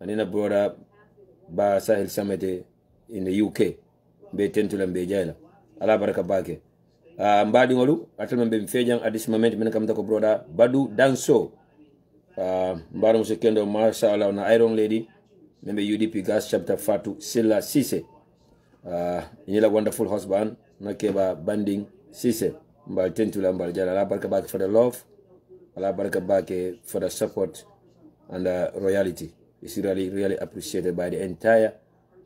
anina brother ba Sahel Summit in the UK be tentula be jayla ala baraka bake mbadi ngolu atal be fejang at this moment men kam ko brother Badu Danso mbaro muso kendo masha Allah na Iron Lady membe UDP gas chapter Fatu Silla Sise la wonderful husband na keba banding Sise mbal tentula mbal jala ala baraka bake for the love, ala baraka bake for the support and royalty. It's really appreciated by the entire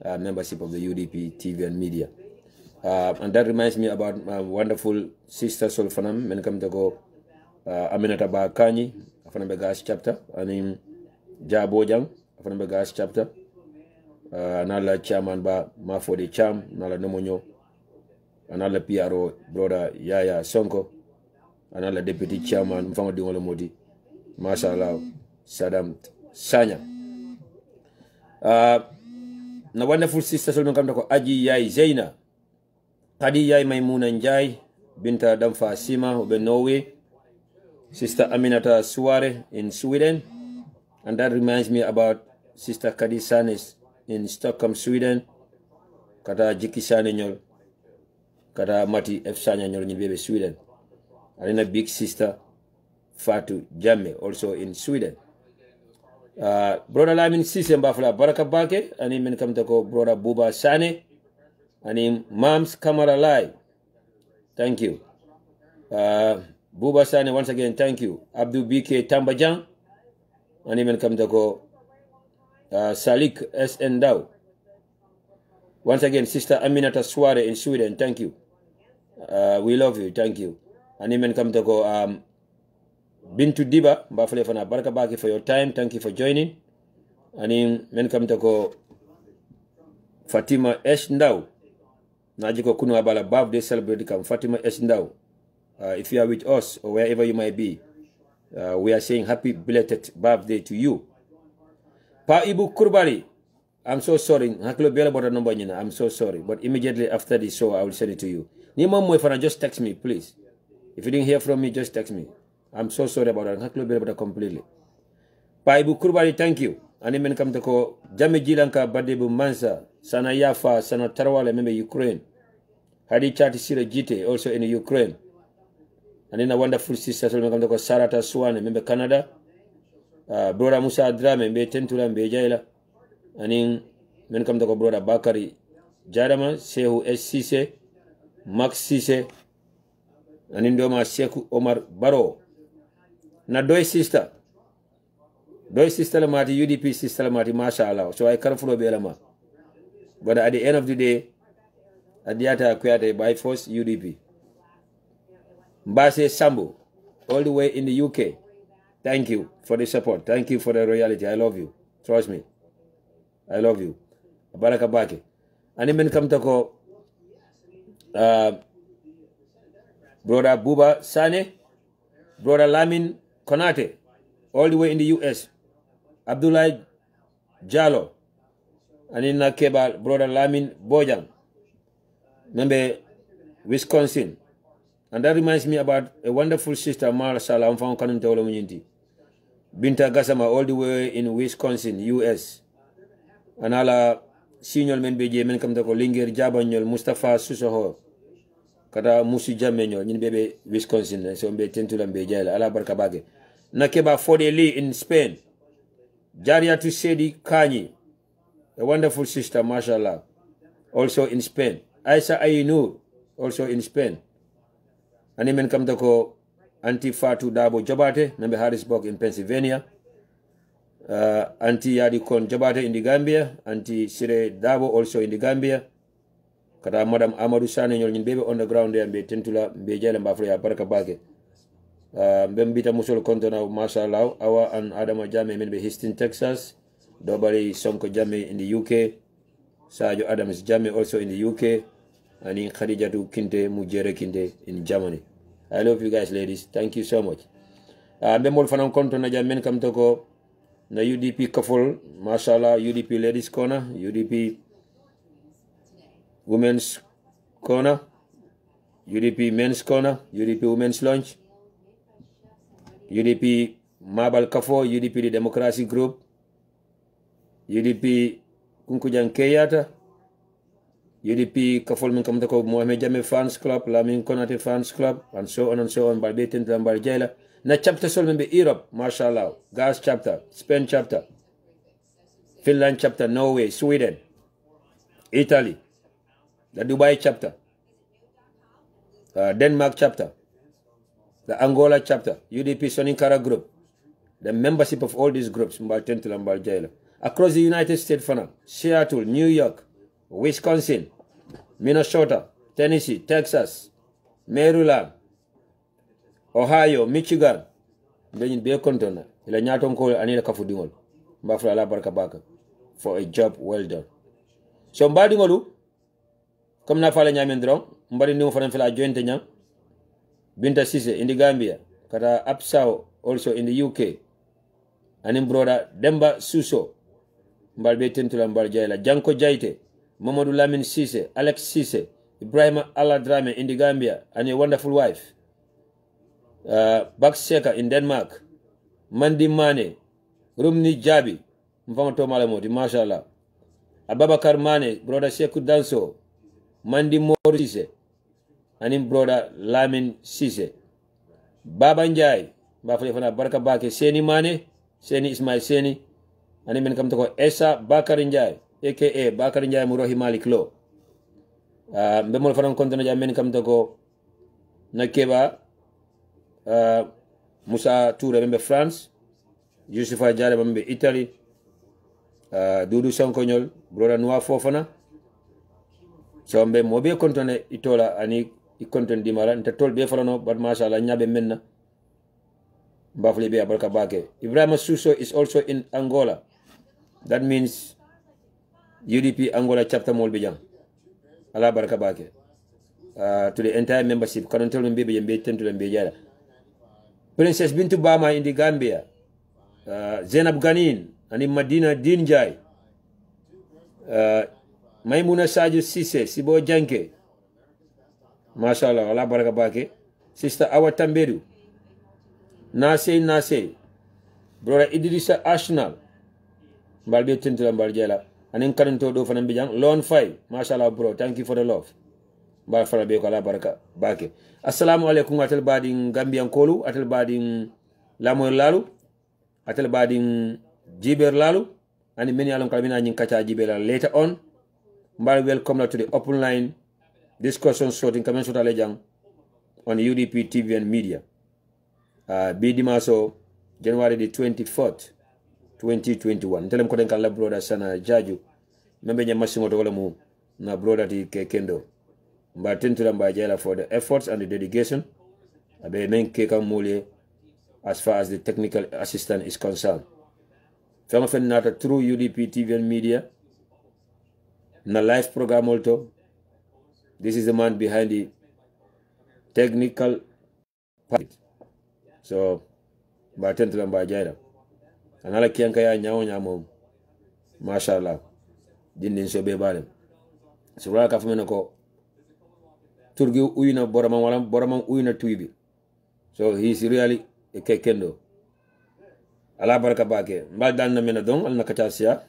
membership of the UDP TV and media. And that reminds me about my wonderful sister Solfanam, men come to go Aminata Bakani, Afanambe Gas chapter, and in Jabojang, Afanambe Gas chapter, another chairman ba Mafodi Cham, another Nomonyo, another PRO brother Yaya Sonko, another deputy chairman Mfango Dingolo Modi, Mashallah, Saddam Sanya. Na wonderful sister Solomon kam ko aji yaay Zeina, Kadi yaay Maimuna Njai, Binta Damfa Sima obe Norway, sister Aminata Suare in Sweden, and that reminds me about sister Kadi Sanes in Stockholm, Sweden, kata Jiki Sane nyol, kata Mati F Sanya nyol in bebe Sweden, and a big sister Fatu Jamme also in Sweden. Brother Lamin Sise Mbafla Baraka Bake, and him come to go brother Buba Sane, and him Mams Kamara Lai. Thank you. Buba Sane, once again, thank you. Abdul BK Tambajang, and him come to go Salik S. Ndau. Once again, Sister Aminata Suare in Sweden, thank you. We love you, thank you. And him come to go Bintu Diba, Mbafle Fana Baraka Baki for your time. Thank you for joining. And in men come to go Fatima S. Ndau. Najiko Kunu Abala birthday celebrate come Fatima S. Ndau. If you are with us or wherever you might be, we are saying happy belated birthday to you. Pa Ibu Kurbali, I'm so sorry. I'm so sorry. But immediately after the show, I will send it to you. Nima Mwefana, just text me, please. If you didn't hear from me, just text me. I'm so sorry about that. Completely. Pa Ibu Kurbali, thank you. And then come to ko Jame Jilanka Badebu Mansa, Sana Yafa, Sana Tarawale, member Ukraine. Hadi Chati Sira Jite, also in Ukraine. And then a wonderful sister, so come to ko Sarata Swane, member Canada. Brother Musa Drame, member Tentula, member Jaila. And then men come to ko brother Bakari Jadama, Sehu S. Sise, Max Sise, and in Doma Seku Omar Baro. Na doi sister lamati UDP sister lamati mashallah, so I can't follow Belama. But at the end of the day, at the other acquired by force UDP. Mbase Sambo, all the way in the UK. Thank you for the support. Thank you for the royalty. I love you. Trust me. I love you. Baraka Baki. And then come to go brother Buba Sane, brother Lamin Konate, all the way in the US. Abdullah Jalo, and in Nakeba, brother Lamin Bojang, member Wisconsin. And that reminds me about a wonderful sister, Mara Salam, from Kanun Teolomunti. Binta Gasama, all the way in Wisconsin, US. And ala senior member men come to Linger Jabanyol, Mustafa Susoho, Kata Musi Jamenyo, in baby Wisconsin, so be Tentulam Bejala, ala Barkabage. Nakeba Fode Lee in Spain. Jariatu Sedi Kani, a wonderful sister, mashallah, also in Spain. Aisha Ayinu, also in Spain. And then come to go Auntie Fatu Dabo Jabate, number Harrisburg in Pennsylvania. Auntie Yadikon Jabate in the Gambia. Auntie Sire Dabo also in the Gambia. Kata Madam Amadou Sane nyon baby on the ground there be Tentula be Jalen Bafria Barakabake. Bembita Musol Kontona mashallah, Awa and Adama Jame in Houston, Texas. Dobari Sonko Jame in the UK. Sajo Adams Jame also in the UK. And in Khadijatu Kinte Mujere Kinte in Germany. I love you guys, ladies. Thank you so much. Bemol Fanam Kontona Jamen Kam Toko na UDP Kafol, mashallah, UDP Ladies Corner, UDP Women's Corner, UDP Men's Corner, UDP Women's Lunch, UDP Mabal Kafo, UDP the Democracy Group, UDP Kunkujan Keyata, UDP Kafol min kamta ko Mohamed Jame Fans Club, Lamin Konate Fans Club, and so on, Balbetin Tambar Jaila. Na chapter sol membe Europe, mashallah, Gas chapter, Spain chapter, Finland chapter, Norway, Sweden, Italy, the Dubai chapter, Denmark chapter, the Angola chapter, UDP Soninkara group, the membership of all these groups, across the United States, Seattle, New York, Wisconsin, Minnesota, Tennessee, Texas, Maryland, Ohio, Michigan, being be contona, ila nyaton ko anila kafudingol, mbafla la barka baka, for a job well done. So mbadi ngolu, comme na fala nyamen drong, mbadi ni mo fanan fala jointe nyam, Binta Sise in the Gambia, kata Apsao also in the UK, and in brother Demba Suso, mbalbe tentula mbaljaila, Janko Jaite, Mamadou Lamin Sise, Alex Sise, Ibrahim Aladrame in the Gambia, and a wonderful wife. Bakseka in Denmark, Mandi Mane, Rumni Jabi, Mfamato Malamoti, mashallah. Ababakar Mane, brother Seku Danso, Mandi Morise, and in brother Lamin Sise. Baba Njai, Bafana Baraka Bake, Seni Mane, Seni Ismail Seni, and in come to go Esa Bakar Njai, aka Bakar Njai Murohi Malik Lo. Bemol Faran Kontona men come to go Nakeba. Musa Toure membe France, Youssoufa Diarra membe Italy, Doudou Sankonyol, brother Noa Fofana. So mbe mobe kontone itola ani ikonton dimala nta tol be falano but mashallah nyabe menna mbafle be abarka bake. Ibrahim Suso is also in Angola. That means UDP Angola chapter mol be jam. Ala barka bake. To the entire membership kanon tol mbe be yembe tentu mbe jara. Princess Bintu Bama in the Gambia, Zainab Ganin, and in Madina Dinjai, Maimuna Saju Sise, Sibo Janke, mashallah, Allah baraka bake, Sister Awa Tambedu, Nase, Brother Idrissa Arsenal, Balbe Tintulam Barjela, and in Karanto do Fanambijang, Lone 5, mashallah, bro, thank you for the love. Barfala be ko Allah baraka bake. Assalamu alaikum atel badin Gambian kolu, atel badin Lamoy lalu, atel badin Jiber lalu, and many along kalmina nyin kacha Jiber later on. Mbal welcome to the open line discussion sorting kamen sota lejang on UDP TV and Media. Bidimaso January the 24th, 2021. Telem ko den kala brother sana Jaju. Membe nya masimo to wala mu na brother ti kekendo. For the efforts and the dedication, as far as the technical assistant is concerned. Through UDP TV and Media, na live program also. This is the man behind the technical part. So, Batentulam Bajara. Anala Kiankaya Nyamo, mashallah, didn't so be bad. So, Rakafmenako. Turgi uyina boramam uyina tuibi. So he's really a kekendo. Ala baraka bake. Mbal dan na mena dong al na kachasia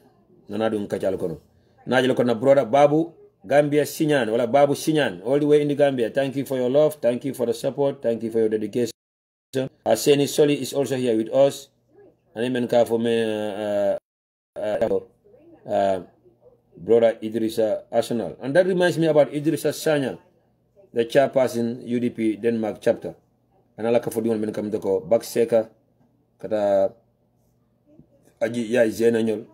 nanadung kachal kono. Najelo kono brother Babu Gambia Sinyan wala Babu Sinyan all the way in the Gambia. Thank you for your love, thank you for the support, thank you for your dedication. Seni Soli is also here with us. And even for me brother Idrissa Arsenal. And that reminds me about Idrissa Sanya, the chairperson UDP Denmark chapter. Anala ka fodi won men kam dako Bakseka kata aji ya zena nyol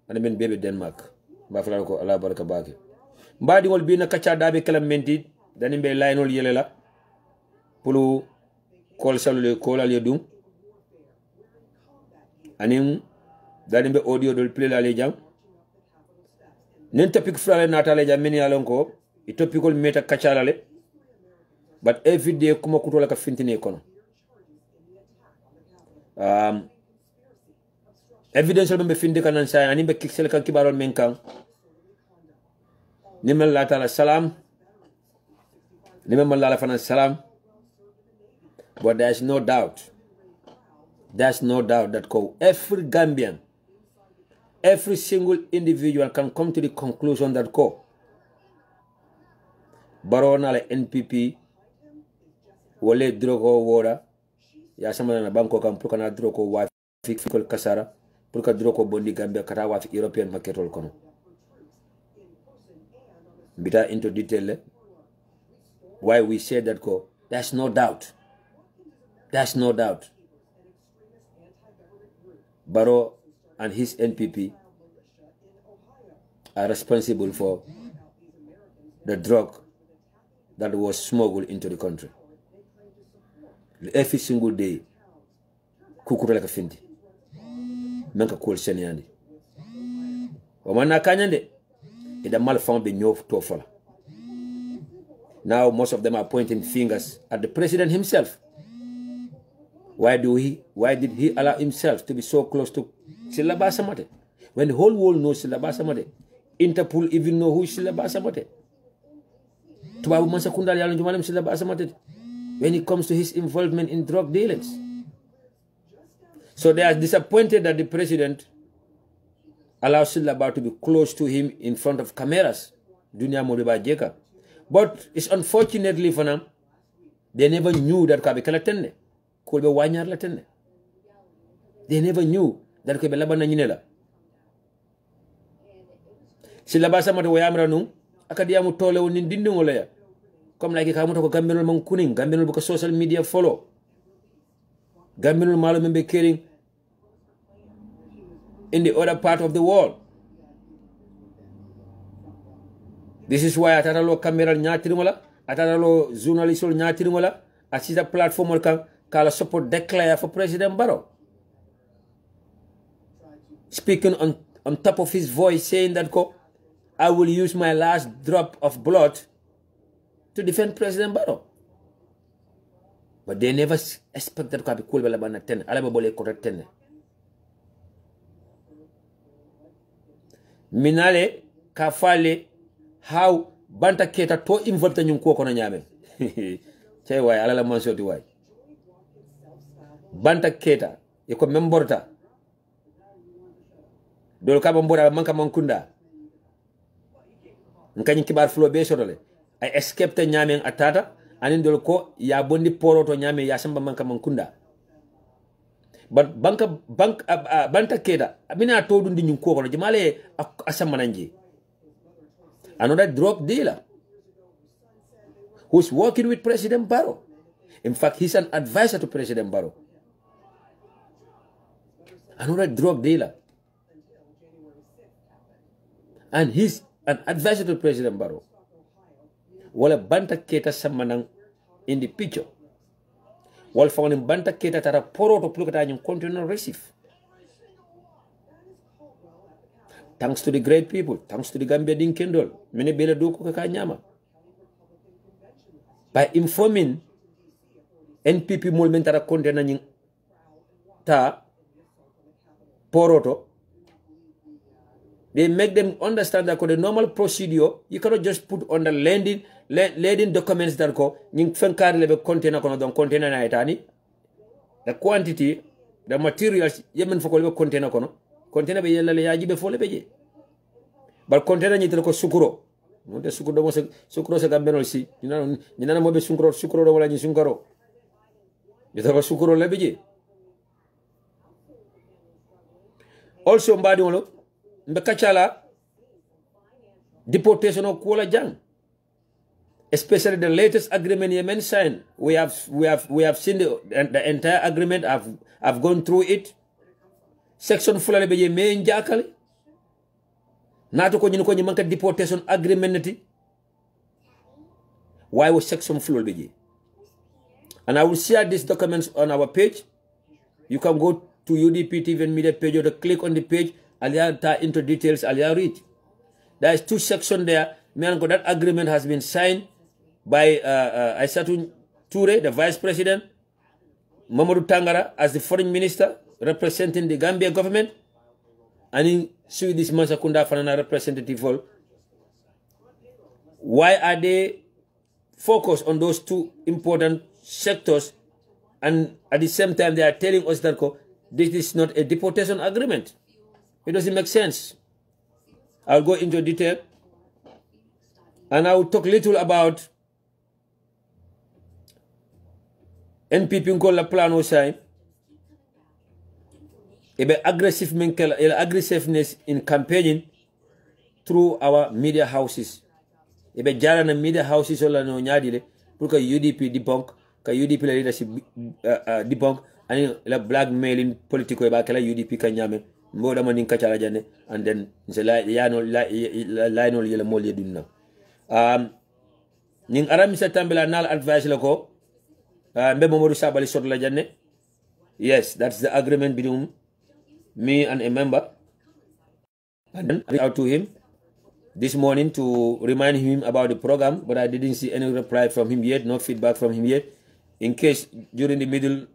and men bebe Denmark ba fala ko ala baraka bake mbadi wol bi na kacha dabe kalam menti dani be laynol yelela pulu kol salule kolal yedum anim dani be audio dol play la le jam nen topic frale natale jam men yalon ko i topicol meta kacha la le. But every day, kuma kutola ka fintine kono. Evidence will be finde kanan say, ani be kiksel kan kibaron menkang. Nimel la ta'ala salam. Nimel la fanan salam. But there's no doubt that every Gambian, every single individual can come to the conclusion that Barona le NPP wale drogo wora ya sama na banko kam pour kana drogo wa fikol kasara pour ka drogo bondi Gambia kata wa European marketol kono bita into detail why we say that there's no doubt Baro and his NPP are responsible for the drug that was smuggled into the country. Every single day, kukuru like a finti. Menka cool senyandi. Wamana kanyande, ida malfound be nyof tofala. Now most of them are pointing fingers at the president himself. Why did he allow himself to be so close to Silaba Samate? When the whole world knows Silaba Samate, Interpol even know who is Silaba Samate. When it comes to his involvement in drug dealings. So they are disappointed that the president allows Silaba to be close to him in front of cameras. Dunia Moriba Jeka. But it's unfortunately for them, they never knew that Kabikala Tenne. Kolbe wanyar la tenne. They never knew that Kolbe labana nyinela. Silaba Samate wayamra nung, akadiamu tole unin dinding olaya. Comme like kamuta ko Gambenol man kuning, Gambenol buka social media follow. Gambenol malo membe caring in the other part of the world. This is why ataralo camera nyatiringola, ataralo journalist nyatiringola, asida platform kala support declare for President Barrow. Speaking on top of his voice saying that I will use my last drop of blood to defend President Barrow. But they never expect that to be cool balabana 10. Alababole correct 10. Minale kafale how banta keta to involve nyum ko kono nyame. Chay way alala manso di way. Banta keta yako memborta. Dol ka bambora manka mankunda. Nkanyi kibar flow be sodole. I escaped nyame atata anin dol ko ya bondi poroto nyame ya samba manka mankunda. But banta keta abina to dundi nyum ko kono jimale asamananje. Another drug dealer who's working with President Barrow. In fact, he's an advisor to President Barrow. Another drug dealer. And he's an advisor to President Barrow. Wala banta keta samanang in the picture. Wala fawning banta keta tara poro to plukata yung continental receive. Thanks to the great people, thanks to the Gambia Dinkendol, many bela do kanyama. By informing NPP mulmentara container nying ta poroto, they make them understand that the normal procedure, you cannot just put on the landing documents that go nying fenkari lebe container kono don container na itani. The quantity, the materials yemen foko lebe container kono. Container be yella le yaji be fole beje. Bal container nyitelo ko sukuro. Monte sukuro mo se sukuro se gambenol si. Nyina mo be sukuro wala nyi sunkaro. Yitelo sukuro le beje. Also mbadi wolo mbe kachala deportation of Kuala Jang. Especially the latest agreement Yemen signed. We have seen the entire agreement. I've gone through it. Section fulale beje me njakale nato ko nyini ko manka deportation agreement nati why was section fulale beje. And I will share these documents on our page. You can go to UDP TV&MEDIA page or click on the page. I'll into details. I'll read. There is 2 sections there. That agreement has been signed by Aissatou Toure, the vice president, Mamadou Tangara as the foreign minister representing the Gambia government, and in Swedish Masakunda Fanana representative. Why are they focused on those 2 important sectors, and at the same time they are telling us that this is not a deportation agreement? It doesn't make sense. I'll go into detail and I will talk little about NPP ko la plano sai. Ebe aggressiveness in campaigning through our media houses. Ebe jara na media houses ola no nyadile pour que UDP debunk, que UDP la leadership debunk, and la blackmailing political eba kala UDP kanyame mboda manin kachala jane, and then la yele molye dunna. Ning aramisa tambela nal advice lako mbe Momodu Sabali sort la jane. Yes, that's the agreement between me and a member, and then I reached out to him this morning to remind him about the program, but I didn't see any reply from him yet, no feedback from him yet. In case during the middle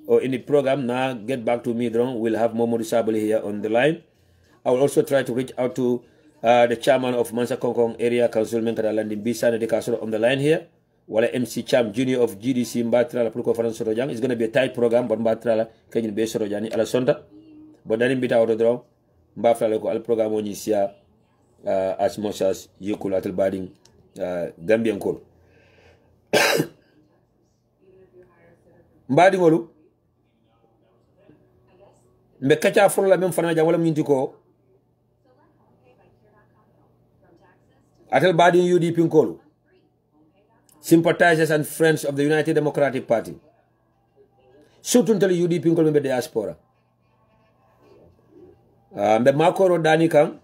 or in the program, now get back to me, we'll have Momodu Sabali here on the line. I will also try to reach out to the chairman of Mansa Kongkong Area Council, Menkata Landin Bisane de Castle on the line here. Wala MC Cham Junior of GDC Mbatrala Pruko Faran Sorojang. It's going to be a tight program, but Mbatrala Kenyan Be Sorojani Alasonda. But then bit out of the draw, Mbafla ko al program on isia as much as you could at bading Gambian call. Mbadi ngolu mbekacha furla mem fana ja wala minti ko atel badi UDP call. Sympathizers and friends of the United Democratic Party. Surtout tell UDP call membe diaspora. Mbe makoro dani kan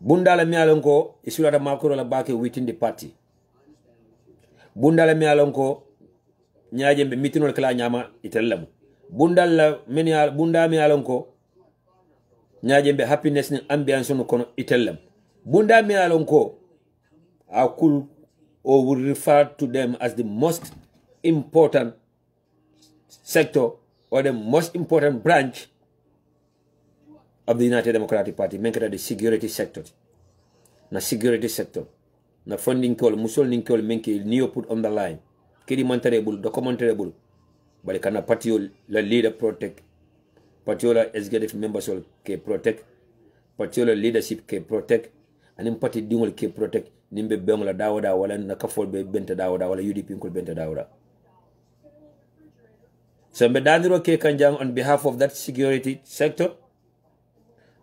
bundala mi alonko isulata makoro la bake within the party. Bundala mi alonko nyaaje mbe mitinol kala nyama itellamu. Bunda mi alonko nyaaje mbe happiness ni ambiance no kono itellamu. Bunda mi alonko I could or would refer to them as the most important sector or the most important branch of the United Democratic Party, menkata the security sector. Na security sector. Na funding call, musol ning call menke niyo put on the line. Kidi mantareable, documentable. But kana patio la leader protect. Patio la executive members all ke protect. Patio la leadership ke protect. And in party dingol ke protect. Nimbe bengla dawada wala nakafol be benta dawada wala UDP kul benta dawada. So mbedandiro ke kanjang on behalf of that security sector.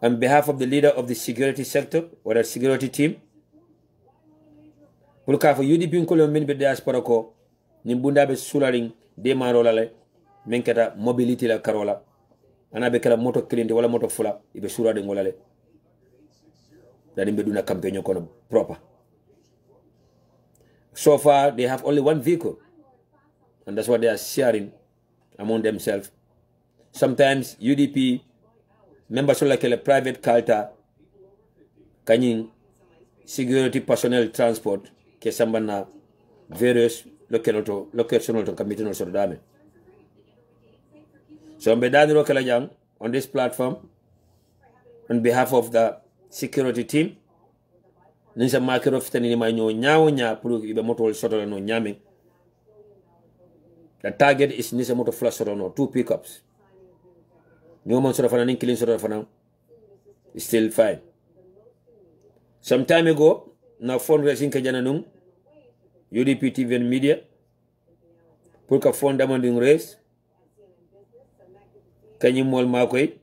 On behalf of the leader of the security sector or the security team, pulka for UDP ko min be diaspora ko nimbunda be sularing de marola le menkata mobility la karola ana be kala moto clean wala moto fula ibe sura de ngolale dani be duna campaign ko proper. So far they have only one vehicle and that's what they are sharing among themselves. Sometimes UDP members like a private carta kanyin security personnel transport ke sambana various locational to committee no sordame. So mbedani ro kala jang on this platform on behalf of the security team ninsa makero fitani ni manyo nyaawo nya pour ibe moto soto no nyame. The target is nisa moto flash soto no 2 pickups. Nyoman sort of an killing sort of an still fine. Some time ago, now fundraising kajananung, UDP TV and media, pulka fund demanding race, kanyi mol makwe,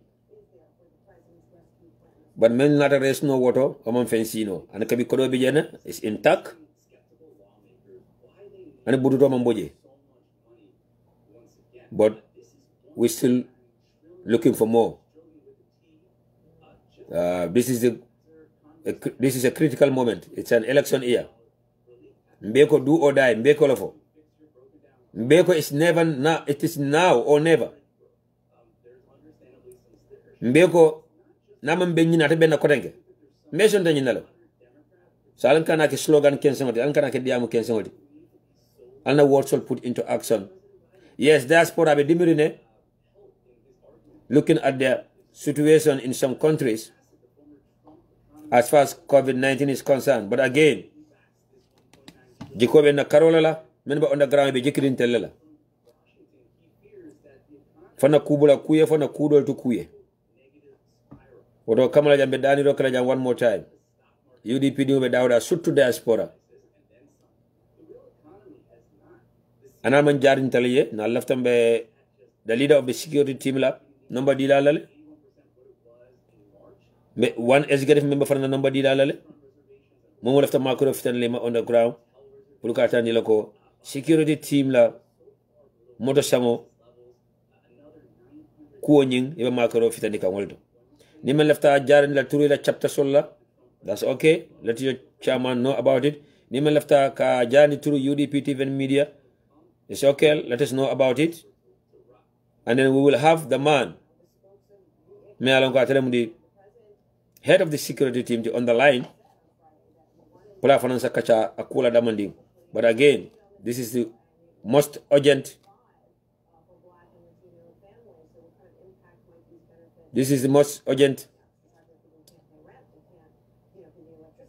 but men not a race no water, among fencino, and a kabikodo bijana is intact, and a budu mamboje. But we still looking for more. This is a critical moment. It's an election year. Mbeko do or die. Mbeko lofo. Mbeko is never now. It is now or never. Mbeko naman benyi na tebe na korenge. Mbesho ntanyi nalo. So alam kana ke slogan kensengoti. Alam kana ke diamu kensengoti. Alna words will put into action. Yes, diaspora be dimirine. Looking at the situation in some countries as far as COVID-19 is concerned. But again, Jikobe na karola la, menba underground be jikirin telela. Fana kubula kuye, fana kudol to kuye. woto kamala jambe dani ro kala jam one more time UDP do be dawda surtout diaspora ana man jarin taliye na laftam be the leader of the security team la number di la lale me one executive member for the number di la lale momo laftam makro fitan le ma on the ground pour ka tani lako security team la moto samo kuoning iba makro fitan di ka woldo ni men lafta jarin la turu la chapter solla that's okay, let your chairman know about it. ni men lafta ka jani turu UDP TV&MEDIA, it's okay, let us know about it. And then we will have the man, me along the head of the security team to on the line. But again, this is the most urgent. This is the most urgent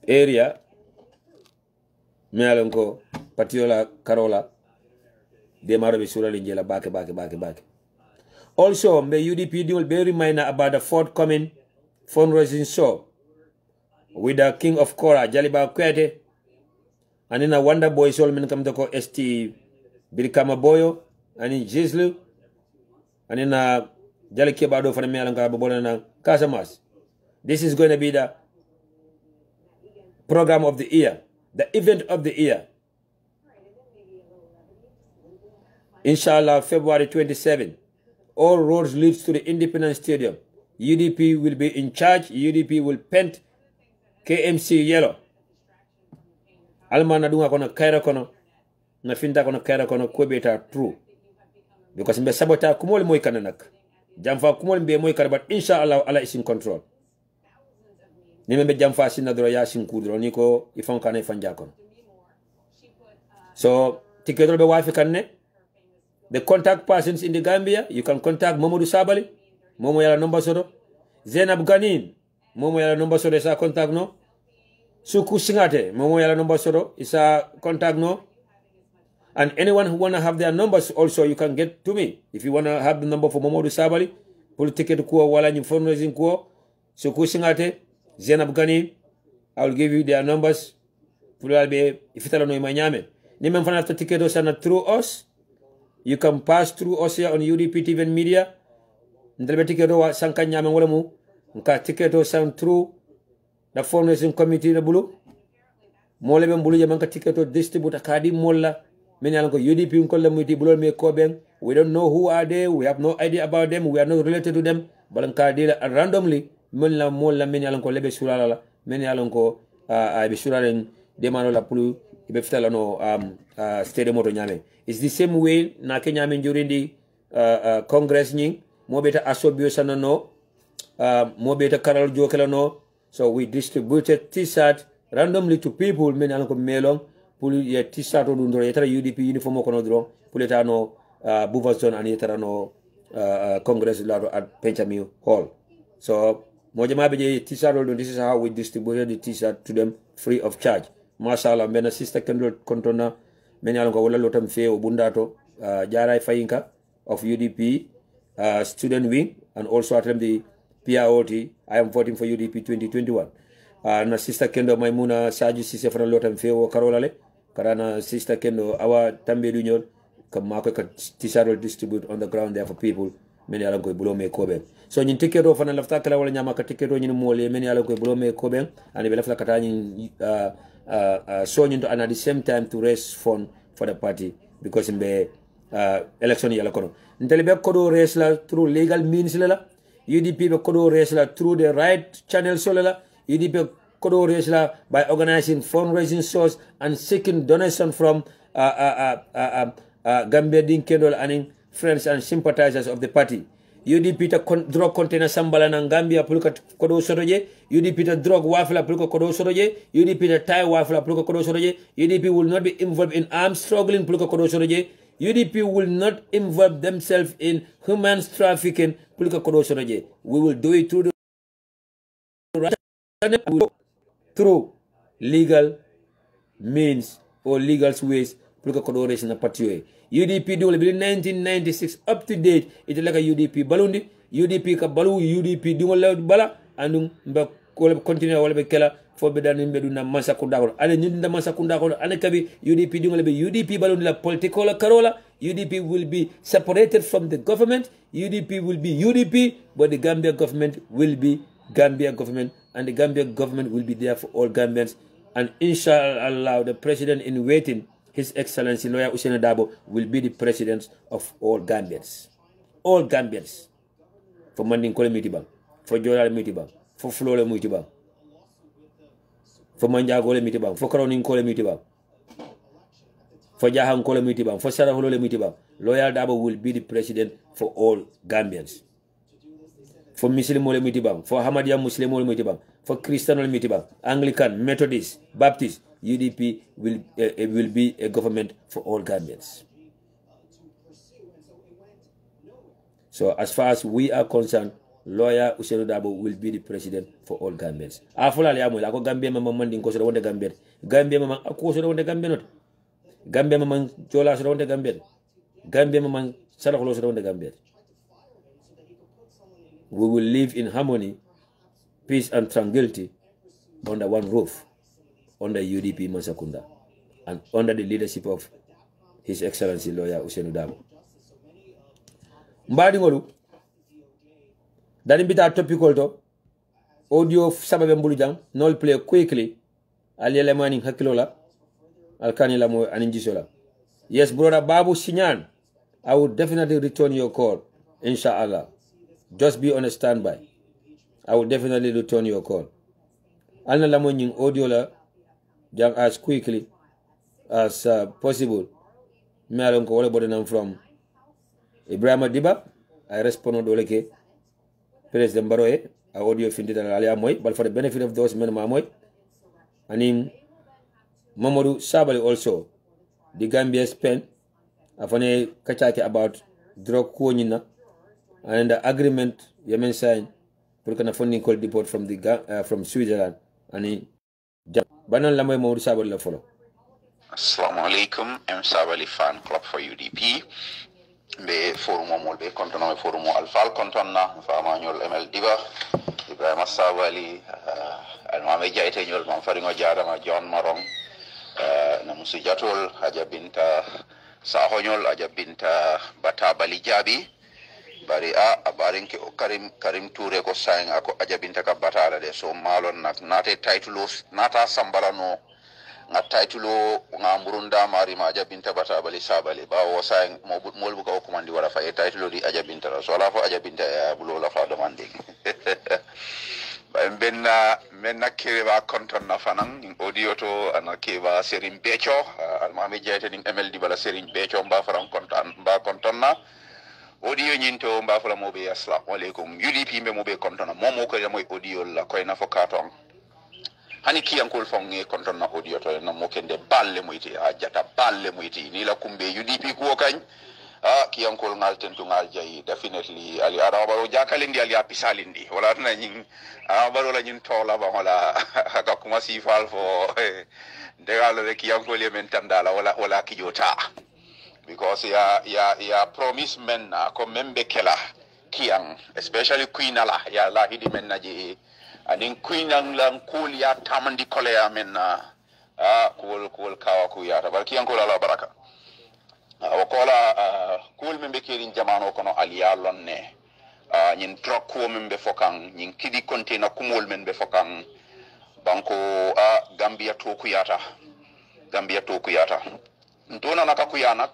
area. Me along Patiola Carola. De Marabi Sura Linjela back. Also, the UDP will be reminder about the forthcoming fundraising show with the King of Kora, Jaliba Kwete, and in a Wonder Boy Solomon come to call ST Birkama Boyo, and in Jislu, and in a Jalikebado for the Melanka Bobolana Casamas. This is going to be the program of the year, the event of the year. Inshallah, February 27. All roads leads to the Independence Stadium. UDP will be in charge. UDP will paint KMC yellow. Alma na dunga kono kaira kono na finta kono kaira kono kwebeta true. Because mbe sabota kumoli moy kananak. Jamfa kumoli mbe moy kanabat inshallah Allah is in control. Ni mbe jamfa sinadro ya sinkudro niko ifan kana ifanja kono. So tikedo be wafi kanne. The contact persons in the Gambia, you can contact Momodu Sabali, Momo yala number soro. Zainab Ganin, Momo yala number soro isa contact no. Suku Singate, Momo yala number soro isa contact no. And anyone who wanna have their numbers also, you can get to me. If you wanna have the number for Momodu Sabali, pull ticket kuwa wala ni fundraising kuwa. Suku Singate, Zainab Ganin, I will give you their numbers. Pull be if itala no imanyame. Ni memfana after ticket osana through us. You can pass through us here on UDP TV&MEDIA. Ndalbe tiketo wa sanka nyame wala mu. Nka tiketo san through the fundraising committee na bulu. Mole be bulu jamanka tiketo distribute akadi molla. Many alanko UDP unkola muiti bulu me koben. We don't know who are they. We have no idea about them. We are not related to them. Balanka dila randomly molla many alanko lebe surala. Many alanko be suralen demano la pulu ibe fitala no stadium moto nyame. It's the same way na Kenya during the Congress nying mo beta asobio sana no mo beta Karol Jokela no. So we distributed T-shirt randomly to people men alanko melong puli ye T-shirt odundro yetara UDP uniform ko no dro puleta no Buva zone and yetara no Congress lado at Penchami Hall. So mo jama be T-shirt odun, this is how we distributed the T-shirt to them free of charge. Mashallah mena sister kendol kontona many alonga wala lotam feo bundato jarai fayinka of UDP student wing, and also at the PROT. I am voting for UDP 2021. Na sister kendo Maimuna Saji sise fana lotam feo karolale karana sister kendo awa tambe dunyon kamako ka tisaro distribute on the ground there for people many alonga bulo me kobe. So nyin tiketo fana lafta kala wala nyama ka tiketo nyin mole many alonga bulo me kobe and be lafta kata nyin so at the same time to raise fund for the party because in the election yala kono ntele be kodo raise la through legal means la UDP be kodo raise la through the right channels la UDP kodo raise la by organizing fundraising shows and seeking donation from Gambia Dinkendol and friends and sympathizers of the party. UDP ta drug container sambala na Gambia puluka kodo soroje. UDP ta drug wafla puluka kodo soroje. UDP ta Thai wafla puluka kodo soroje. UDP will not be involved in armed struggling puluka kodo soroje. UDP will not involve themselves in human trafficking puluka kodo soroje. We will do it through legal means or legal ways puluka kodo race na party. UDP do will be 1996 up to date. It's like a UDP balundi. UDP ka balu UDP do bala andum mbe ko continue wala be kala fo be dan mbe duna masa kunda ko ale nyinda masa kunda ko ane kabi UDP dingole be UDP balon la political carola UDP will be separated from the government. UDP will be UDP, but the Gambia government will be Gambia government, and the Gambia government will be there for all Gambians. And inshallah, the president in waiting, His Excellency Lawyer Ousainou Darboe, will be the president of all Gambians. All Gambians. For Mandinkola Mitibang, for Jola Mitibang, for Flora Mitibang, for Manjagole Mitibang, for Karoninkola Mitibang, for Jahan Kola Mitibang, for Sarah Holole Mitibang. Lawyer Darboe will be the president for all Gambians. For Muslim Ole Mitibang, for Ahmadiyya Muslim Ole Mitibang, for Christian Ole Mitibang, Anglican, Methodist, Baptist, UDP will be a government for all Gambians. So as far as we are concerned, Lawyer Ousainou Darboe will be the president for all Gambians. Afula le amul ako Gambia mama manding ko so wonde Gambia. Gambia mama ako so wonde Gambia not. Gambia mama jola so wonde Gambia. Gambia mama salakolo so wonde Gambia. We will live in harmony, peace and tranquility under one roof, under UDP Masakunda, and under the leadership of His Excellency Lawyer Ousainou Darboe. Mbadi ngolu dani bita topical to audio sababe mbulu jang nol play quickly aliyele mani hakilola alkani la mo aninjisola. Yes brother Babu Sinyan, I will definitely return your call inshallah. Just be on a standby. I will definitely return your call. Alna la mo nying audio la jang as quickly as possible. Me alon ko wala bodenam from Ibrahima Diba, I respond to Oleke, President Baroe, a audio finded alia moy, but for the benefit of those men mamoy, and in Mamadou Sabali also, the Gambia spent afane kachake about drug kuonina, and the agreement Yemen signed for the funding called deport from from Switzerland, and in Banan Lamoy Mamadou Sabali la follow. Assalamu alaikum, M Sabali fan club for UDP. Be forum mol be kontono forum alfal kontonna fama nyol ML Diba Ibrahima Sabali almame jayte nyol mam faringo jaadama John Marong na musu jatol haja binta sahonyol haja binta bata bali jabi bari abarinke o karim toure ko sang ako haja binta ka batala de so malon nak nate titulus nata sambalano nga taytulo nga murunda mari ma ajabinta bata bali sabali ba wo say molbu ko komandi wala fa taytulo di ajabinta so la fa ajabinta bulo la fa demande ba menna kebe ba konton na fanan audio to anake ba serin becho almami jeyte ning MLD bala serin becho mba faran konton na audio nyinto mba fala mobe assalamu alaikum UDP me mobe konton momo ko yamoy audio la koy na fo katon hani kiyankol fonge konton na audio to no mokende balle muyti a jata balle muyti ni la kumbe UDP ko kany kiyankol ngal tentu ngal jayi definitely ali araba jakalindi ali apisalindi wala na nyin baro la nyin tola ba wala ka kuma si fal fo de galo de kiyankol yemen tandala wala kijota because ya promise men ko membe kela kiyang especially queen ala ya la hidi men naji anin kuinan lan kul ya tamandi kole ya menna kul kawa ku ya tabarki an kula la baraka wa kola kul membe kirin jamano kono aliya lonne nyin drop ko membe fokan nyin kidi container kumol membe fokan banko Gambia to ku yata ntona nakaku yanak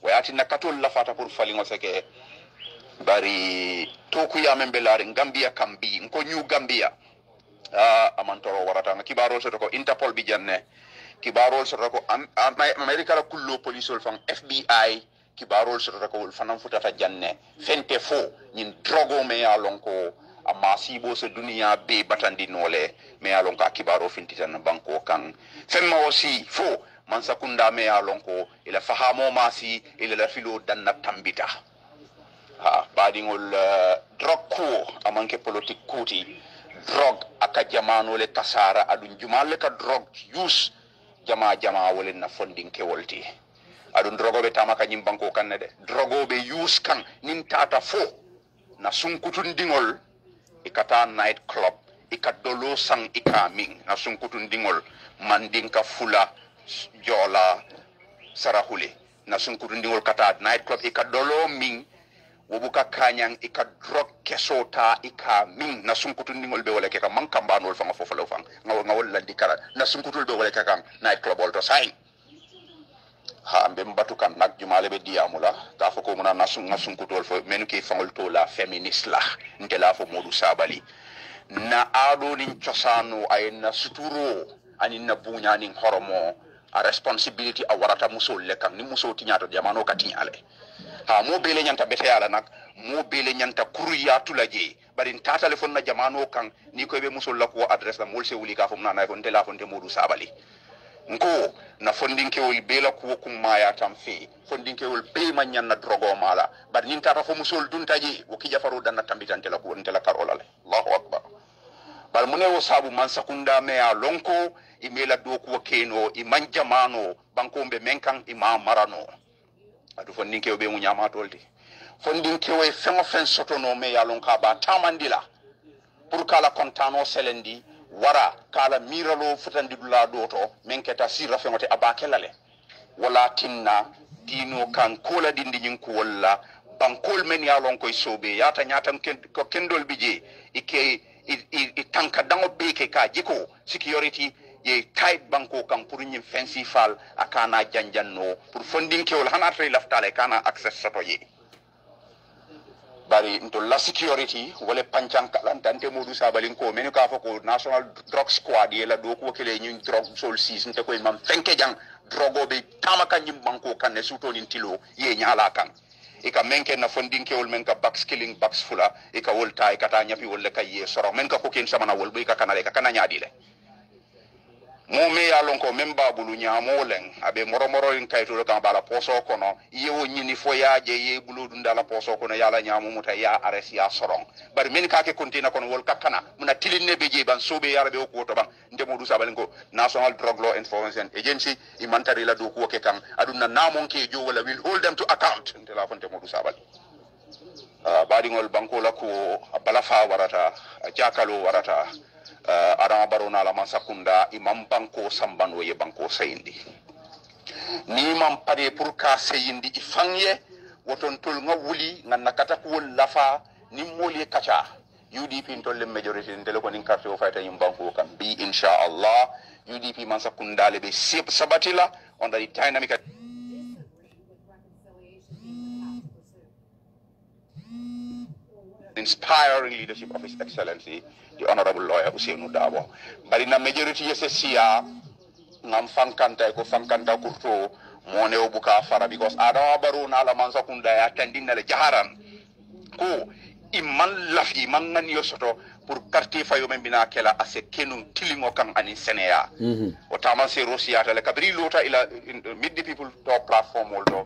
wayati nakatul la fata pour falingo seke bari to ku ya membe la Gambia kambi ko new Gambia amantoro warata nga kibarol soto ko Interpol bi janne kibarol soto ko America la kullo police ol fan FBI kibarol soto ko fanam futata janne fente fo nyin drogo me ya lonko amasibo se dunia be batandi nole me ya lonka kibaro fintitan banko kan femma aussi fo man sakunda me ya lonko ila fahamo masi ila la filo danna tambita badingol drog ko amanke politique kuti drug aka jamano le tasara adun jumal ka drug use jama wole na funding ke wolti adun drogo be tamaka nyim banko kanne de drogo be use kan nin tata fo na sunkutun dingol ikata night club ikadolo sang ikaming na sunkutun dingol mandinka fula jola sarahule na sunkutun dingol kata night club ikadolo ming wobuka kanyang ikadrog kesota ikaming na sunkutun dingol be wala keka mankambanol fanga fofalo fang ngawol la dikara na sunkutul be wala keka night club olto sai ha ambe mbatukan nak jumale be diamula ta fo ko muna nasung kutol fo menu ke fangol to la feminist la ndela fo modu sabali na ado nin chosano ay na suturo ani na bunya nin horomo a responsibility a warata muso le kan ni muso tinyaato jamano katinyale ha mo bele nyanta bete yala nak mo bele nyanta kuruya tulaje bari ta telephone na jamano kan ni ko be muso la ko address la mol se wuli ka fo na ko ndela fo modu sabali nko na fondinkewol bela ko kummaya tam fe fondinkewol be manyan na drogo mala bar nin tata fo musol duntaji o ki jafaru dan tambitante la ko ntela karolale Allahu akbar bal munewo sabu man sakunda me a lonko imela do ko keno i manjamano bankombe menkan imam marano adu fondinkewo be mu nyama tolti fondinkewo e fengo fen sotono me ya lonka ba tamandila pour kala kontano selendi wara kala miralo futandi dula doto menketa sirra femote abakelale wala tinna dino kan kola dindi nyin ko walla bankol men ya lon koy sobe yata nyatam ko kendol bije ike i tanka dango beke ka jiko security ye tight banko kan pour nyin fancy fal akana janjanno pour funding kewol hanatre laftale kana access soto ye bari into la security wala panchan kalantante modu sabalin ko menu ka fako national drug squad yela do ko kele nyin drug sol season te ko mam fenke jang drogo be tamaka nyim banko kan ne suto nin tilo ye nyala kan e ka menke na funding ke wol men ka back skilling backs fula e ka wol tay kata nyapi wol ka ye soro men ka ko ken sama na wol be ka kanale ka kana nyaadi le mo me ya lon ko memba bulu nyamo len abe moromoro en kayto kan bala poso kono yewo nyini fo yaaje ye bulu dunda la poso kono yala nyamo muta ya ares ya sorong bari men ka ke kontina kono wol kakana muna tilinne be je ban sobe yara be ko to ban ndemo du sabalen ko National Drug Law Enforcement Agency i mantari la do ko ke kan aduna namon ke jo wala will hold them to account de la fonte mo du sabal badi ngol banko la ko bala fa warata jakalo warata adama barona la masakunda imam banko sambano ye banko sayindi ni mam pade pour ka sayindi ifanye woton tol nga wuli nganna kata ko lafa ni moli kacha UDP tolle majority ndele ko nin carte o fayta yim banko kam bi insha Allah UDP man sakunda le be sabatila on the dynamic inspiring leadership of His Excellency, the Honorable Lawyer Usainu Dabo. But in the majority SSCA, ngam fankanta ko fankanta kurto mone obuka fara because ada baru na la mansa kunda ya tendin na le jaharan ko imman lafi man nan yosoto pour quartier fayo men bina kela ase kenum tilingo kan ani seneya o tama se rosia tele kabri lota ila mid the people to platform woldo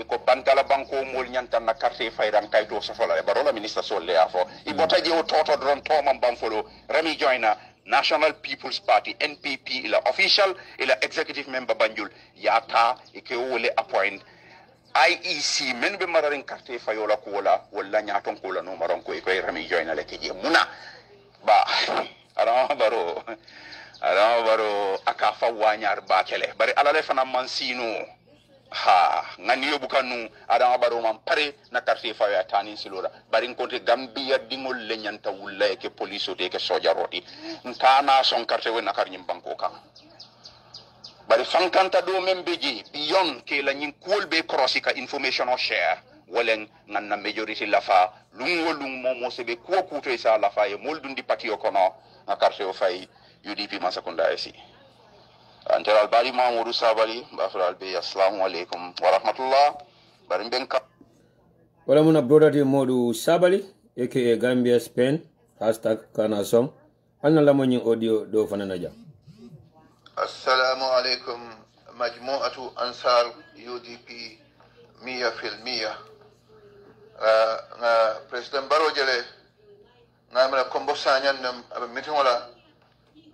ko bantala banko mol nyanta na carte fayran kayto so fola barola minister solle afo I botaje o toto dron to mam bamfolo rami joina National People's Party NPP ila official ila executive member Banjul yata ke wole appoint IEC men be mararin carte fayola ko wala nyaton ko la no maron ko rami joina le keje muna ba ara baro aka fa wanyar ba kele bari alale fana mansino ha ngani yobu kanu adama baro man pare na carte fa ya tani silora bari konte Gambia dingol le nyanta wulla ke police de ke soja roti ntana son carte we na kar nyim banko kan bari fankanta do membeji beyond ke la nyin kolbe crossika information o share walen nganna majority lafa lungo mo sebe ko kuto isa lafa e moldundi patio kono na carte o fay UDP masakunda esi Antara albari Mamadou Sabali bafral be assalamu alaikum wa rahmatullah bari benka wala muna brother di Modou Sabali aka Gambia Spain #kanasong anna la mo nyi audio do fanana ja assalamu alaikum majmu'atu ansar UDP 100% president Baro jele ngamala kombo sanyan abe meeting wala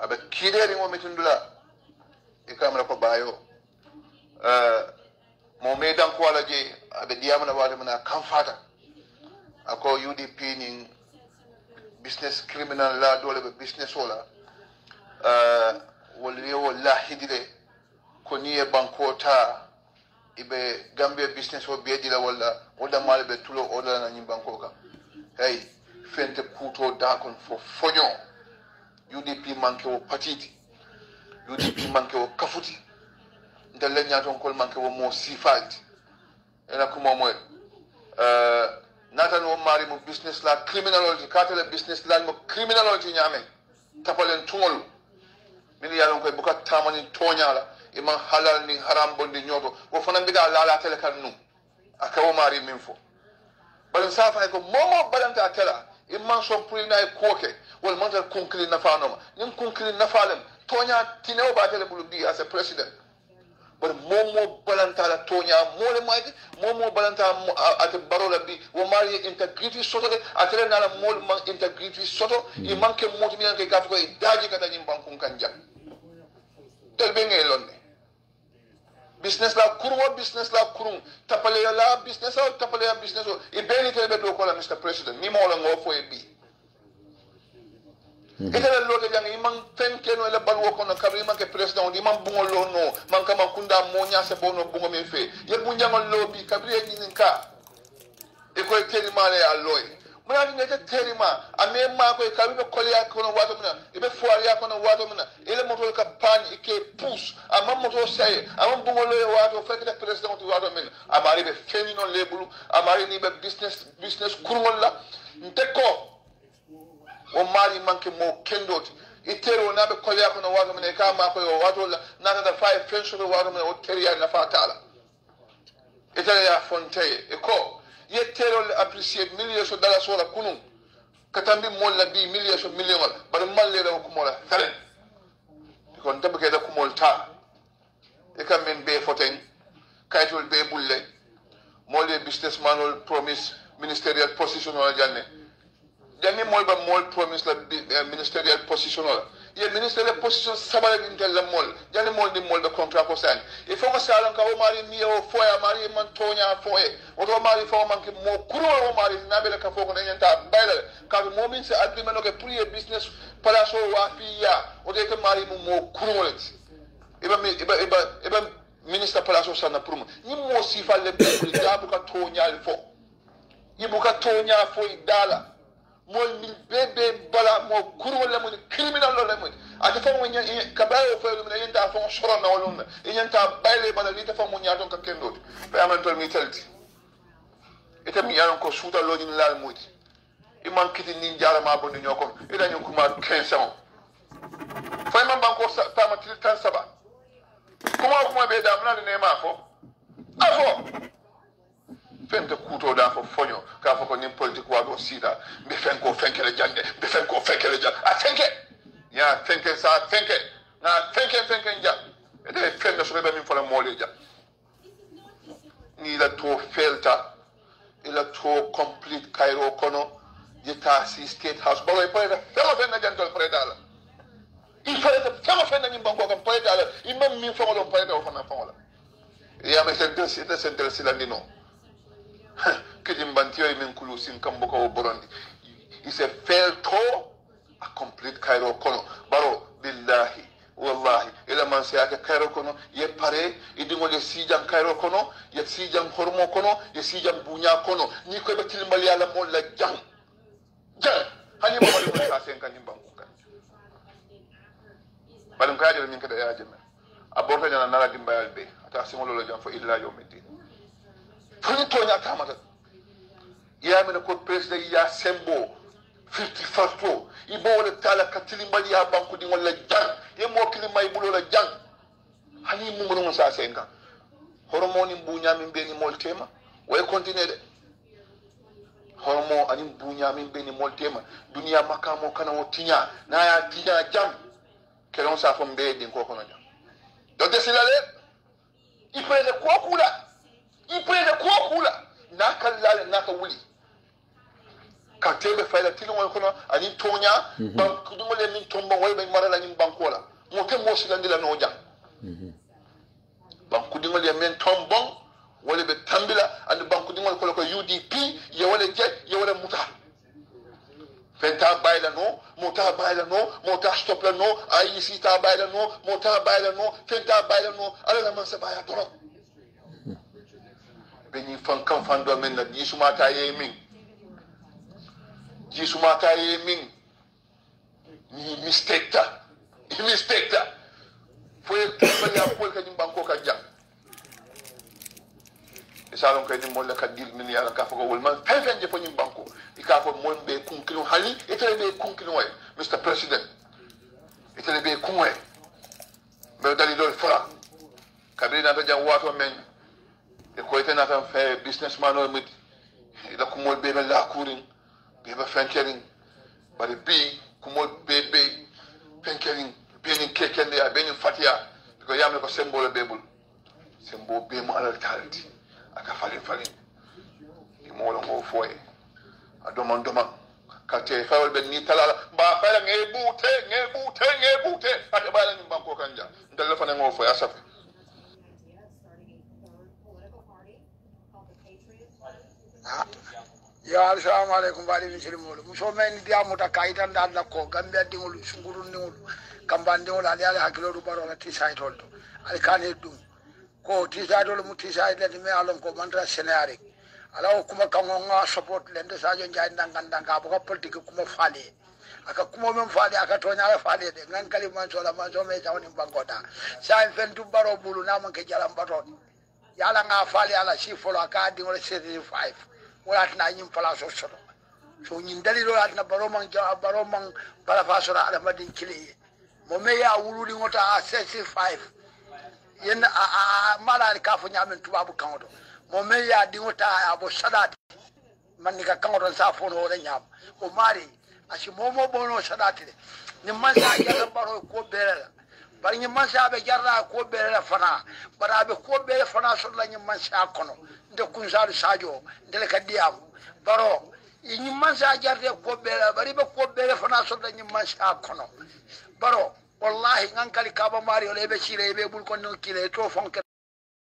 abe kideri mo meeting dula ikamra ko bayo mo medan ko wala je abe diamana wala mana kamfata ako UDP ni business criminal la dole be business wala wol yo la hidire ko ni e banko ta ibe Gambia business o be dila wala mal be tulo oda na nyim banko ka hey fente kuto da kon fo fonyo UDP manke o patiti UDP manke o kafuti ndelle nyaton kol manke o mo sifalti ena kuma moy nata no mari mo business la criminality katale business la mo criminality nyame tapalen tungol min yalon koy buka tamani tonyala iman halal ni haram bondi nyoto wo fana biga la tele kan nu akawo mari min fo balan safa ko momo balanta tela imman son pulina e koke wal montal konkli na fanoma nim konkli na falem tonya tinew ba tele bulu bi as a president but momo balanta la tonya mole maji momo balanta at barola bi wo mari integrity soto atele na la mol man integrity soto e manke moti mi ke gafko e daji kata nyim bankun kanja tel be ngey lonne business la kurum tapale la business o tapale la business o e beni tebe do ko la Mr President ni mo la ngo fo e bi itele lote jang imang fenke no la balwo ko no kabri ke president di man bungo lo no man kama kunda mo nya se bono bungo men fe ye bunjangol lo bi kabri e ninka e ko teri male alloy muna ni ne terima ame ma ko kabri ko kolya ko no wato mina e be foariya ko no wato mina ele moto ka pan e ke pousse amma moto sey amma bungo lo wato fekk de president wato min amari be femino lebulu amari ni be business kurwalla nteko o mari manke mo kendoti itero na be kolya ko no wato min e ka ma ko wato na da five pension wato min o teriya na fatala itele ya fonte e ko yettero apprécier millions de dollars wala kunu katambi molla bi millions wala bar malle da ko mola feren kon tabbe da ko molta e kam men be foten kaytol be bulle molle businessman ol promise ministerial position wala janne mol ba mol promise la ministerial position wala ye ministerial position sabale bintel la mol janne mol di mol de contrat ko san il faut que ça lan ka o mari mi o foya mari man tonya foye o to mari fo man ke mo kuro o mari na be ka fo ko nyanta bayla ka mo min se agreement ke pour ye business pala so wa fiya o de ke mari mo kuro let iba minister pala so sana pour mo ni mo sifal le be da bu ka tonya fo ibu ka tonya fo idala mol mil bebe bala mo kuro la mo criminal la mo ate fo mo nya ka bayo fo mo yenta fo soro na wolon yenta bayle bala lita fo mo nyaton ka kendo be amantol mi telti ite mi yaron ko suuta lojin lal mudi iman kiti ni jara ma bondi nyokon ida nyu kuma 15 ans fay man banko ta ma til tan saba kuma be da mna ne ma fo afo fente kuto da fo fonyo ka fo ko ni politique wa do sida be fen ko fenkele jande be fen ko fenkele jande a fenke ya fenke sa fenke na fenke ja e de fen so be min fo la mole ja ni la to felta ila to complete Cairo kono yeta si state house ba way pare fela fen na jantol pare dala il fallait que fela fen na ni banko kam pare dala imam min fo do pare do fana fo la ya me sente si la dino kedi mbantio min kulusin kambo ko borondi ise felto a complete Cairo kono baro billahi wallahi ila man se aka Cairo kono ye pare idingo le sijan Cairo kono ye sijan hormo kono ye sijan bunya kono ni ko be tilmal yalla mo la jang hani mo wala ko sa sen kan nimbangu kan balum ka jere min kada ya jemme aborta jana nala dimbayal be ata singolo lo jam fo illa yawmiddin fani tonya tamata ya mena ko president ya sembo 50 to ibo wala tala katili mbali ya banku di wala jang ye mo kili may bulo la jang hani mu mo sa senga hormone mbunya min be ni moltema way continue de hormo ani mbunya min be ni moltema dunia makamo kana o tinya na ya tinya jam kelon sa fo mbe din ko kono jam do desilale ipele ko kula na kallale na ka wuli ka tebe fayda tilon kono ani tonya ban kudum le min tombo way be marala nyim bankola mo ke mo silandila no jam ban kudum le min tombo wala be tambila and ban kudum ko UDP ye wala je ye wala muta fenta bayla no mota bayla no mota stop la no IEC ta bayla no mota bayla no fenta bayla no ala la man sa baya toro be ni fan kan fan do men na jisuma ta ye min ni mistake ta fo ko ya ko ka jim banko ka jam salon kay mo la ka dil min yalla ka fa ko wol man fenje fo nyim banko ika ko mon be kunkino hali etele be kunkino way Mr. President etele be kunwe be dali dol fara kabina ta jam wato men e ko etena tan fe businessman o mit ila ko mol be la kurin be ba fenkering bari bi ko mol be fenkering be ni kekende ya be ni fatia ko yamle ko symbole bebul symbole be mo alal talenti aka falin mo lo ngo foye adoma ka te fawol ben ni talala ba fala ngebute ata bala ni banko kanja ndal fa ngo foye asafe ya assalamu alaikum bali min sirimolo muso men dia muta kaitan dalla ko gambe dingol sunguru dingol kambande wala ala hakilo du baro la tisay tolto al kane dum ko tisay dol mu tisay de me alon ko mantra senare ala kuma kangonga support lende sajo njaay ndanga bu ko politique kuma fali aka kuma men fali aka to nyaala fali de ngan kali man so la man so me tawni bangota sa fen du baro bulu na man ke jalam batot yala nga fali ala si folo aka dingol 75 wala na nyim pala so so nyin dalilo atna baro man bala fasora ala madin kili mo me ya wuludi ngota 65 yen mala ka fo nyamen tubabu kangoto mo me ya di ngota abo sadati man ni ka kangoto sa fo no re nyam o mari asi momo bono sadati ni man sa ya baro ko bela bari ni man sa be jarra ko bela fana bara be ko bela fana so la ni man sa kono nde kun sa sajo ndele ka diam baro ni man sa jarre ko bela bari be ko bela fana so la ni man sa kono baro wallahi ngankali kaba mari ole be chire be bul ko no kile to fonke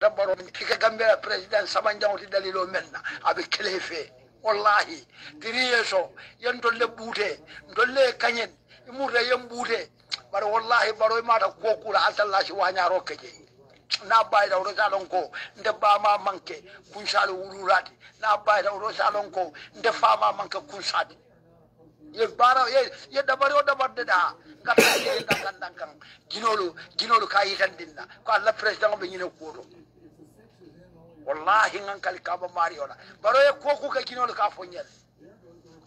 da baro ka gambia president sabanjawti dalilo menna abe kelefe wallahi tiriyeso yento le bute dolle kanyen imure yembute baro wallahi baro mata kokula altalla shi wanyaro keje na bayda ro salon ko nde bama manke kun salu wururati na bayda ro salon ko nde fama manke kun sadi ye bara ye dabaro dabadde da kata ye dangan ginolu kayi tan dinna ko alla president be nyine ko do wallahi ngan kali kaba mariona baro ye koku ka ginolu ka fonyel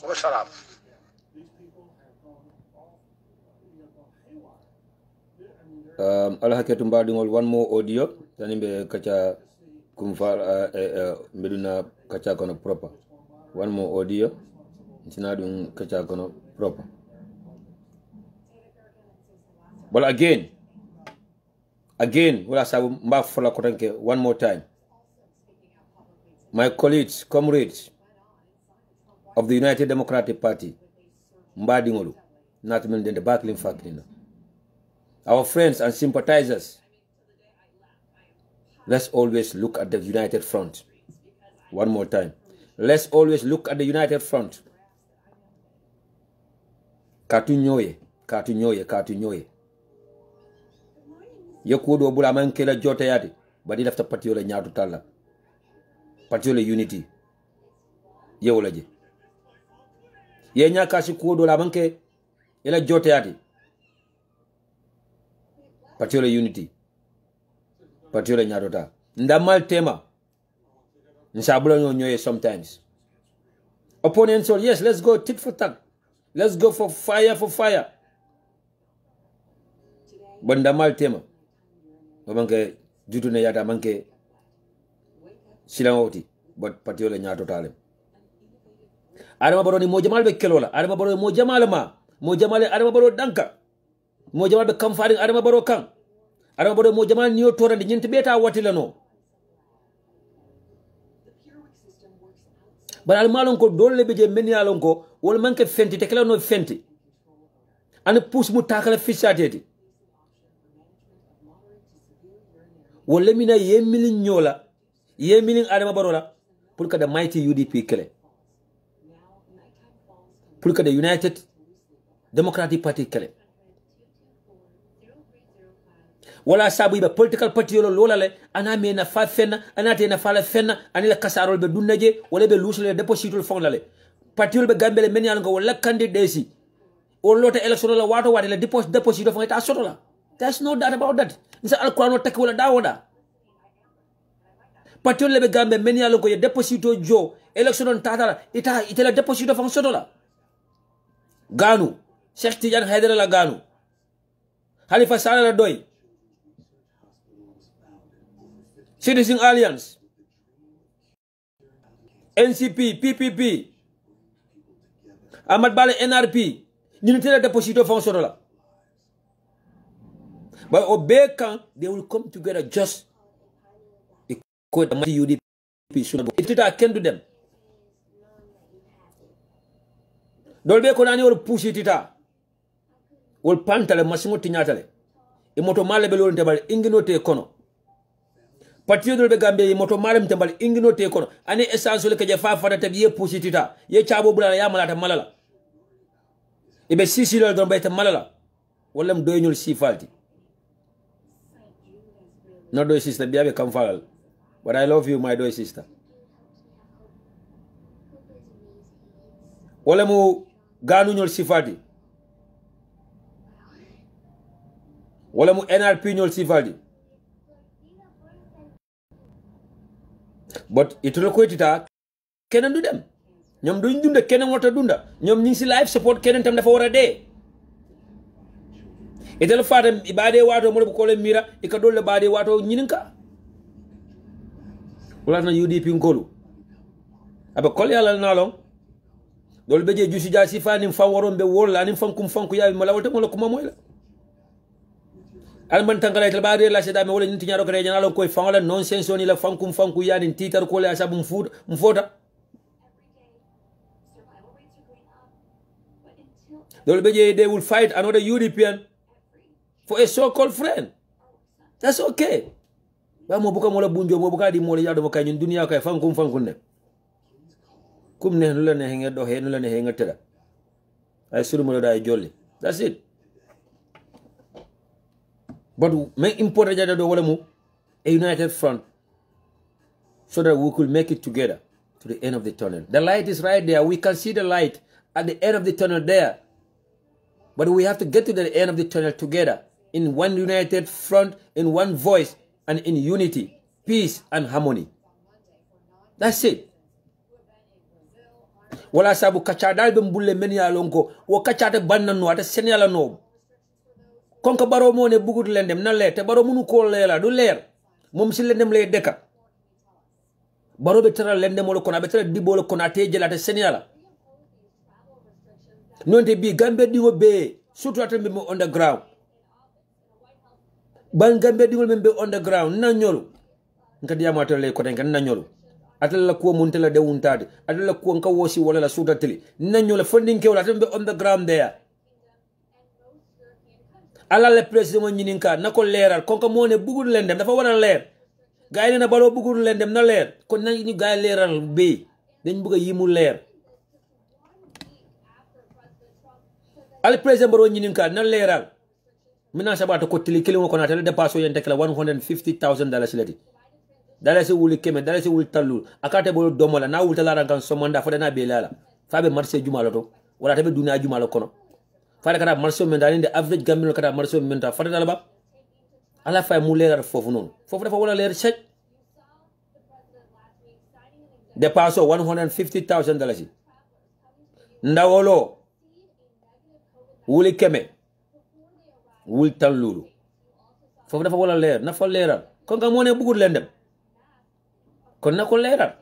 wa salam alhaketu mbadingol one more audio tanimbe kacha kumfal meduna kacha kono proper one more audio tinadum kacha kono proper. But again, wala sabu mba fola kotanke one more time. My colleagues, comrades of the United Democratic Party, mba dingolu, not men the battling factory. Our friends and sympathizers, let's always look at the United Front. One more time. Let's always look at the United Front. Katunyoye. Yekudo bula mankela jota yadi badi lafta patiola nyaatu talla patiola unity yewola je ye nyaka si kudo la manke ila jota yadi patiola unity patiola nyaatu ta ndamal tema nsabula nyoye sometimes opponents all yes let's go tit for tat let's go for fire but ndamal tema manke jutune yata manke silangoti but patiola nyato talem adama baro ni mo jamal be kelola adama baro mo jamal adama baro danka mo jamal be kam faring adama baro kan adama baro mo jamal niyo torande nyinte beta watila no bar al malon ko dolle be je men yalon ko wol manke fenti te kala no fenti an pus mu takala fisateti wala mina yemilin nyola yemilin adama barola pour que the mighty UDP kele pour que the United Democratic Party kele wala sabu ibe political party yolo lola le ana me na fa fenna ana te na fa la fenna ani la kasarol be dunnaje wala be lusule depositol fon la le party yolo be gambele men yalla ngo wala candidacy o lota election la wato wade la deposit fon ta soto la. There's no doubt about that. Nisa alquran tak wala dawoda party yolo be gambe men yalla ngo ye deposito jo election on tata ita la deposito fon soto la ganu Cheikh Tidiane Haidara la ganu Halifa Sallah la doy Citizen Alliance, NCP, PPP, Ahmad Bale NRP, ñu ne teel deposito fonction la. But obey can they will come together just because the UDP should have. If it can do them. Dolbe ko nani wol push itita. Wol pantale masimo tinyatale. E moto male be lolente bal ingino te kono. Partiyo dol be gambe yi moto malam tambal ingino te kono ani essence le ke fa fata tabi ye pusitita ye chabo bulala ya malata malala ibe sisi lo don bayta malala wallam doyñul sifalti no doy sister biabe kam falal but I love you my doy sister wala mu ganu ñol sifalti wala mu NRP ñol sifalti. But itolo ko itita kenen du dem ñom duñ dunda kenen wota dunda ñom ñi ci life support kenen tam dafa wara dé itelo fatam ibade wato mo ko le mira e ka dolle bade wato ñininka wala na UDP ngolu aba kol yalla na long dol beje jusi ja si fani fam waron be wol la ni fam kum fanku yawi mala wata mo la kuma moy la alman tangala itel baade la seda me wala nti nyaaro ko reñana lon koy fangala nonsense oni la fankum fanku yani titar ko le asabu mfota dol beje they will fight another European for a so-called friend. That's okay. Ba mo buka mo la bunjo mo buka di mo le yado kay ñun dunya kay fankum fanku ne kum ne lu la ne nga doxé nu la ne nga tëra ay suru mo la day jolli. That's it. But make important that a united front so that we could make it together to the end of the tunnel. The light is right there. We can see the light at the end of the tunnel there. But we have to get to the end of the tunnel together in one united front, in one voice, and in unity, peace, and harmony. That's it. Wala sabu kachadal bembulle meni alonko wo kachate bannan no ata senyala no konka baro mo ne bugut lendem na le te baro munu ko lela du leer mom si lendem lay deka baro be tara lendem mo ko na be tara dibolo ko na te jelata senyala nonte bi gambe dingo be surtout atambe mo underground ban gambe dingo membe underground na nyolu ngadi yamato le ko tan na nyolu atala ko montela de wuntade atala ko nka wosi wala la suta tele na nyola funding ke wala atambe underground there ala le president ñininka nako leral konko mo ne bugul lendem dafa wara leer gaay na balo bugul lendem na leer kon na ñu gaay leral be dañ bëgg yimu leer al president baro ñininka na leral mina sabata ko tili kilimo ko na tele dépasso yente kala $150,000 lati dala se wuli keme dala se wuli tallu akate bolo domola na wulta la rankan somanda fa dana be lala fa be marché jumalo to wala tabe duna jumalo kono fara kada marso men dalinde average gambino kada marso men ta fara dalaba ala fay mu leeral fofu non fofu dafa wala leer check dépasso $150,000 ndawolo wuli keme wul tan lulu fofu dafa wala leer na fa leeral kon nga mo ne bugul lendem kon na ko leeral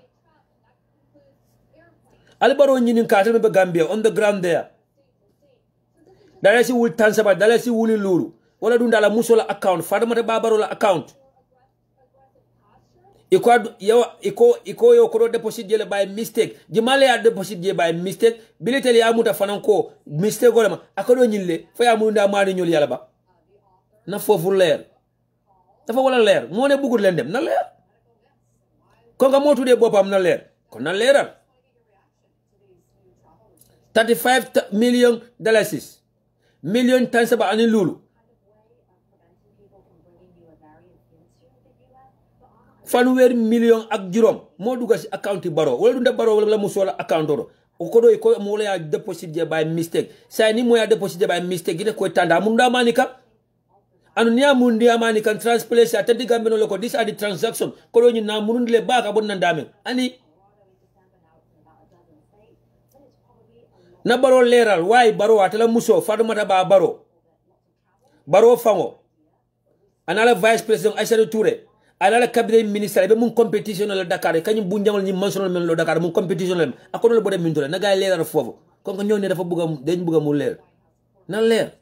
albaro ñinin katel be Gambia on the ground there dalasi wul tansaba dalasi wuli lulu wala dun dala musola account fadamata babaro la account iko yo ko deposit jele by mistake jimale ya deposit je by mistake bileteli amuta fanan ko mistake golama akado ñille fa ya mu nda maani ñol yalla ba na fofu leer dafa wala leer mo ne bugul len dem na leer ko nga mo tudé bopam na leer kon na leeral $35 million million times ba ani lulu fanwer million ak jurom mo duga ci account baro wala dunda baro wala musola account do ko do ko mo la deposit je by mistake say ni mo ya deposit je by mistake gite ko tanda mun da manika anu niya mun dia manika transplace atati gambe no ko this are the transaction ko do ni na mun le baka bon nan dame ani na baro leral way baro atala muso fadumata ba baro fango anala vice president Aïssa Touré anala cabinet ministre be mun competition la Dakar kanyum bu njangol ni mention men lo Dakar mun competition la akono le bodem minto la na gay leral fofu kon ko ñoo ne dafa bëgg dañ bëgg mu leer na leer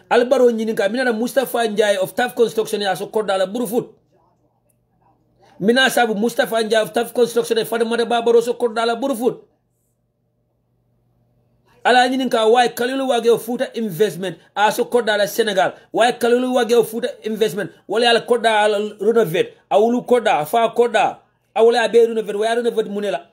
al baro ñini ka minana Mustafa Ndiaye of TAF Construction ya so kodala burufut mina sabu Mustafa Ndiaye of TAF Construction e fadumata ba baro so kodala burufut ala ñinin ka way kalilu wage futa investment a so kodda la Senegal way kalilu wage futa investment wala ala kodda ala renovate awulu kodda fa kodda awula be renovate way renovate munela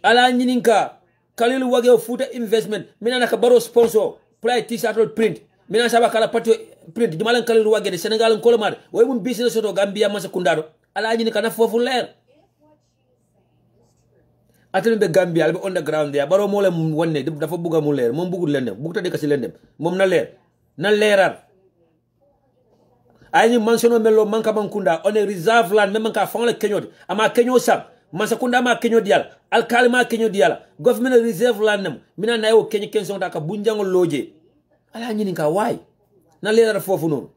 ala ñinin ka kalilu wage futa investment minana ka baro sponsor play t-shirt print minana saba kala patio print dimalan kalilu wage de Senegal ko lamar way mum business to Gambia masa kundado ala ñinin ka na fofu leer atene be Gambia albe underground ya baro mo le wonne dafa buga mu leer mom bugul lendem bugta de kasi lendem mom na leer na leerar ayni mentiono melo manka bankunda on reserve land même ka fon le kenyot ama kenyo sam masakunda ma kenyo dial alkalima kenyo dial government reserve land nam mina na yo kenyo kenson ta ka bunjango loje ala nyini ka way na leerar fofu non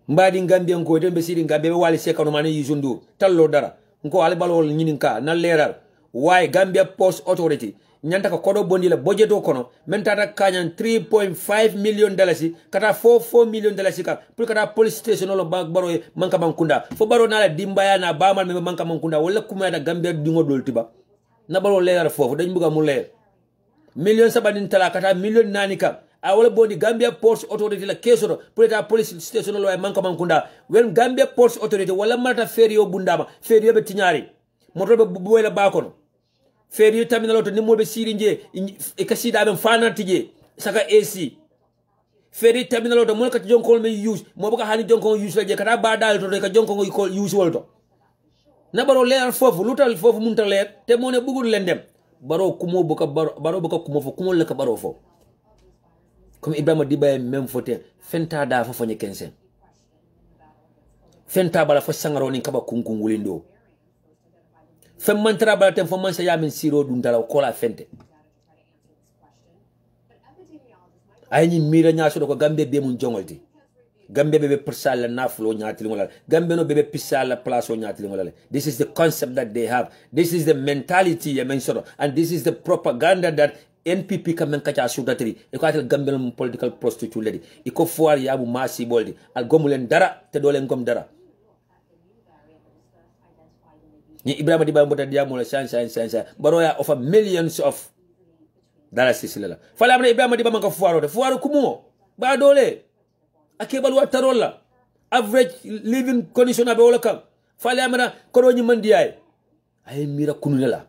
mbadi Gambia ko dembe sidi Gambia be wali sekano mane yizundu tallo dara ko ale balol nyininka na leral why Gambia Post Authority nyanta ka kodo bondi la budget o kono men tata kanyan $3.5 million kata $4 million ka pour kata police station lo baro manka bankunda fo baro na la dimbaya na bamal me manka bankunda wala kuma da Gambia dingo doltiba na baro leral fofu dañ buga mu leer million sabadin tala kata million nani ka awala bondi Gambia Post Authority la keso pour eta police station lo ay manka bankunda wen Gambia Post Authority wala mata ferio bundama ferio be tinyari moto be boyla bakono ferio terminal to nimmo be sirinje e kasida ben fanatije saka AC ferio terminal to mon ka jonkol me use mo baka hani jonkol use la je kata ba dal to ka jonkol ko use wolto na baro leer fofu lutal fofu munta leer te mo ne bugul lendem baro kumo boka baro boka kumo fo kumo le ka baro fo comme Ibrahima Dibaye même fote fenta da fa fanye kensen fenta bala fa sangaro ni kaba kunkungulindo fem mantra bala tem fo man sa yamin siro dun dala ko la fente ay ni mira nyaaso ko Gambe be mun jongolti Gambe be persala naflo nyaati ngola Gambe no be pisala place o nyaati ngola this is the concept that they have, this is the mentality ya mensoro, and this is the propaganda that NPP kamen kacha sudatri e ko atel Gambia political prostitute ledi e ko foar yabu masi boldi al gomulen dara te dolen gom dara ni Ibrahima Dibaye mbota diamo la sansa baro ya offer millions of dollars sisila fala amna Ibrahima Dibaye manka foaro kumo ba dole akebal wa tarolla average living condition abe wala kam fala amna ko do ni mandi ay mira kunula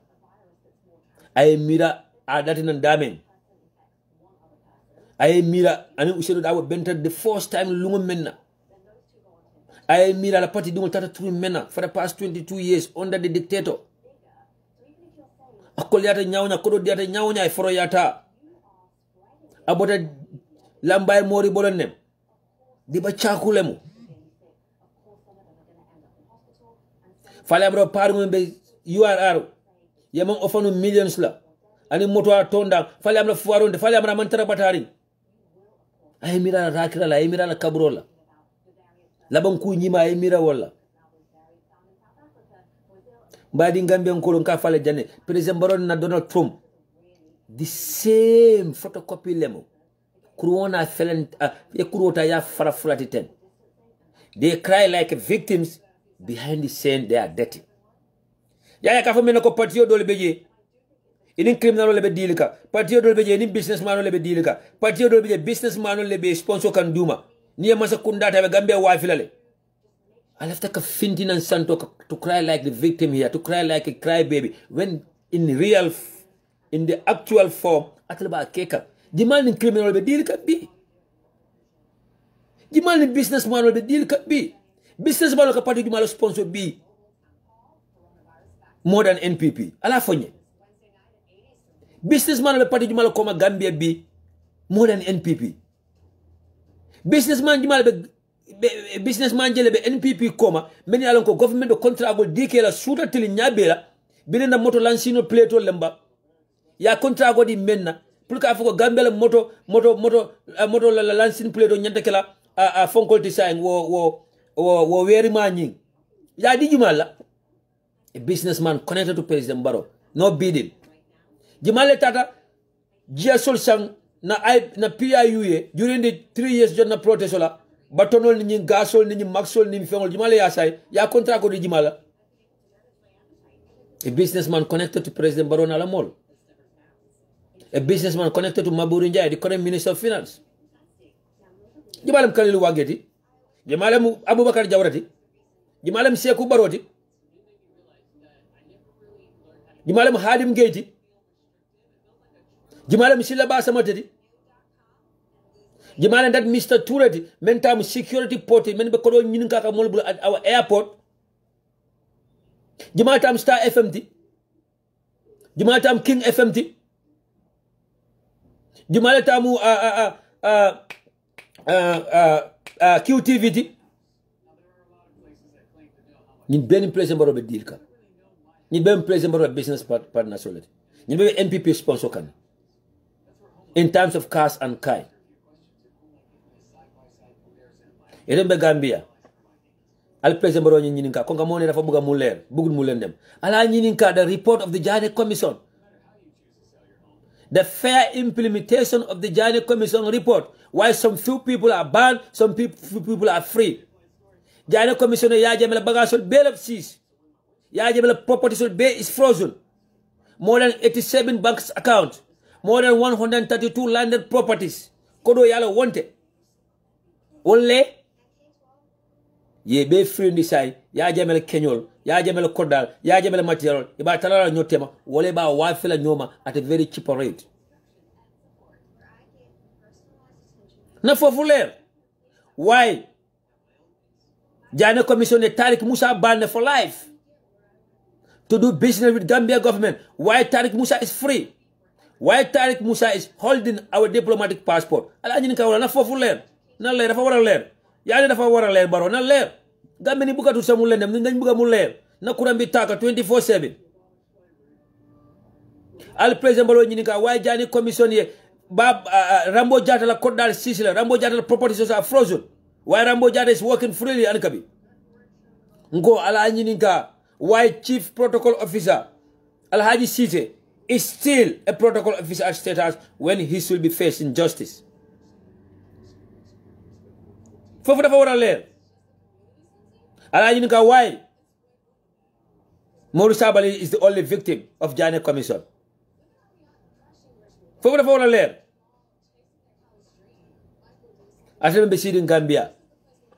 ay mira adati nan damen ay mira ani useno dawo benta the first time lungo menna ay mira la party dungo tata tru menna for the past 22 years under the dictator akol yata nyawnya kodo yata nyawnya e foro yata abota lambay mori bolonnem di ba chakulemu fale amro pargo be URR yamon ofanu millions la ani moto a tonda fale amna fuaronde fale amna mantara batari ay mira rakira la ay mira la kabrola laban ku nyima ay mira wala mbadi Gambia ko ka fale janne president baron na Donald Trump the same photocopy lemo kurona felen e kurota ya fara fulati ten they cry like victims behind the scene they are dirty ya ka fa mena ko patio dole beje ini criminal lebe dilika patio dole beje ini businessman lebe dilika patio dole beje businessman lebe sponsor kan duma ni masa kundata be Gambia wa filale I left a fintin and santo to cry like the victim here, to cry like a cry baby when in real, in the actual form, atlaba keka. Jimal ni criminal be deal ka bi. Jimal ni businessman be deal ka bi. Businessman ka parti jimal sponsor bi. More than NPP. Ala fonye. Businessman be parti jimal koma Gambia bi more than NPP. Businessman jimal be businessman jele be NPP koma meni alon ko government do contract go dike la suta tili nyabela binenda moto lansino plato lemba ya contract go di menna pour ka fuko Gambia la moto la lansino plato nyanta kala a fonkol design wo weri manyi ya di jumala a businessman connected to President Barrow no bidding jimale tata jia sol sang na PIU during the 3 years jona protest la batonol ni gasol ni maxol ni fengol jimale ya say ya contract ko di jimala a businessman connected to President Barrow na la mall, a businessman connected to Maburi Njai, the current Minister of Finance. Jimalem Kalilu Wageti, Jimalem Abubakar Jawrati, Jimalem Seku Baroti, Jimalem Hadim Gati, Jimalem Silaba Samateti, Jimalem that Mr. Tureti, mentam security port, men be kodo nyininka ka molbul at our airport. Jimatam Star FMT, Jimatam King FMT, Jimatamu QTVT. Need Ben President Barrow deal ka. Need Ben President Barrow business partner solid. Need Ben NPP sponsor kan. In terms of cash and kind. Eden be Gambia. Al President Barrow nyininka konga mone dafa buga mu leer bugul mu len dem ala nyininka the report of the Janneh Commission, the fair implementation of the Janneh Commission report, why some few people are banned, some few people are free. Janneh Commission ya jamela bagasol bail of cease, ya jamela property sol bail is frozen, more than 87 banks account, more than 132 landed properties kodo yala wanted only ye be free ndi say ya jamel kenyol ya jamel kodal ya jamel material iba talala nyotema wole ba wafila nyoma at a very cheap rate na fofuler why Janneh Commission Tariq Musa banned for life to do business with Gambia government? Why Tariq Musa is free? Why Tariq Musa is holding our diplomatic passport? Ala nyini ka wala na fofuler na leer dafa wara leer yaani dafa wara leer Barrow na leer Gambe ni buka tu sa mu len dem ngañ buga mu leer na kuram bi taka 24/7 al president Barrow ñini ka way Janneh Commission ye ba Rambo Jatta la code dal sisila Rambo Jatta la properties are frozen. Why Rambo Jatta is working freely an kabi ngo ala ñini ka why chief protocol officer Alhaji Cisse is still a protocol officer at State House when he should be facing justice. Fofu dafa wara leer ala ñini ka why Moru Sabali is the only victim of Janneh Commission. Fofu dafa wara leer asem be sidin Gambia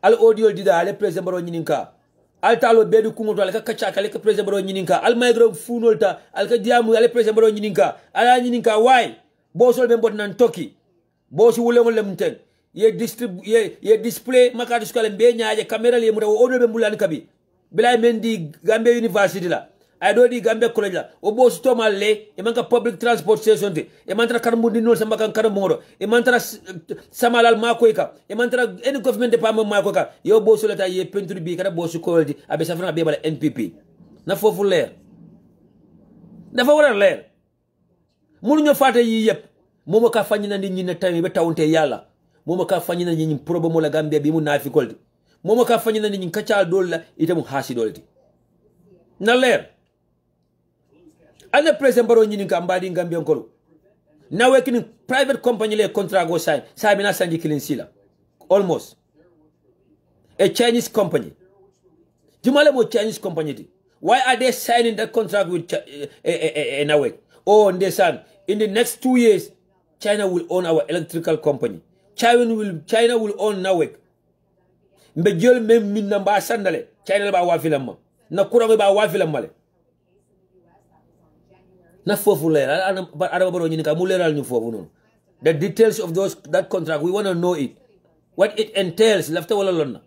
al audio dida ale president Barrow ñini ka al talo bedu kungoto al ka kacha kale ka president Barrow ñini ka al maygro funolta al ka diamu ale president Barrow ñini ka ala ñini ka why bo sol be mbot nan toki bo si wule mo lem ten ye display makati skale be nyaaje camera le mu o do be mbulani kabi bilay mendi Gambia University la ay do di Gambia college la o bo si tomal le e manka public transport station te e mantra karmundi no samba kan karmoro e mantra samalal makoy ka e mantra any government department makoy ka yo bo solata ye peinture bi kada bo su koldi abe safna be bala NPP na fofu leer dafa wara leer munu ñu faté yi yep momo ka fanyina ndi ñi ne tami be tawunte yalla momo ka fanyina ñi problème la Gambia bi mu nafi koldi momo ka fanyina ñi kacha dol la itamu hasi dolti na leer ane president Barrow ñini ka mbadi Gambia ngolo na working private company le contract go sign sabina sanji kilin sila almost a Chinese company jumale mo Chinese company ti why are they signing that contract with Nawek? Oh ndesan in the next 2 years China will own our electrical company. China will own Nawek. Mbe jël même min na mba sandale China ba wafilam ma na kurango ba wafilam male na fofu leer Adama Barrow ñi ka mu leeral ñu fofu non the details of that contract we want to know it what it entails lafta wala lonna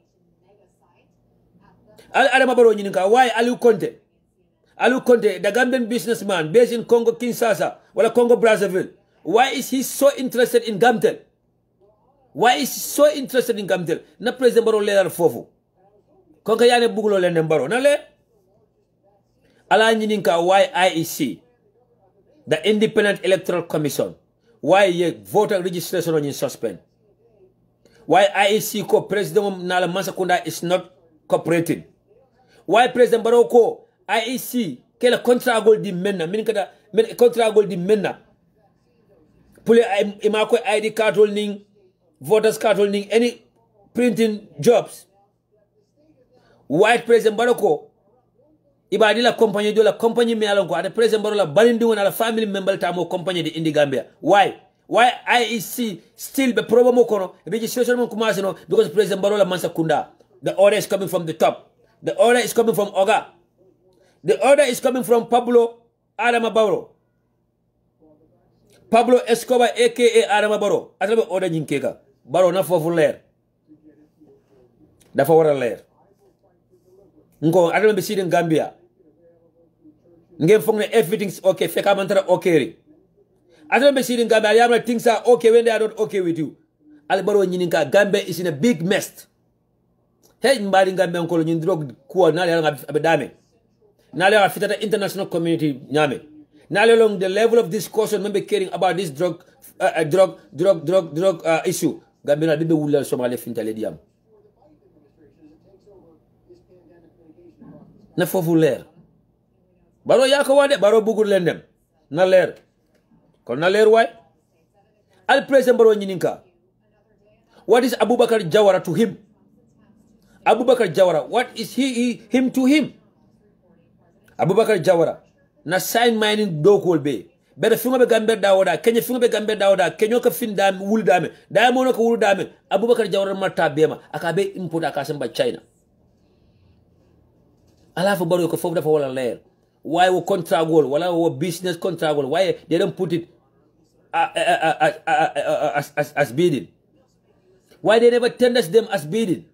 Adama Barrow ñi ka why Aliou Conte the Gambian businessman based in Congo Kinshasa wala Congo Brazzaville why is he so interested in Gamtel na président Barrow leeral fofu kon ka yaane bugulo len dem Barrow na le ala ñi ka why IEC the Independent Electoral Commission why ye voter registration on suspend why IEC ko president Nala Masakunda is not cooperating why president Barrow ko IEC ke la contrat gol di menna min kada men contrat gol di menna pour ima ko ID card holding voters card holding any printing jobs why president Barrow ko ibadi la compagnie de la compagnie me alon ko ade president Barrow la balindi wona la family member ta mo compagnie de indi Gambia why IEC still be problem ko registration mo commence no because president Barrow la Masakunda the order is coming from the top the order is coming from Oga the order is coming from Pablo Adama Barrow Pablo Escobar aka Adama Barrow atlabe order nyinkeka Barrow na fofu leer dafa wara leer ngo adama be sidin Gambia ngeen fogne everything's okay feka mantara okay adama be sidin Gambia yamna things are okay when they are not okay with you Al Barrow nyininka Gambia is in a big mess hey mbari Gambia ko nyin drog ko na le nga be dame na le fitata international community nyame na le long the level of discussion member caring about this drug issue Gambia na be wulal Somalia fintale diam na fofu leer Barrow yaa ko wade Barrow bugul len dem na leer kon na leer way al president Barrow ñininka what is Abubakar Jawara to him Abubakar Jawara what is him to him Abubakar Jawara na sign mining dokol be bere fingo be Gambia dawoda Kenya fingo be Gambia dawoda Kenya ko fin dam wul dame mo no ko wul dame Abubakar Jawara marta bema aka be import aka samba China ala fa Barrow ko fofu dafa wala leer why we contract goal wala we business contract goal why they don't put it as bidding why they never tenders them as bidding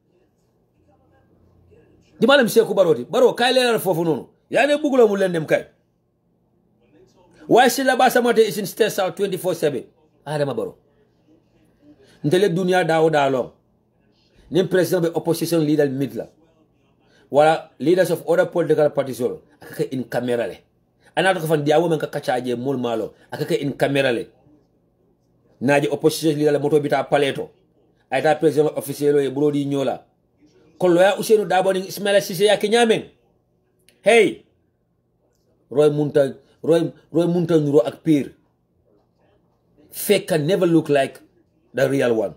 di malam Seku Barrow kay leer fofu nonu yaane bugulo mu len dem kay why Sila Basamate is in State South 24/7 Adama Barrow ndele dunia dawo dalo nim president be opposition leader midla wala leaders of other political parties all akaka in camera le anato ko fan diawo men ka kacaje mol malo akaka in camera le naji opposition leader le moto bita paleto ayta president officiel e brodi nyola kollo ya Ousseynou Dabo ni Ismaila Cissé ya kenyamen hey roy munta nuro ak pire fake can never look like the real one.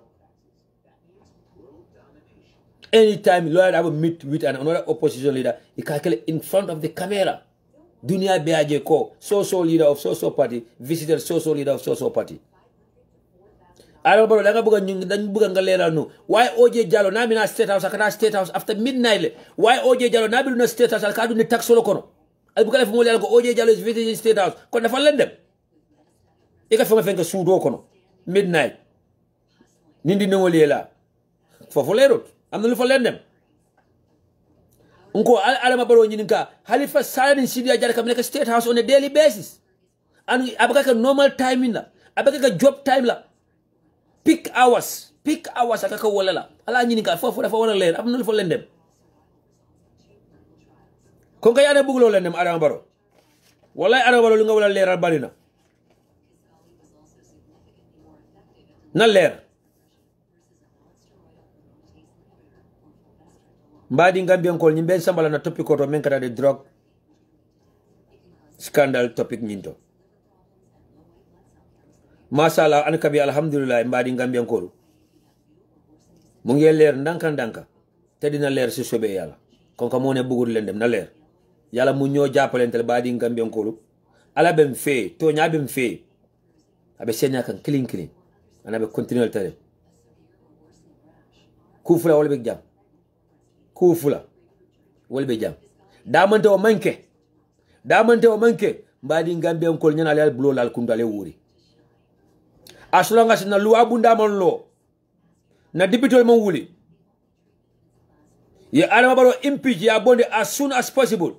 Anytime Lord have a meet with another opposition leader, he calculate in front of the camera. Dunia Beaje ko, so leader of so party, visited so leader of so party. Adama Barrow danga buga ngalera no. Why OJ Jallow na mina state house akana state house after midnight? Why OJ Jallow na bilu na state house alkadu ni tax solo kono? Albukale fu ngoli alko OJ Jallow is visiting state house. Kon dafa lendem. Ika fenga sudo kono. Midnight. Nindi ngoli la. Fofu lerot. Am na lu fa leen dem nko Adama Barrow ñininka Halifa Sallah din Sidia Jare kam nekk state house on a daily basis and abaka ka normal timing la abaka ka job time la peak hours akaka wala la ala ñininka fofu dafa wala leer am na lu fa leen dem kon ka yaane buguloo leen dem Adama Barrow wallahi Adama Barrow lu nga wala leeral bari na leer mbadi Gambian kol nyimbe sambala na topic ko to men kada de drug scandal topic nyinto masala an kabi alhamdulillah mbadi Gambian kol mu ngi leer ndanka te dina leer ci sobe yalla kon ko mo ne bugul len dem na leer yalla mu ñoo jappalentel mbadi Gambian kol ala bem fe to nya bem fe abe senya kan clean ana be continuer tare ku fula wala be jam kufula wolbe jam damante o manke mbadi Gambia ko nyana le blow lal kundale wuri as long as na luwa bunda mon lo na dibitol mon wuli ye Adama Barrow impeach ya bonde as soon as possible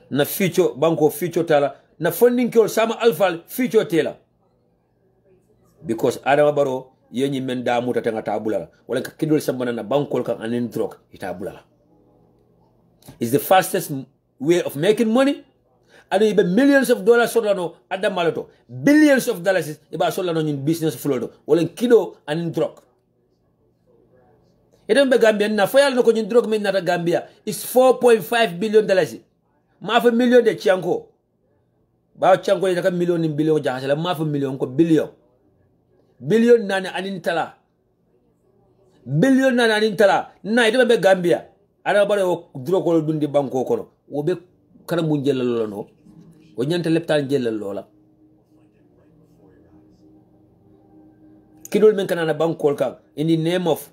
na future banko future tala na funding kol sama alfal future tela because Adama Barrow yenyi men da muta tanga tabula wala ka kidol sambana na bankol kan anen drug itabula is the fastest way of making money and ibe millions of dollars solano adam malato billions of dollars iba solano in business flodo wala kido anen drug eden be Gambia na fayal no ko nyin drug men nata Gambia is 4.5 billion dollars ma fa million de chianko ba chianko de ka million ni billion jahasala ma fa million ko billion billion nane anin tala billion nane anin tala na ide be Gambia Adama Barrow drug ko dundi banko kono wo be kana mu jellal lola no o nyanta leptal jellal lola kidol men kana na bankol kan in the name of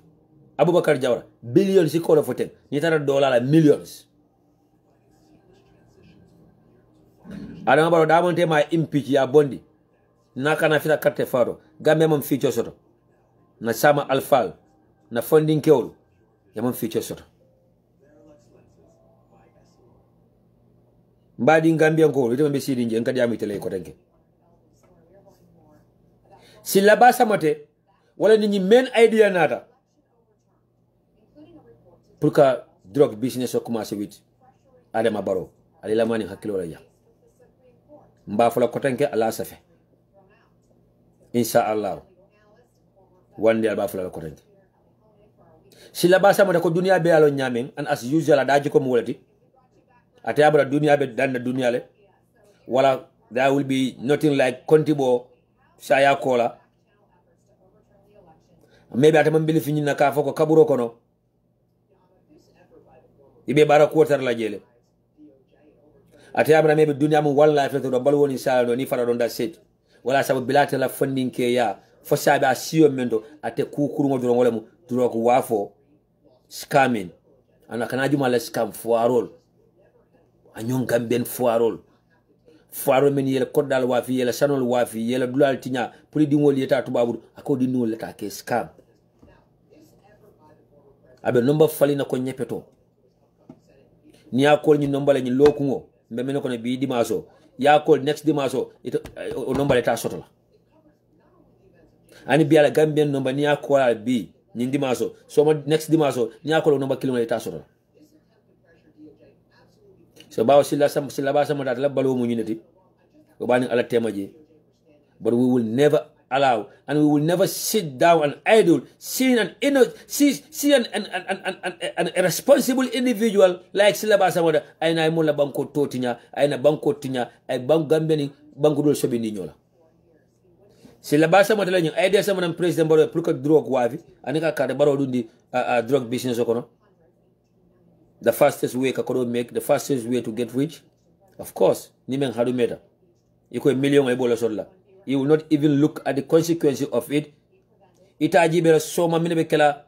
Abubakar Jawara billions si ko foten ni tara dollar la millions Adama Barrow da monte ma impeach ya bondi na kana fita carte faro Gambia mom feature soto na sama alfal na funding kewlu ya mom feature soto mbadi Gambia ko ite be sidi nje ngadi amitele ko denke sila basa mate wala nit ñi men idea nata pour que drug business o commencer wit Adama Barrow ali la mani hakilo la ya mba fala ko denke ala safe insha Allah wande alba fala ko denke sila basa mate ko dunia be alo nyamen and as usual adaji ko mo wolati ate abra dunia be danda dunia le wala there will be nothing like kontibo saya kola maybe atama mbili finyi na ka foko kaburo kono ibe bara quarter la jele ate abra maybe dunia mu wala fe to do balwoni sa no ni fara don da set wala sabu bilata la funding ke ya fo sabe asiyo mendo ate kukuru ngo wala mu duro ko wafo scamming ana kana juma la scam foirol anyon Gambian foirol men yela kodal wafi yela sanol wafi yela dulal tinya pour di ngol yeta tubabu ako di ngol leta ke scam abe number falina ko nyepeto ni akol ni number la ni lokungo mbemene ko ne bi dimaso ya call next dimaso ito o number leta sotola ani bi ala Gambian number ni akol bi ni dimaso so next dimaso ni akol number kilo leta sotola so bawo sila basa mo data la balo mo ñinati ko bani ala temaji but we will never allow and we will never sit down and idle seeing an irresponsible individual like sila basa mo da ay na mo la banko totinya ay na banko tinya ay bank Gambeni banko dol sobi ni ñola sila basa mo la ñu ay de sama nam president Barrow pour que drogue wafi anika ka de Barrow dundi drug business ko no. The fastest way Kakoro make, the fastest way to get rich, of course, Nimen Hadumeta. You could million ebola sola. You will not even look at the consequences of it. Itaji bela soma minebekela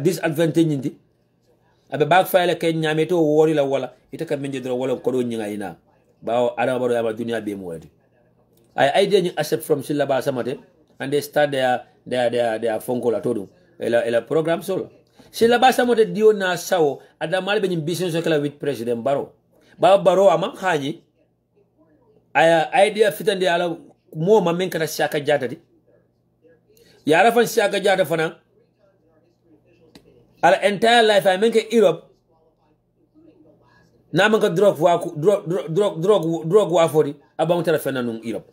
disadvantage indi. Abe backfire ke nyameto wori la wala. Itaka menje dro wala kodo nyinga ina. Bao Adama Barrow yama dunia be mwedi. I idea accept from Silla Basamate and they start their phone call at all. Ela program solo. Sila basa mo de dio na sawo Adama be business kala with President Barrow. Barrow amang haji aya idea fitande ala mo mamen kata Siaka Jatta di. Yara fan Siaka Jatta fana ala entire life I menke Europe na man ka drug wa fodi abang tara fena nung Europe.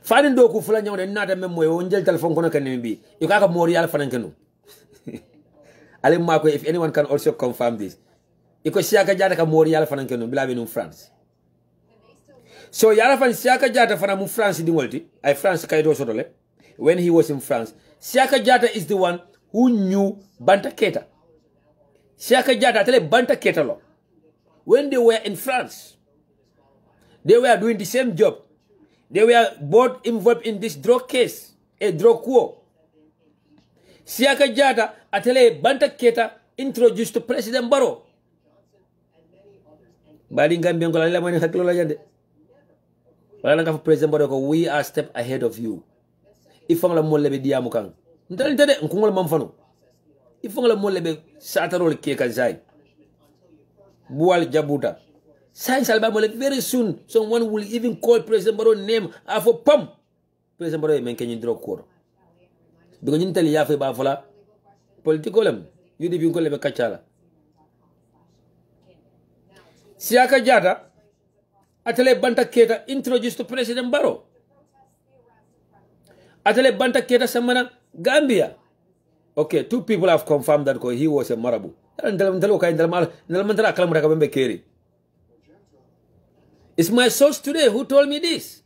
Fani do ku fula nyawde nata mem moy won jël telephone kono kan bi yu kaka mori yalla fanan kanu ale mako if anyone can also confirm this iko Siaka Jatta ka mori yalla fanan kanu bila be num France so yalla fan Siaka Jatta fana mu France di ngolti ay France kay do sodole when he was in France Siaka Jatta is the one who knew Banta Keita. Siaka Jatta tele Banta Keita lo when they were in France they were doing the same job. They were both involved in this drug case, a drug war. Siaka Jatta atele Banta Keita introduced to President Barrow. badi Gambia ko la mani haklo la jande wala nga fa president Barrow ko we are step ahead of you ifang la molle be diamu kan ndal tade ngol mam fano ifang la molle be satarol ke kan sai buwal jabuta sai salba molle very soon someone will even call President Barrow name afo pam President Barrow men kenyi drop ko bigo nyin tali ya fe ba fala political lam yudi bi ko le be kacala siaka jata atale banta keta introduce to President Barrow atale banta keta samana Gambia. Okay, 2 people have confirmed that he was a marabu. It's my source today who told me this.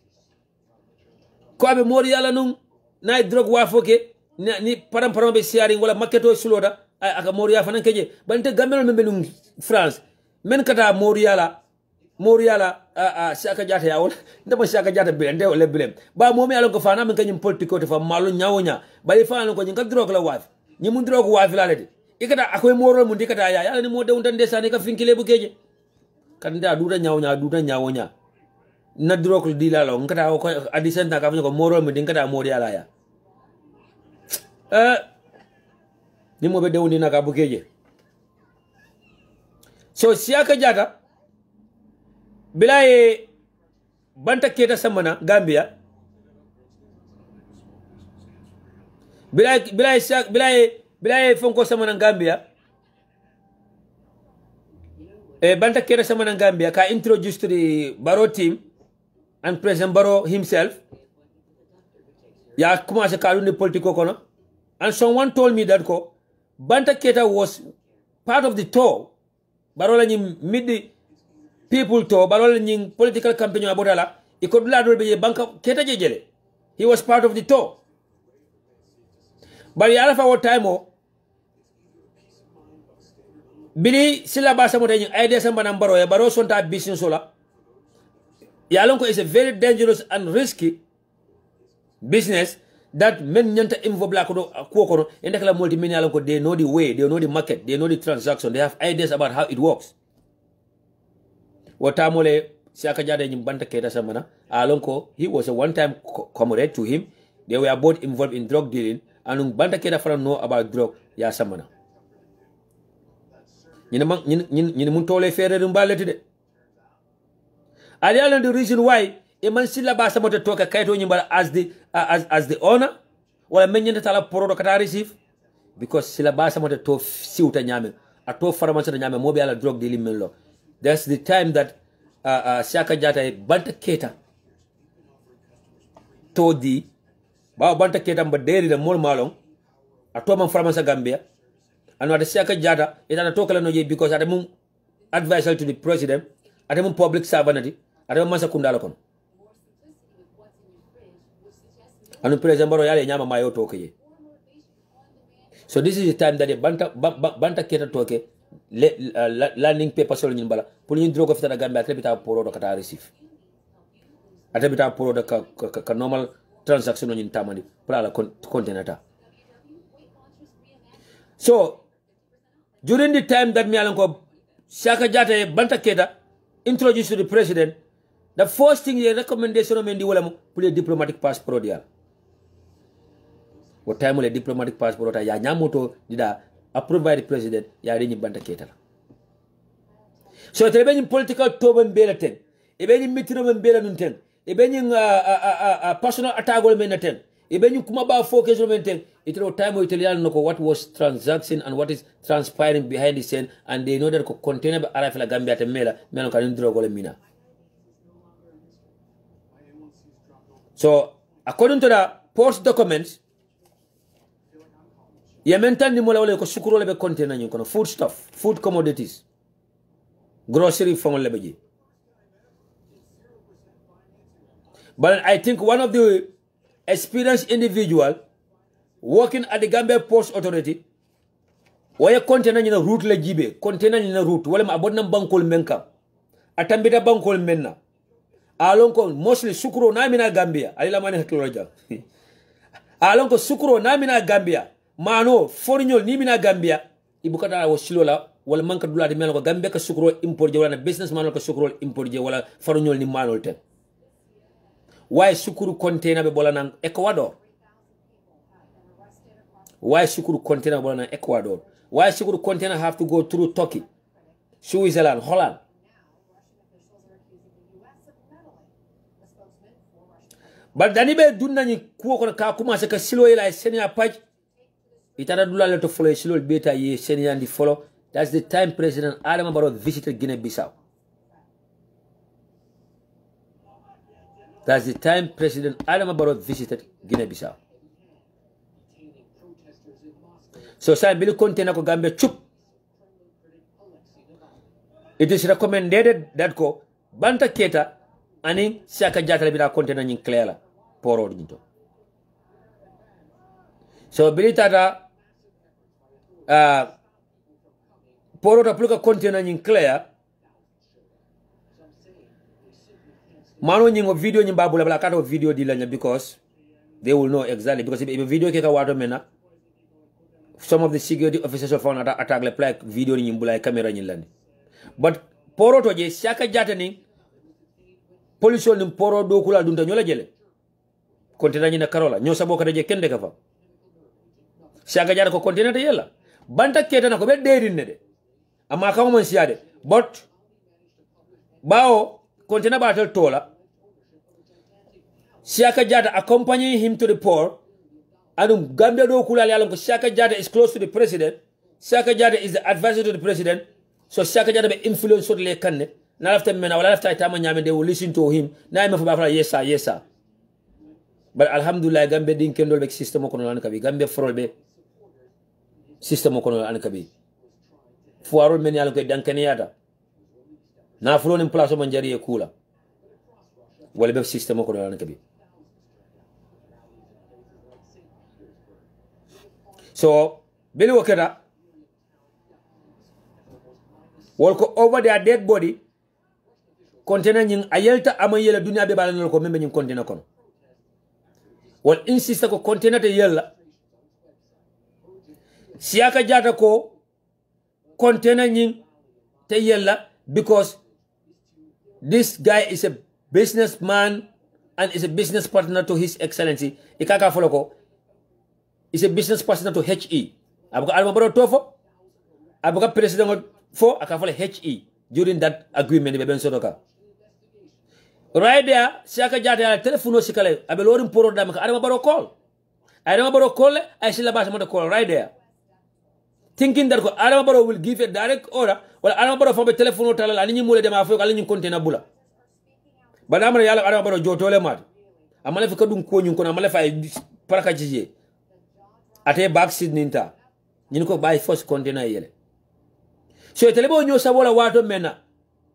Kwabe moriala nung na drug wafoke ni param be sharing wala maketo suloda aka moria fanan keje bante Gambia membe nung France men kata moriala saka jata ya wala ndama saka jata bi nde wala bilem ba momi alon ko fana men kanyum politiko te fa malu nyawonya bali fana ko nyinga drog la waf nyi mun drog waf la lede ikata akoy morol mun dikata ya yalla ni mo dew tan desane ka finkile bu keje kan da duda nyawonya na drog di la lo ngata ko adisen ta ka ko morol mun dikata mori ala ya ni mo be dew ni naka bu keje so siaka jata bilaye banta keta samana Gambia bilaye fonko samana Gambia banta keta samana Gambia ka introduce to the Barrow team and President Barrow himself ya commencé ka lunde politiko kono and someone told me that ko banta keta was part of the tour Barrow la ñi mid people to barol nying political campaign abodala iko dula do be banka keta jejele he was part of the tour but yala fa what time o bili sila basa mo tay idea samba na Barrow ya Barrow sonta business ola yalon ko is a very dangerous and risky business that men nyanta involve la ko ko endek la multi men yalon ko they know the way, they know the market, they know the transaction, they have ideas about how it works. Watamole siaka jade nyim banta keta samana alonko he was a one-time comrade to him. They were both involved in drug dealing and banta keta fara know about drug ya samana nyine mun tole fere dum baleti de alialan the reason why e man silla ba samoto toka kayto nyimbala as the owner wala men nyanta tala porodo kata receive because silla ba samoto to siwta nyame a to farmasa nyame mobi ala drug dealing men lo. That's the time that Siaka Jata banta keta to di ba banta keta mba deri da mol malong ato man farmasa Gambia and what Siaka Jata itana tokala no je because ade mum advisor to the president ade mum public servant ade mum masa kundala kon anu president Barrow yale nyama mayo toke. So this is the time that the banta keta toke landing paper solo nyin bala pour ñu drogo fitana Gambia atebita poro do kata receive atebita poro do ka normal transaction nyin tamani pour la container. So during the time that me alanko Siaka Jata banta keta introduced to the president, the first thing the recommendation mendi wala mo pour le diplomatic passport dia what time le diplomatic passport ya nyamoto dida approved by the president ya reñi banta ketala. So te beñi political toben bela ten e beñi mitino men bela nun ten e beñi personal attack men ten e beñi kuma ba focus men ten itro time italian no ko what was transaction and what is transpiring behind the scene and they know that ko container ba arafela Gambia te mela men ko ndro ko le mina. So according to the post documents Yementan ni mola wale ko sukuro lebe container nyi kono food stuff, food commodities, grocery fong lebe ji. But I think one of the experienced individual working at the Gambia Post Authority, waya container nyi na route le jibe, container nyi na route, wale ma abod na bankol menka, atambita bankol menna. Alon ko mostly sukuro na mina Gambia, alila mani hatoloja. Alon ko sukuro na mina Gambia. Mano foreigner ni mina Gambia ibukata wo silola wala manka dulade mel ko gambe ka sukro import je wala business man ko sukro import je wala faru ñol ni manol ten way sukuru container be bolana Ecuador why sukuru container bolana Ecuador why sukuru container have to go through Turkey Switzerland Holland but dani be dunna ni ko ko ka commencer ka silo ila senia paj itara dulale to follow silo beta ye senia ndi follow. That's the time President Adama Barrow visited Guinea-Bissau. That's the time President Adama Barrow visited Guinea-Bissau. So say Billy container ko Gambia chup. It is recommended that ko Banta Keta ani Siaka Jatala bina container nyin clear poro nito. So Billy tata poro ta pluka container nyin clear mano nyingo video nyimba bula bala kato video di lanya because they will know exactly because if video keka wato mena some of the security officers of found attack le play video ni nyimba camera nyilandi but poro to je Siaka Jata ni police ni poro do kula dunta nyola jele container nyina karola nyo sabo kada je kende kafa Siaka Jata ko container te yella Banta Keta na ko be derin ne de amma kawo man siade but bao container battle tola Siaka Jata accompanying him to the port and Gambia do kula yalam ko Siaka Jata is close to the president. Siaka Jata is the advisor to the president, so Siaka Jata be influence so le kanne na after mena wala after time nyame they will listen to him na me fa yes sir but alhamdulillah Gambia din kendol be system ko non kabi Gambia frol be system ko non kabi fuarol men yalam ko dankane yata na fulo ni place man jari e kula wala be system ko non kabi. So Billy Wakeda walko over their dead body container nying ayelta ama yela dunia be bala ko membe nying container kono wal insista ko container te yella Siaka Jata ko container nying te yella because this guy is a businessman and is a business partner to His Excellency ikaka foloko is a business partner to HE. Abuka Adama Barrow tofo. Abuka president for akafole HE during that agreement be ben sodoka. Right there, Siaka Jata telephone sikale abelorim poro dam ka Adama Barrow call. Adama Barrow call I sila ba sama call right there. Thinking that Adama Barrow will give a direct order well Adama Barrow from the telephone tala ani mule dem afo kala nyi container bula. Badamara yalla Adama Barrow jotole mat. Amale fi kadum ko nyun ko amale fa paraka jije. Ate backseat ninta ñin ko bay first container yele so telebo ñoo sabola wato mena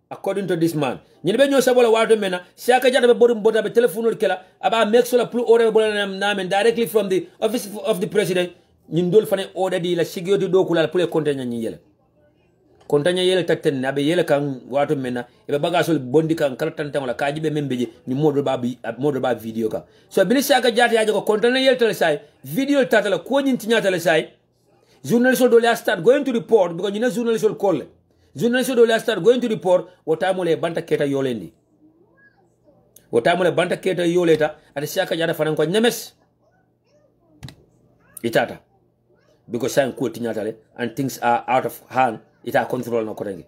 according to this man ñin be ñoo sabola wato mena Siaka Jata be borum boda be telephone kela aba make sure plus order bola namen directly from the office of the president ñin dol fane order di la security do kula pour les container ñi yele container yele takten na be yele kan wato mena e be bagasol bondi kan kartante wala kaji be membeje ni modol ba video ka so bi Siaka Jata ya ko container yele tele say video tatala ko ñin tiñata le say journalist do la start going to report because ñina journalist call journalist do la start going to report wota mo le Banta Keta yolendi wota mo le Banta Keta yoleta ate Siaka Jata fanan ko ñemes itata because say ko tiñata le and things are out of hand ita control na korengi.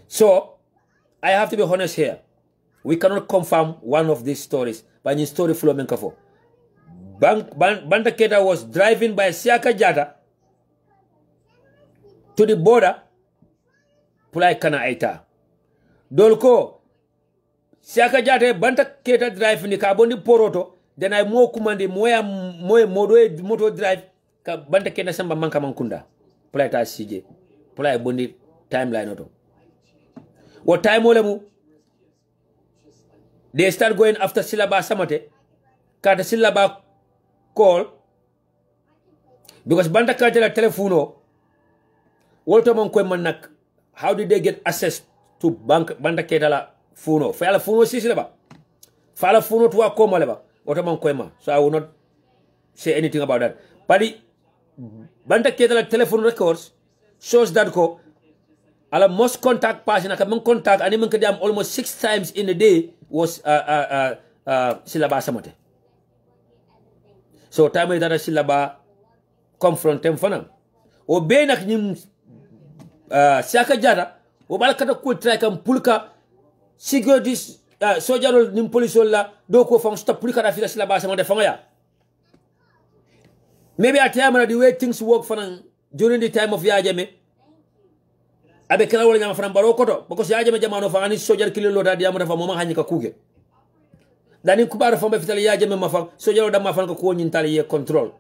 So I have to be honest here. We cannot confirm one of these stories, but in story flow menkafo. Banta Keta was driving by Siaka Jata to the border pulai kana aita. Dolko Siaka Jata Banta Keta drive ni ka bondi poroto then I mo kumande moya moto drive ka Banta Keta samba manka mankunda pulai ta CJ. Pula bondi timeline auto. What time olemu? They start going after Silaba Samate. Kata Silaba call. Because Banta Keta telephone. Walter Manak. How did they get access to Banta Keta la phone? Fala phone si Silaba. Fala phone to a coma leba. Walter Manquema. So I will not say anything about that. But Banta Keta telephone records shows that ko ala most contact person aka men contact ani men kadiam almost 6 times in a day was silaba samate. So time dara silaba confrontem fana o be nak nyim siaka jara o bal kata ko try kam pulka security sojarol nim police la do ko fam stop pulka da fila silaba samate fanga ya. Maybe at time the way things work fana during the time of Yajame abe kala wala nyama fana baro koto because Yajame jamano fa ani sojar kililo da diamu dafa moma hanyika kuge dani kubara famba fitali Yajame mafa sojar da mafa ko nyintali ye control.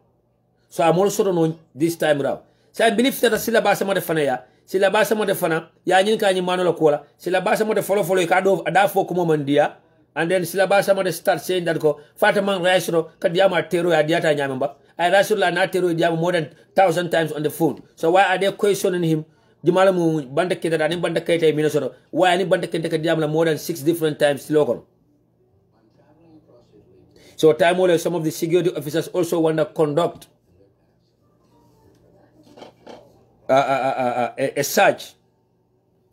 So I'm also know this time around. So I believe that sila basa mo de fana ya sila basa mo de fana ya nyin ka nyi manola kola sila basa mo de follow ka do ada fo ko mandia and then sila basa mo de start saying that ko fataman raisro ka diama tero ya diata nyamamba I raisro na tero diama more than 1,000 times on the phone. So why are they questioning him? Dimala mu banda keda ani banda kaita minasoro why ani banda kenta ka diama more than 6 different times local. So time all some of the security officers also want to conduct a search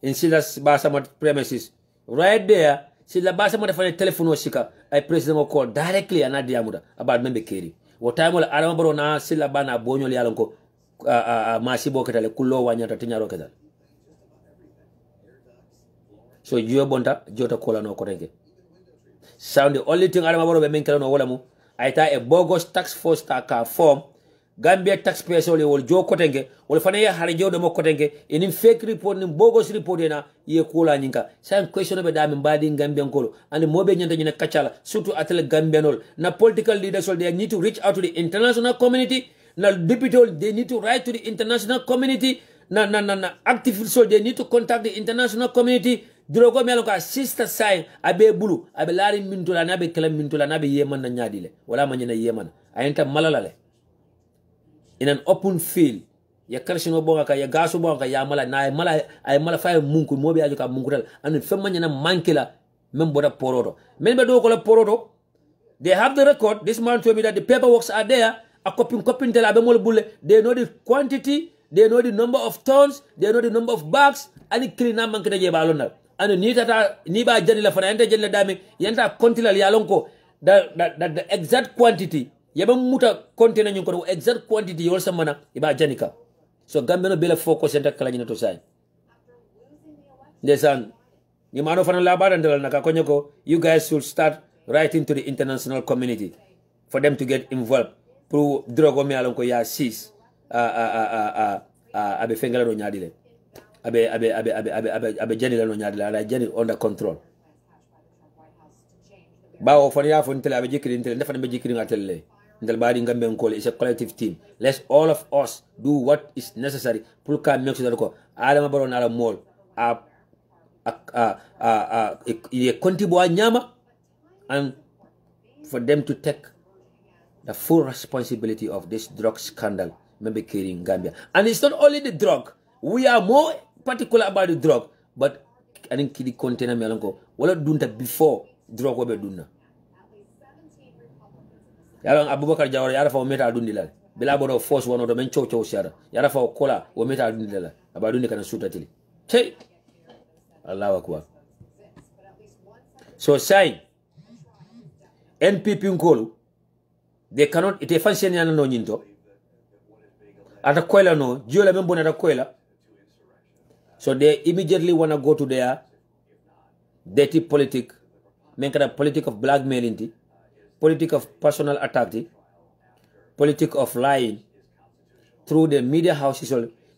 in Sila's Basamat premises. Right there, Sila Basamat for a telephone was sika. I president will call directly and Adiamuda about member Keri. What time will Aramarona, Sila Bana, Bonyo Lialonko, Masibo Ketale, Kulo, Wanyata Tina Roketa. So you bonta, Jota Kola no Korenge. Sound the only thing Aramaro Bemenka no Wolamu. I tie a bogus tax force taka form. Gambia taxpayers only will Joe Kotenge, will Fanaya Harijo de Mokotenge, in fake report, in bogus report, ye Kula Ninka. Some question of a diamond bading Gambian Kolo, and the Mobian in a Kachala, Sutu Atel Gambianol. Now, political leaders, they need to reach out to the international community. Now, deputy, they need to write to the international community. Now, activists, they need to contact the international community. Drogo Meloka, sister sign, Abe Bulu, Abe Lari Mintula, Nabe Kalam Mintula, Nabe Yeman and Yadile, Wala Manana Yeman. I enter Malalale. In an open field, ya karsino bonga ya gaso bonga ya mala na ay mala fay munku mobi aju ka munkutal and femanya na mankila memboda porodo membe do ko la porodo they have the record. This man told me that the paperworks are there a copy tela be mol bulle. They know the quantity, they know the number of tons, they know the number of bags and clean na mankita je balonal and ni tata ni ba jani la fana ente jani la dami yanta kontila ya lonko the exact quantity yaba muta container nyuko exact quantity yol samana iba janika. So Gambia bela focus enta kala nyina to sai ndesan ni mano fana la bada ndala naka konyoko you guys should start writing to the international community for them to get involved pro drogo mi alon ko ya sis abe fengala no nyaadile abe jani la no nyaadile ala jani under control bawo fana ya fon tele abe jikiri tele ndefa be jikiri ngatelle. It's a collective team. Let's all of us do what is necessary. Pulka make sure that Adam Baron Ala Mall contribute nyama and for them to take the full responsibility of this drug scandal maybe carrying Gambia. And it's not only the drug. We are more particular about the drug, but I think the container melanko wala dunta before drug obe dunna. Yalang Abubakar Jawara yara fa meta adundi la bila bodo force wono do men chow shara yara fa kola wo meta adundi la abadundi kana suta tili hey Allahu akbar. So sign NPP ngolu they cannot ite function yana no nyinto ata koila no jiola membo na koila, so they immediately want to go to their dirty politic menkada politic of blackmailing, politic of personal attack, politic of lying through the media houses.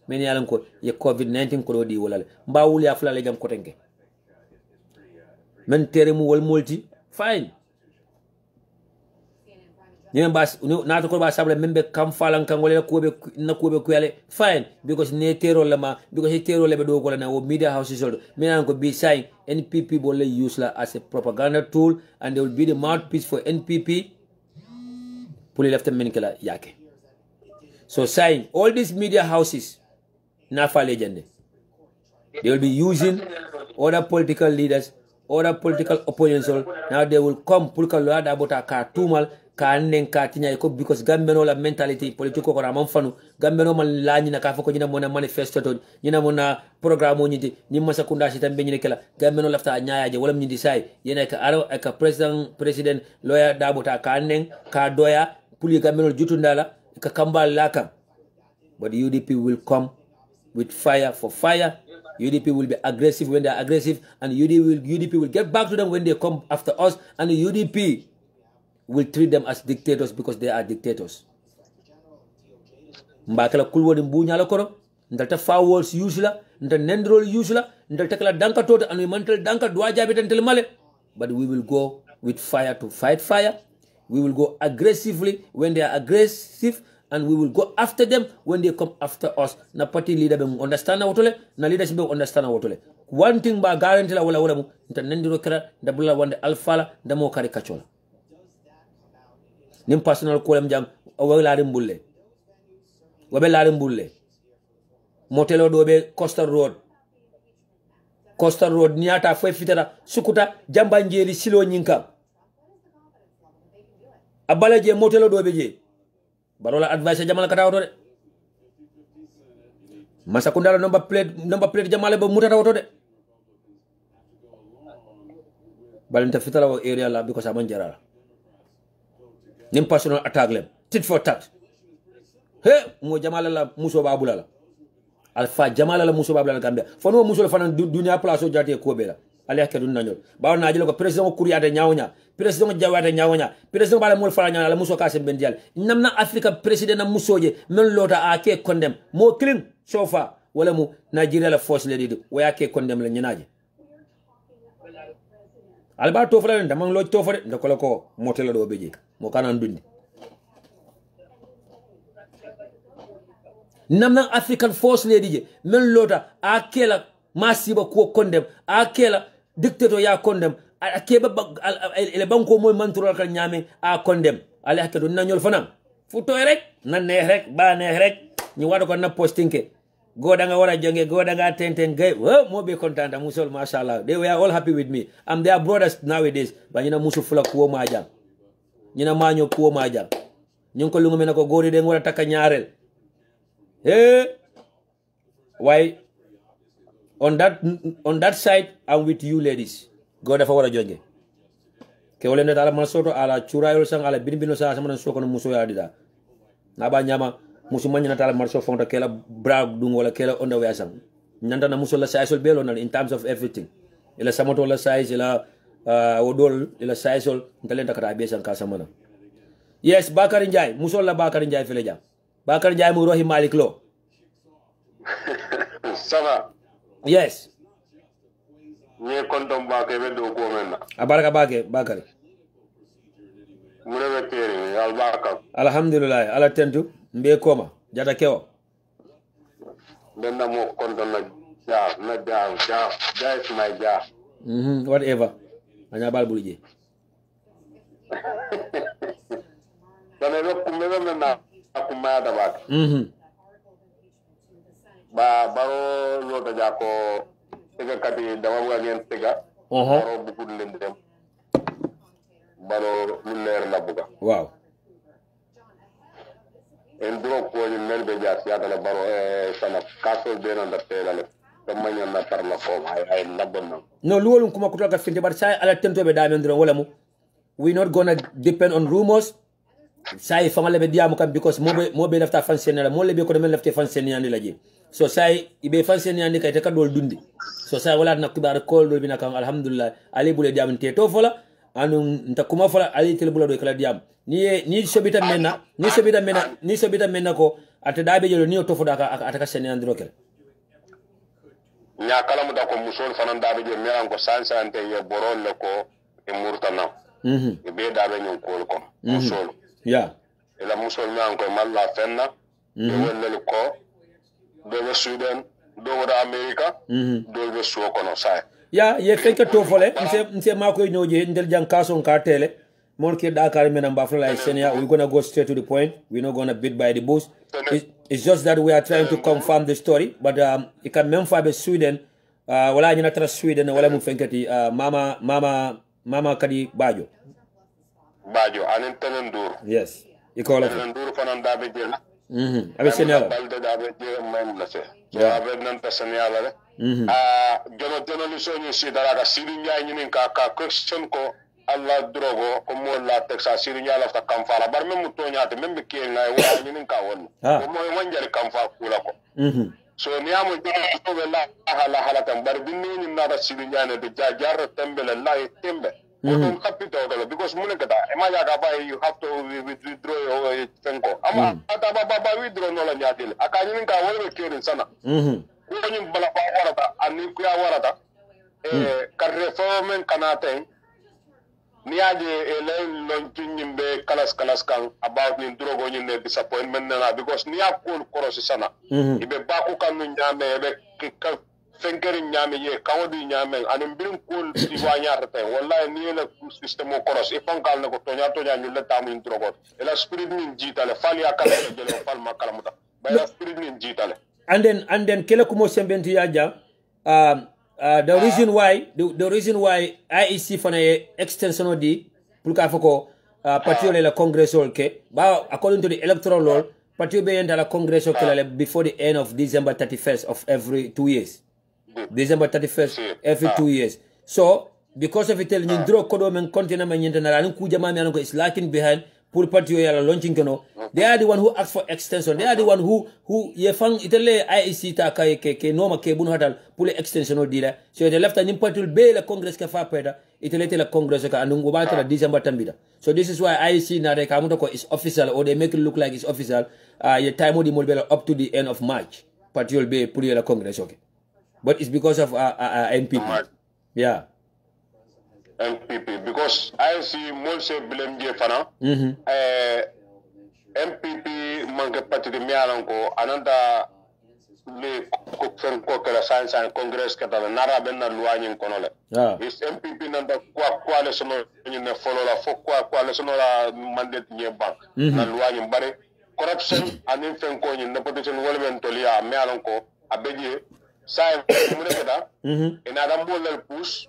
Many alanko ye COVID-19 ko di wala mba wuli afla le jam ko tenke men tere mu wol multi fine ñen bas na to ko ba sable membe kam falan kan wala ko be na ko be ko yale fine because ne tero la ma because tero le be do ko la na wo media houses men alanko be saying NPP will use la as a propaganda tool and they will be the mouthpiece for NPP pour left men kala yake. So saying all these media houses Nafa legend. They will be using other political leaders, other political opponents. Now they will come pulka loada about a cartumal. ka nen ka tinya ko because gambe no la mentality politiko ko ramon fanu gambe no man lañi na ka fako ñina mona manifesto to ñina mona programme o ñiti ni masa kunda ci tambe ñine kala gambe no lafta nyaaje wala ñindi say yene ka aro ka president lawyer dabota ka nen ka doya puli gambe no jutundala ka kambal laka. But UDP will come with fire for fire. UDP will be aggressive when they are aggressive, and UDP will get back to them when they come after us, and the UDP will treat them as dictators because they are dictators. Mbakala kulwodi mbunya la koro, ndalta firewalls usually, ndalta nendrol usually, ndalta kala danka tota and we mantel danka dua jabi tantel male. But we will go with fire to fight fire. We will go aggressively when they are aggressive, and we will go after them when they come after us. Na party leader be understand na wotole, na leadership be understand na wotole. One thing ba guarantee la wala mu, nta nendiro kala dabula wande alfala damo kari kachola. Nim personal kolem jam wabe larim bulle. Wabe larim bulle. Motelo dobe Coastal Road. Coastal Road niata fwe fitera sukuta jamba njeri silo nyinka. Abala je motelo dobe je. Barola advice jamala kata auto de. Masa kundala number plate jamale ba mutata auto de. Balinta fitala wa area la because aman jarala. Nim personal attack lem. Tit for tat. He mo jamala la muso babula la. Alfa jamala la muso babula la Gambia. Fono muso la fanan dunia place o jati ko bela. Ali akadu nanyo. Bawo na jelo ko president ko kuriate nyaawnya. President jawata nyaawnya. President bala mo fala nyaala muso ka sem ben dial. Namna Africa president na musoje men lota ake condemn. Mo clean so far wala mu Nigeria la force le didu. Wa ake condemn la nyinaje. Alba to fala ndamang lo to fare ndakolo ko motelo do beje. Mo kanan dundi. Namna African force le dije men lota akela masiba ko condemn akela dictator ya condemn akeba ele banko moy manturo kal nyame a condemn ali hakado nañol fanam futo rek nan neex rek ba neex rek ñu wado ko na postinke goda nga wara jonge goda nga tenten gay mo be content musol mashallah they were all happy with me. I'm their brothers nowadays ba ñina musu fula ko ma jam ñina maño ko ma jam ñu ko lungu menako gori de ngora takka ñaarel why on that side I'm with you ladies. God dafa wara jonge ke wala net ala masoto ala churayol sang ala binbino sa sama so kono muso ya dida na ba nyama musu manya na tala marso fonda kela brag dung wala kela onda we sang nyanda na muso la size belo na in terms of everything ila samoto la size ila wodol ila size ntalenta kata be sang ka samana. Yes, Bakari Njai muso la Bakari Njai fele jam Bakari Njai mu rohi Malik Lo. Sava. Yes. Nye kondom bake be do ko menna. Abaraka Bakari. Mure be tere albaka. Alhamdulillah ala tentu mbe koma jata kewo. Denna mo kondom na ja is my ja. Whatever. Anya bal bulije. Dane be kumbe menna akuma da bak. Ba baro lo da jako tega kati dama buga gen tega baro bukul len dem baro lu leer la buga wow en dro ko ni mel be jas ya dala baro sana kaso be na da tela le tamanya na tar la ko ay labon no luwolum kuma kutoka finte bar sai ala tento be damen dro wala mu we not gonna depend on rumors sai famale be diamu kam because mo be lafta fansenela mo le be ko de men lafte fansenani la ji so sai ibe fansenani kay te ka dol dundi so sai wala na kibar kol do bina kam alhamdulillah ali bule diam te to fola anu nta kuma fola ali tel bula do kala diam ni sobita menna ko ata dabe jelo ni to foda ka ataka senen andro kel nya kala mu da ko musol fanan dabe je meran ko sansa ante ye borol le ko e murtana be dabe nyon ko musol ya ela musol meran ko malla fenna e wonnel ko do be Sweden do wada America do be so kono sai ya ye fenke to fole nse mako nyoje ndel jang kason ka tele mon ke Dakar men amba fala senia we gonna go straight to the point. We're not gonna beat by the bush. It's just that we are trying to confirm the story, but it can memfa be Sweden wala nyina tra Sweden wala mu fenkati mama kadi bajo bajo anen tenendur yes ikola tenendur fanan dabe jel abe senala balde dabe jel mem la se so abe nan tasaniyala le jono li soñu si dara ka sidi nyaay ñinin ka question ko alla drogo ko mo la texas sidi nyaay la ta kam fala bar mem to nyaate mem be ke ngay wa ñinin ka won ko moy wanjari kam fa kula ko so niamu to be la hala tam bar binni ni na da sidi nyaay ne be jajar tembe la tembe don't capital because munekata emaja ka ba you have to withdraw your tenko ama ata baba withdraw no la nyaatile akanyinin ka wala kerin sana ko nyim bala ba warata ani ku ya warata ka reformen kanate niaje ele lontin be kalas kan about ni drogo nyinde disappointment na because niya ko korosi sana ibe ba ko kan nyame be fenkeri nyame ye kawdi nyame anim birin kul tiwanya rete wallahi ni la system ko koros e fonkal ne ko tonya ñu la tamu ñu drogot e la spirit min jitale fal ya kala jelo fal makala muta bay la spirit min jitale and then kele ko mo sembenti yaja the reason why IEC fana extension di pour ka fako patio la congress ke ba according to the electoral law patio be enda la congress ke before the end of December 31st of every 2 years December 31st every 2 years. So because of it telling you draw kodo men container men yentana ran ku jama men ko is lacking behind pour patio yala launching kono. They are the one who asked for extension. They are the one who ye fang itele IEC ta ke norma ke bunu hadal pour extension o dila. So they left an important be la congress ka fa peda itele la congress ka andungo ba ta December tambida. So this is why IEC na de kamuto ko is official or they make it look like it's official. Your time odi molbela up to the end of March. Patio be pour la congress okay. But it's because of NPP. Yeah. NPP. Because I see Molse blame Jefana. NPP manque parti de Mialanko, another le Kokera Science and Congress Katana, Nara Bena Luan Konole. It's NPP number coalition in the follow la coalition mandate near bank. Luan Barre. Corruption and infenco in the position Wolven Tolia, Mialanko, Abeje. Sai munekata en adam bolal push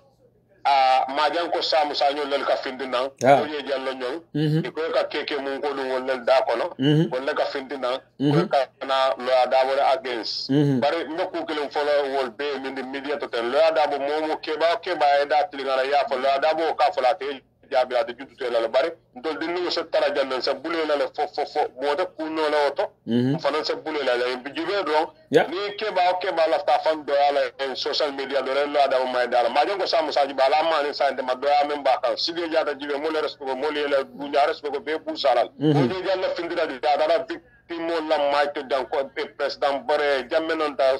majan ko samu saño lel ka findina ko ye jallo ñol ko ka keke mun ko dum wonel da kono wonel ka findina ko ka na lo adabo against bare nokku kelum folo wol be min media to ten lo adabo momo keba e da tlingara ya fo lo adabo ka fola te jabi ade jutute la bare ndol di nu so tara jannan sa bulé la fo moda ku no la auto fanan sa bulé la bi jibe do ni keba la ta fan do ala en social media do la da ma dala ma jongo samu saji bala ma ni sa ma do am ba kan sidi jata jibe mo le resko mo le la bu nya resko be bu salal mo ni jalla findira di da victime la ma te dan ko president bare jamme non ta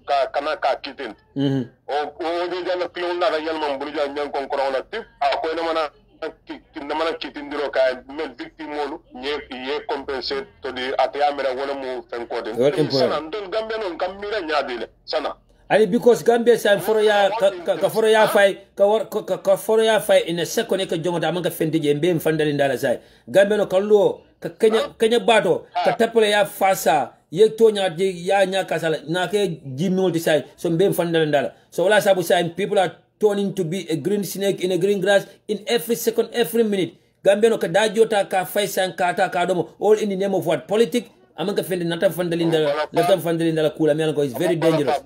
ka kana ka kitin o ni jalla klon la yalma bu ja ñan kon ko la tip a ko na mana namana kitindiro ka mel victime molu ye compenser to di atiyamera wala mu fenkode sana ndol Gambia non kamira nyaadile sana ali because Gambia sa foro ya ka foro ya fay ka foro ya fay in a second ka jongo da man ka fendije mbem fandali ndala sai Gambia no kallo ka kenya bato ka tapole ya fasa ye tonya ya nya kasala na ke jimnolti sai so mbem fandali ndala so wala sabu sai people are turning to be a green snake in a green grass in every second, every minute. Gambia no kadajota ka faisan kata kadomo all in the name of what? Politics. Amanka fendi nata fandalinda la kula mianko is very dangerous.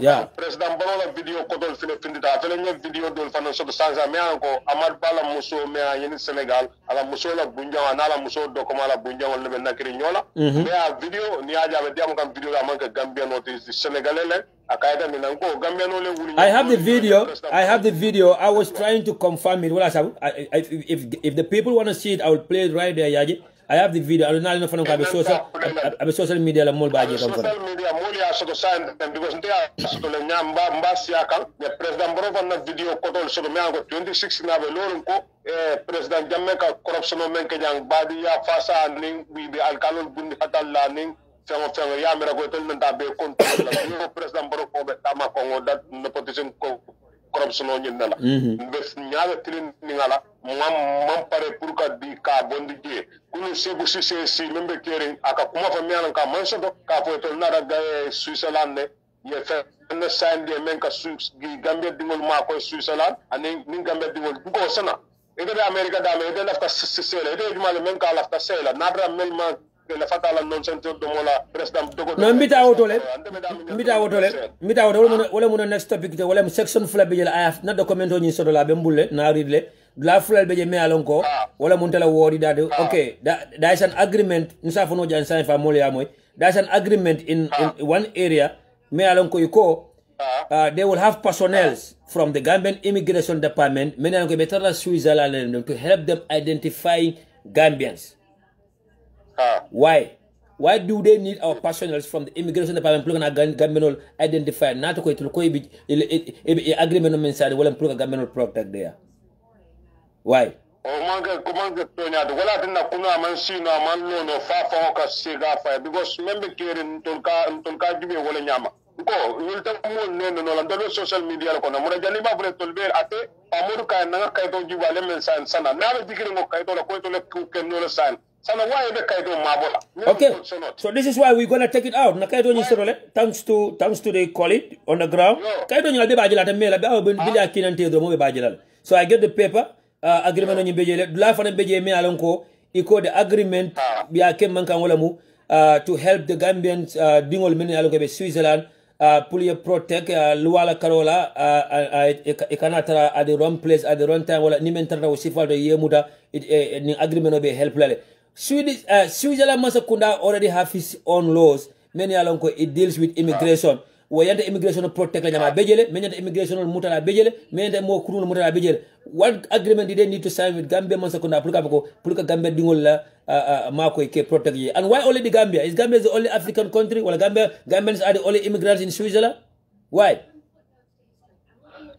Yeah. President Balola video kodol fendi ta fele video dol fano so sanza mianko amad bala muso mea yin Senegal ala muso la bunja ala muso dokoma la bunja wala be nakri nyola mea video ni aja be diam kam video amanka Gambia no is Senegalele. I have the video. I was trying to confirm it. If the people want to see it, I will play it right there, Yaji. I have the video. I don't know if I'm social media. Social media, because they are the President Borovan video called so the 26 President Jamaica corruption men Kenyang Badia Fasa Ning we the Alcalon Bundi Hatala Ning Fengo ya mera ko tel nda be control la president baro ko be tama ko dat nepotism ko corruption o nyin la bes nyaala tilin ni ngala mam pare pour ka di ka bondi je kunu sebu si membe kering aka kuma fa mialan ka man so ka fo tel na ga Switzerland ne ye fe na sign de men ka gi Gambia dingol ma ko Switzerland ani ni Gambia dingol ko sana ite America dame ite lafta sela ite jumale men ka lafta sela nadra melma le fatala non sento do mola president dogo no mbita wotole wala mun next topic te wala section fula be jela ayaf na document ni sodo la be mbulle na ridle la fula be je me alon ko wala mun tala wodi dade okay there is an agreement nsa fono jan sa fa molia moy there is an agreement in one area me alon ko yuko they will have personnel from the Gambian Immigration Department me alon ko be tara Switzerland to help them identify Gambians. Why do they need our personnel from the Immigration Department to Gambian identify not to go to the agreement on side wala pluga Gambian protect there? Why? Kumanga tonya wala tinna kuna man sino man lono fa ka siga fa because membe kirin tonka jibe wala nyama ko yulta mo neno no la social media ko na mo jali ba bure tolber ate amur ka na kay to jibale men san sana na be dikiri mo kay to la ko to le ken no san. Okay, so this is why we're gonna take it out. Thanks to the colleague on the ground. So I get the paper agreement on the agreement to help the Gambians dingol mini Switzerland pull protect Luala Carola Ekanatra at the wrong place at the wrong time wala nimentara usifal to yemuda agreement be help lale. Switzerland Masakunda already have his own laws. Many along it deals with immigration. Wayanta immigration protect la bejele, many immigration mutala bejele, many more kurun mutala bejele. What agreement did they need to sign with Gambia Masakunda Pulka Gambia Dingola Marco ke protect ye? And why only the Gambia? Is Gambia the only African country? Well Gambians are the only immigrants in Switzerland? Why?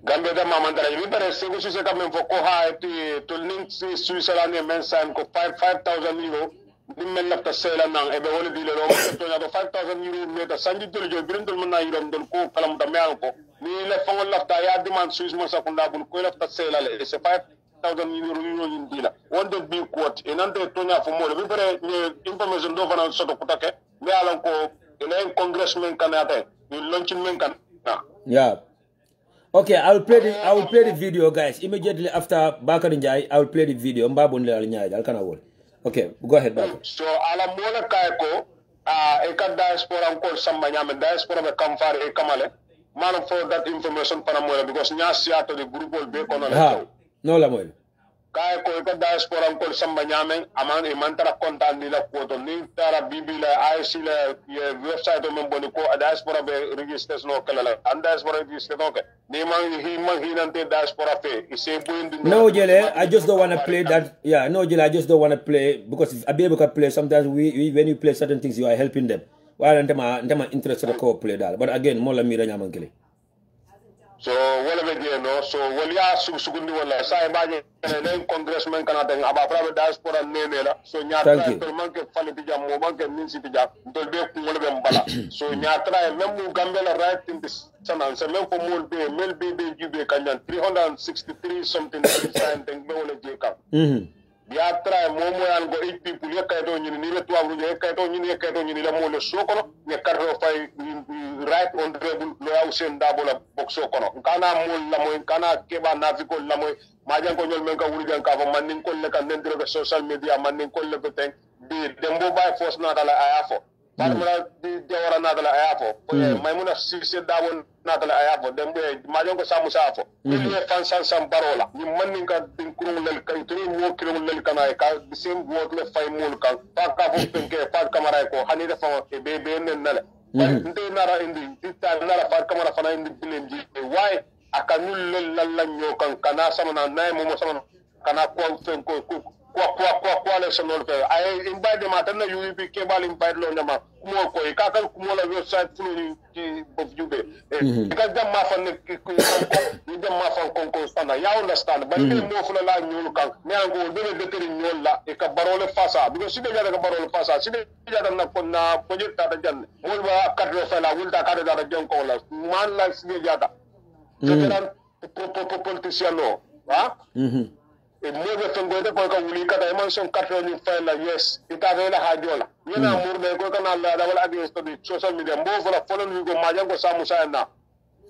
Gambia da mamandara yi bare segu su se kamen fo ko ha to link Switzerland men san ko 5,000 euro men lafta sela nang e be woni dile ro to na 5,000 euro meta sanji to jo birindul mun na yiro ndol ko kalam da meal ko ni le fongol lafta ya demand Swiss mo sakunda bul ko lafta sela le c'est 5,000 euro ni dila wonde bi quote enante to na fo mo be bare information do fana soto kutake me alan ko ele congressman kanate ni launching men kan yeah. Okay, I will play the video, guys. Immediately after Bakari Njai, I will play the video. Okay, go ahead, Bakari. So, ala mola kaiko, eka diaspora ko sambanyame diaspora be kamfare e kamale. Man for that information para mola because nyasi to the group will be kono le. No la mola. Kaiko eka diaspora ko sambanyame aman e mantara kontan ni la koto ni tara bibila IC la website men boni ko diaspora be registration no kala and diaspora register no ke. No, Jelle, I just don't want to play that. Yeah, no, Jelle, I just don't want to play because if Abiyabu can play, sometimes when you play certain things, you are helping them. Well, I'm interested to play that. But again, more than me, I'm so, whatever you know, so, well, yeah, Sugundi, well, I imagine a congressman can attend about private diaspora Nemela, so Nyatra, Manke, Falipija, Mobanke, Minsipija, Dolbe, so Nyatra, Memu Gambela right in this. And so men for more day, male baby, you be Kanyan 363 something something Bole Jacob. Ya try Momo and go 8 people, Yakato, you need to have Yakato, you need a mole sokono, Yakato right on the rebel, Loyal double boxokono. Kana Mul Lamoy, Kana Keba Navico Lamoy, Majanko Menka William Kava, Manding Kolek and then the social media, Manding Kolek, the Dembo by force not ayafo. Parmala de ora nada la ayafo. Maimuna sisi dawon nada la ayafo. Dembo majongo samusafo. Ni fansan sam barola. Ni manning ka dinkurung lel kay tuni mo kirung lel kanay ka the same word le fay mul kan. Pak ka fo penke pak kamara ko hani da fa e be nale. Nte nara indi tita nara pak kamara fana indi bilenji. Why akanul lel la nyo kan kana sama na nay mo sama kana ko fen ko kwa election no pe I invite them atana UEP kebal invite lo nyama kumo ko e kakal kumo la website fulu ki of jube ka jam ma fa ne ko ni jam ma fa ko stana ya understand but ni mo fula la nyul kan me an ko de beteri nyol la e ka barole fasa because sibe jada ka barole fasa sibe jada na ko na project ta jan mo ba kadro fa la wulta ka da jan ko la man la sibe jada jeteran politician no ha e mobe fengo de ko ka wuli kata e man son carte ni fayla yes ita vela hajola yena murde ko kana la da wala agi to social media mbo fola folon wi go majango samu sayna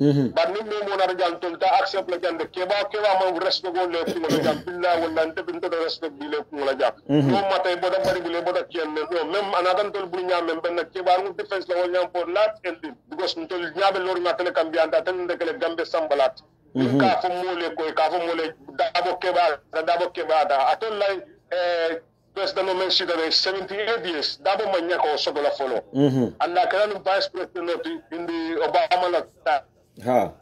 bar ni mo mo na jam tol ta accept la jande ke ba mo respect go le ko la jam billahi wala nte bin to respect bi le ko la jam no matay bo da bari bi le bo da kien no même anadan tol bu ñam même ben ke bar mu defense la wala pour lat endi because tol ñabe lor na tele kam bi anda tan de kele gambe sambalat ka fo mo le ko ka fo mo le dabo ke ba da atol lay president no men sida 78 years dabo man ñako so la folo anda kala no vice president indi Obama la ha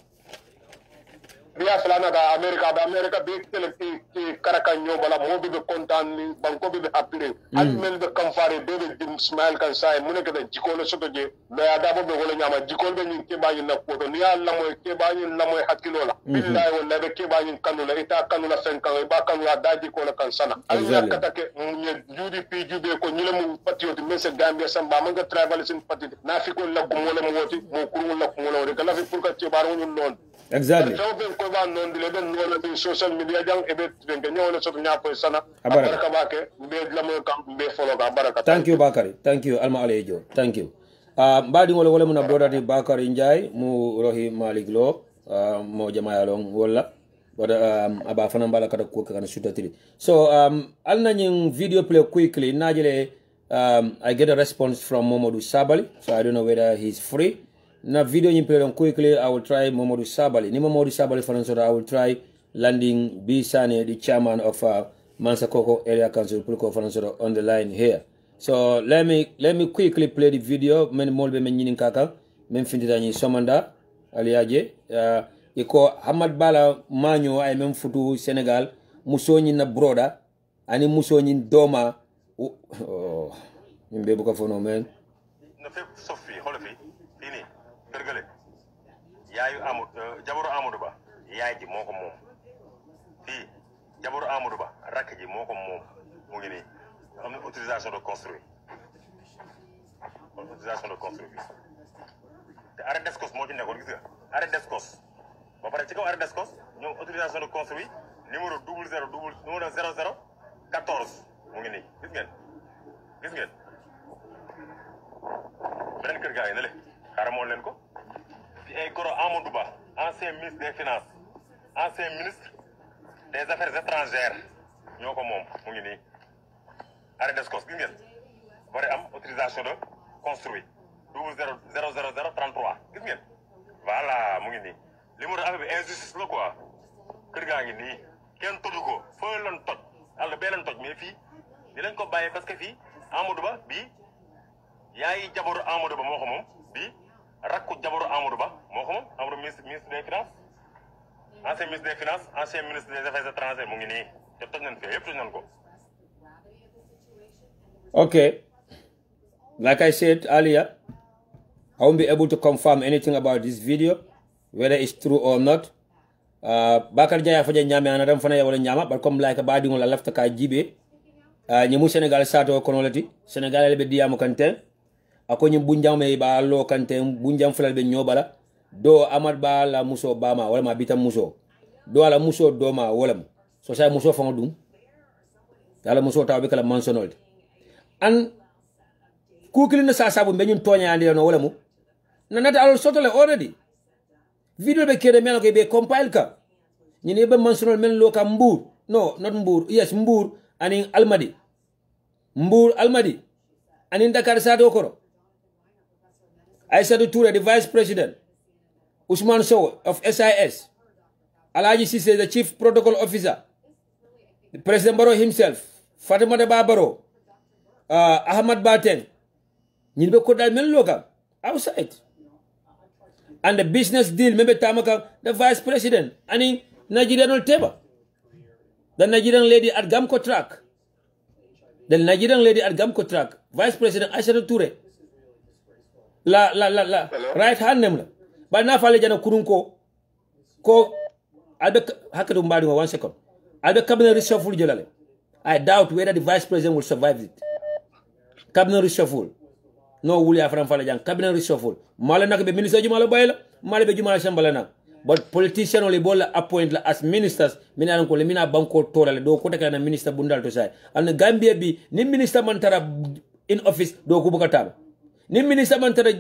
biya fulana da America be tele ki karaka bala mo be kontan ni banko be happy al mel be kam fare be dim smile kan say mu ne ka jikolo soto je mais ada bo be wala nyama jikol be ni ke ba ni ko to ni alla moy ke ba ni la moy hakilo la billahi wala be ke ba ni kanu la ita kanu la fen kan ba kanu la daji ko la kan sana al yakata ke ni judi pi jube ko ni le mu patriot messe Gambia samba man ga travel sin patriot na fi ko la ko mo le mo woti mo kuru la ko mo le ka la fi pour ka ci baro ñu non exactly ko ba non dile ben no la social media jang e be ben ñoo la soto ñaako sana baraka baake be la mo kam be follow ga baraka thank you Bakari thank you alma alejo thank you mbadi ngol wala muna brother Bakari Njai mu rohi Malik Lo mo jama yalong wala wada aba fana mbala kata ko kan sutatiri so alna ñing video play quickly najele I get a response from Momodu Sabali so I don't know whether he's free na video ñing play on quickly I will try Momodu Sabali ni Momodu Sabali fana so I will try landing B Sane the chairman of Mansa Koko area council pour ko fana so on the line here so let me quickly play the video men molbe men ñinin kaka men findita ñi somanda aliaje iko Hamad Bala Manyo ay men futu Senegal muso ñi na broda ani muso ñi doma ñimbe bu ko fono men na fep sofi holofi fini bergale yaayu jabaru Amadou Ba yaay ji moko mom fi jabaru Amadou Ba rak ji moko mom mu ngi ni am autorisation de construire te arrêt d'escos mo ci nekkon gis nga arrêt d'escos ba pare ci kaw arrêt d'escos ñom autorisation de construire numéro 0014 mu ngi ni gis ngeen beneen kër gaa yi ne le xaaral moo leen ko fi ay goro Amadou Ba ancien ministre des finances ancien ministre des affaires étrangères ñoo ko moom mu ngi nii arrêt d'escos gis ngeen bari am autorisation de construire 000033 gis ngeen voilà mu ngi nii li mu doon affaire bi injustice la quoi kër gaa ngi nii kenn toju ko foo leen toj àll bee leen toj mais fii di lañ ko bàyyee parce que fii Amadou Ba bii yaay jabaru Amadou Ba moo ko moom bii rakku jabaru Amadou Ba moo ko moom Amadou ministre des finances ancien ministre des finances ancien ministre des affaires étrangères mu ngi nii te toj nañ fii yëpp toj nañ ko. Okay, like I said earlier, I won't be able to confirm anything about this video, whether it's true or not. Bakar Jaya faja nyame anadam fana ya wala nyama, but come like badi ngola lafta ka jibe. Nyimu Senegal sato konolati, Senegal lebe diamu kante. Ako nyim bunjang me ba lo kante, bunjang fulal be nyobala. Do Amad Ba la muso bama wala ma bita muso. Do ala muso doma wala. So say muso fanga dum. Ala muso taw be kala mansonolti. An kukili na sasabu mbe ñun toñandi no wala mu nanata alol sotole already video be kede melo ke be compile ka ñini be mentionol men lo ka Mbour no not Mbour yes Mbour ani Almadi ani Dakar Sato Koro Aïssatou Touré the vice president Ousmane Sow of SIS Alaji Cissé the chief protocol officer the President Barrow himself Fatimata Bah Barrow Ahmad Baten ñilbe ko dal men loka outside and the business deal maybe tamaka the vice president ani Nigerian ol teba the Nigerian lady at Gamco track vice president Aïssatou Touré la right hand nem la ba na fale jana kurun ko albe hakatu mbadi 1 second albe cabinet reshuffle jolale I doubt whether the vice president will survive it. Cabinet reshuffle. No wuli afran fala jang cabinet reshuffle. Mala nak be minister jumala bayla, mala be jumala shambala nak. But politician only bola appoint la as ministers mina ko le mina banko torale do ko taka na minister bundal to say. An Gambia bi ni minister mantara in office do ko buka taba. Ni minister mantara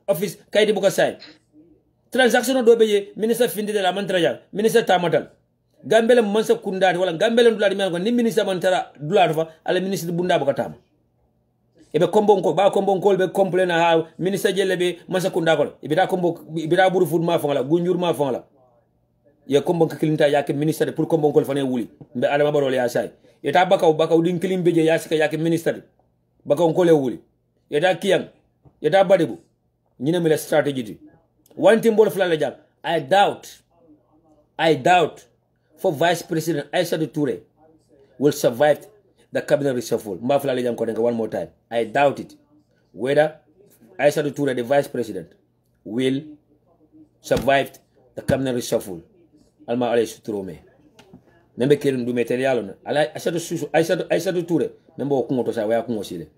office kaydi buka say. transaction do be minister findi de la mantraja minister tamatal gambele mansa kundati wala gambele dulati men ko ni minister mantara dulati fa ala ministre bunda baka tama ebe kombon ko ba kombon ko be complain ha minister jelle be mansa kunda ko ibida kombo ibida buru fud ma fangala gunjur ma fangala ye kombon ka kilinta yake ministre pour kombon ko fane wuli be adama barole ya say eta bakaw din kilim beje ya sika yake ministre bakaw ko le wuli eta kiyang eta badibu ñine mi la strategy one thing bol fala jam I doubt for Vice President Aïssatou Touré will survive the cabinet reshuffle. One more time. I doubt it. Whether Aïssatou Touré, the Vice President, will survive the cabinet reshuffle. Alma Aïssatou Touré. Membe kirin du material na. Aïssatou Touré. Membe okungo sa waya kungo sile.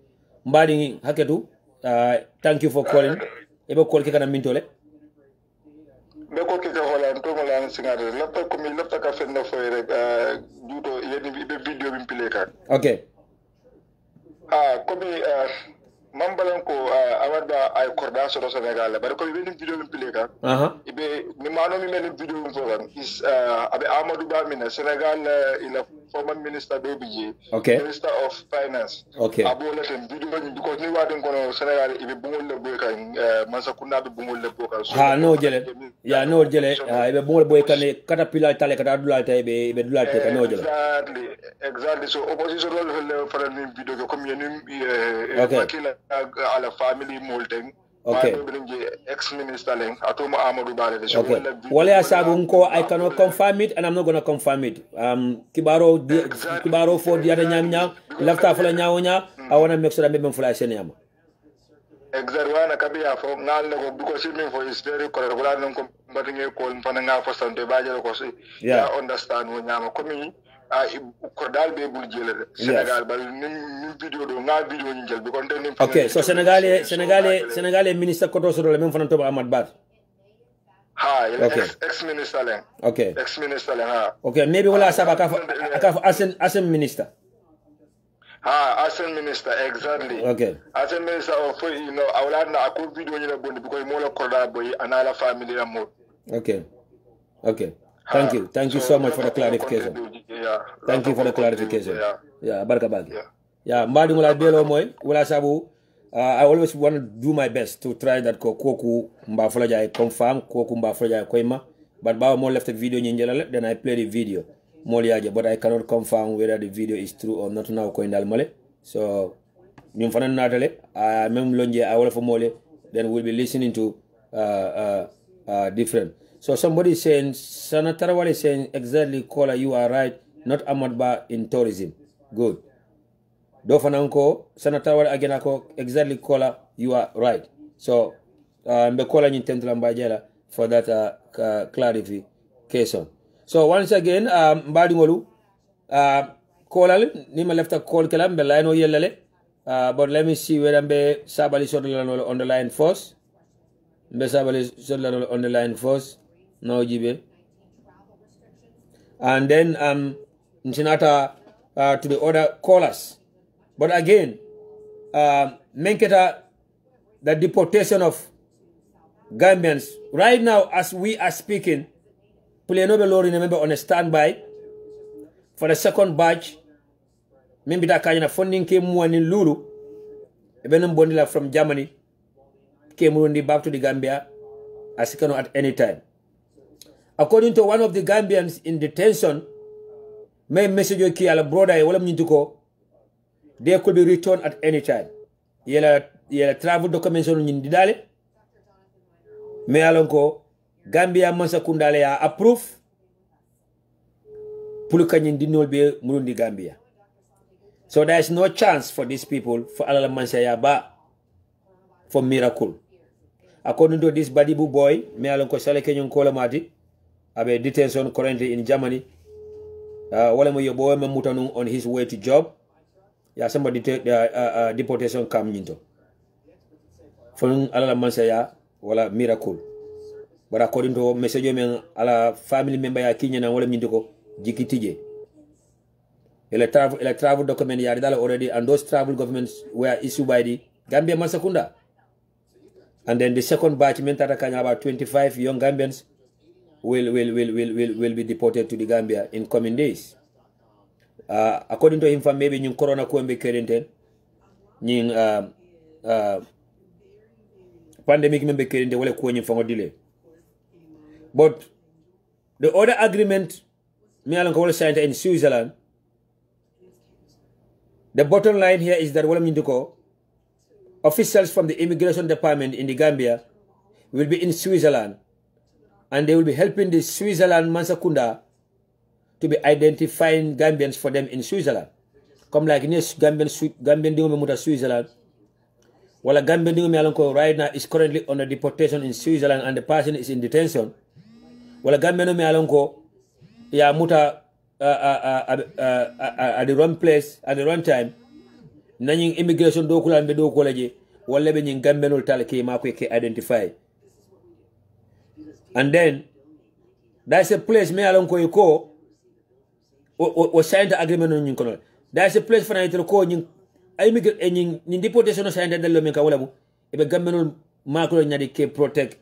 Mbadi haketu. Thank you for calling. Ebe call kika na mintole. Beko kika hola ntomo la singare lapta komi lapta ka fenna foire judo yeni be video bi pileka. Okay. Komi mambalan ko awada ay coordination do Senegal bar ko be video bi pileka. Ibe ni mano mi mel video bi fogan is abe Amadou Ba mina Senegal ila former minister do biye. Okay. Minister of Finance. Okay. Abo la ten video ni because ni wadon kono Senegal ibe bungol le boy kan masakunda be bungol le bokal. No jele. Ya no jele ibe bungol boy kan caterpillar tale kata dula tay be dula tay no jele. Exactly. So opposition role for the video ko comme yeni okay. Ala family molten. Okay. Ex-minister Leng, Atoma Amadou Ba. Okay. Wale asabu nko, I cannot confirm it and I'm not going to confirm it. Kibaro for the other nyam, left after nyawnya, I want to make sure that maybe fly senyama. Exactly. Wana kabia for ngal because him for is very correct. Wala nang combating a call pananga for Sante Baja ko yeah, understand wo nyama komi Kodal be bul jele Senegal bal ni video do nga video ni jël bi kon ten okay, so Sénégalais ministre koto so le même fanan to Ahmad Bat okay. ex-minister len okay, ex-minister len ha okay, maybe wala saba ka asen minister Asen minister exactly okay, Asen minister of you know awla na ko video ni la bondi because mo la Kodal boy anala family la mo okay. Thank you so much for the clarification. Thank you for the clarification. Yeah, barka bagi. Yeah, mbadi ngula belo moy wala sabu I always want to do my best to try that koku mba fola jay confirm koku mba fola jay koyma but bawa mo left the video nyinjela then I play the video mo liaje but I cannot confirm whether the video is true or not now ko indal male so nyum fanan natale même lonje I wala fo mole then we'll be listening to different. So somebody is saying, Senator Tarawale is saying, exactly, caller, you are right, not Ahmad Ba in tourism. Good. Dofananko, Senator Tarawale again, exactly, caller, you are right. So, mbe caller in Tentlambajela for that clarification. So once again, Mbadingolu, caller, nima left a call kelam, be line o yelele, but let me see where mbe Sabali Sodala on the line first. Mbe Sabali Sodala on the line first. No jibe. And then Nchinata to the other callers. But again, Menketa, the deportation of Gambians right now as we are speaking, Plenobe Lori remember on a standby for the second batch. Maybe that kind of funding came one in Lulu. Even Bondila from Germany came running back to the Gambia as at any time. According to one of the Gambians in detention, may message ki ala brother wala mnyituko, they could be returned at any time. Yela travel documentation nyindidale. Me alonko Gambia mansa kundale ya approve puluka nyindinol be murundi Gambia. So there is no chance for these people for alala mansa ya ba for miracle. According to this Badibu boy, me alonko sale kenyon kola mati. Abe detention currently in Germany. Wale mo yobo me mutanu on his way to job. Ya somebody deportation come into. Fun ala mansa ya wala miracle. But according to message men ala family member ya Kenya na wala mnyintoko jikitije. Ele travel document ya dala already and those travel documents were issued by the Gambia Mansakunda. And then the second batch, about 25 young Gambians will be deported to the Gambia in coming days. According to him, maybe yung corona ko mbe kerenten, yung pandemic mbe kerenten wale ko yung fango delay. But the other agreement, me alang ko signed in Switzerland. The bottom line here is that officials from the immigration department in the Gambia will be in Switzerland, and they will be helping the Switzerland Mansakunda to be identifying Gambians for them in Switzerland. Come like this Gambian dingo muta Switzerland. While a Gambian dingo right now is currently under deportation in Switzerland and the person is in detention. While a Gambian mealonko ya muta at the wrong place at the wrong time. Nanying immigration dokula and bedo college wala be nying Gambian tal ke ma ko ke identify. And then that's a place me alon ko yuko o signed the agreement on nying kono. That's a place for na ko nying immigrant nying deportation signed the lo men ka wala mu e be Gambian ma ko nyadi ke protect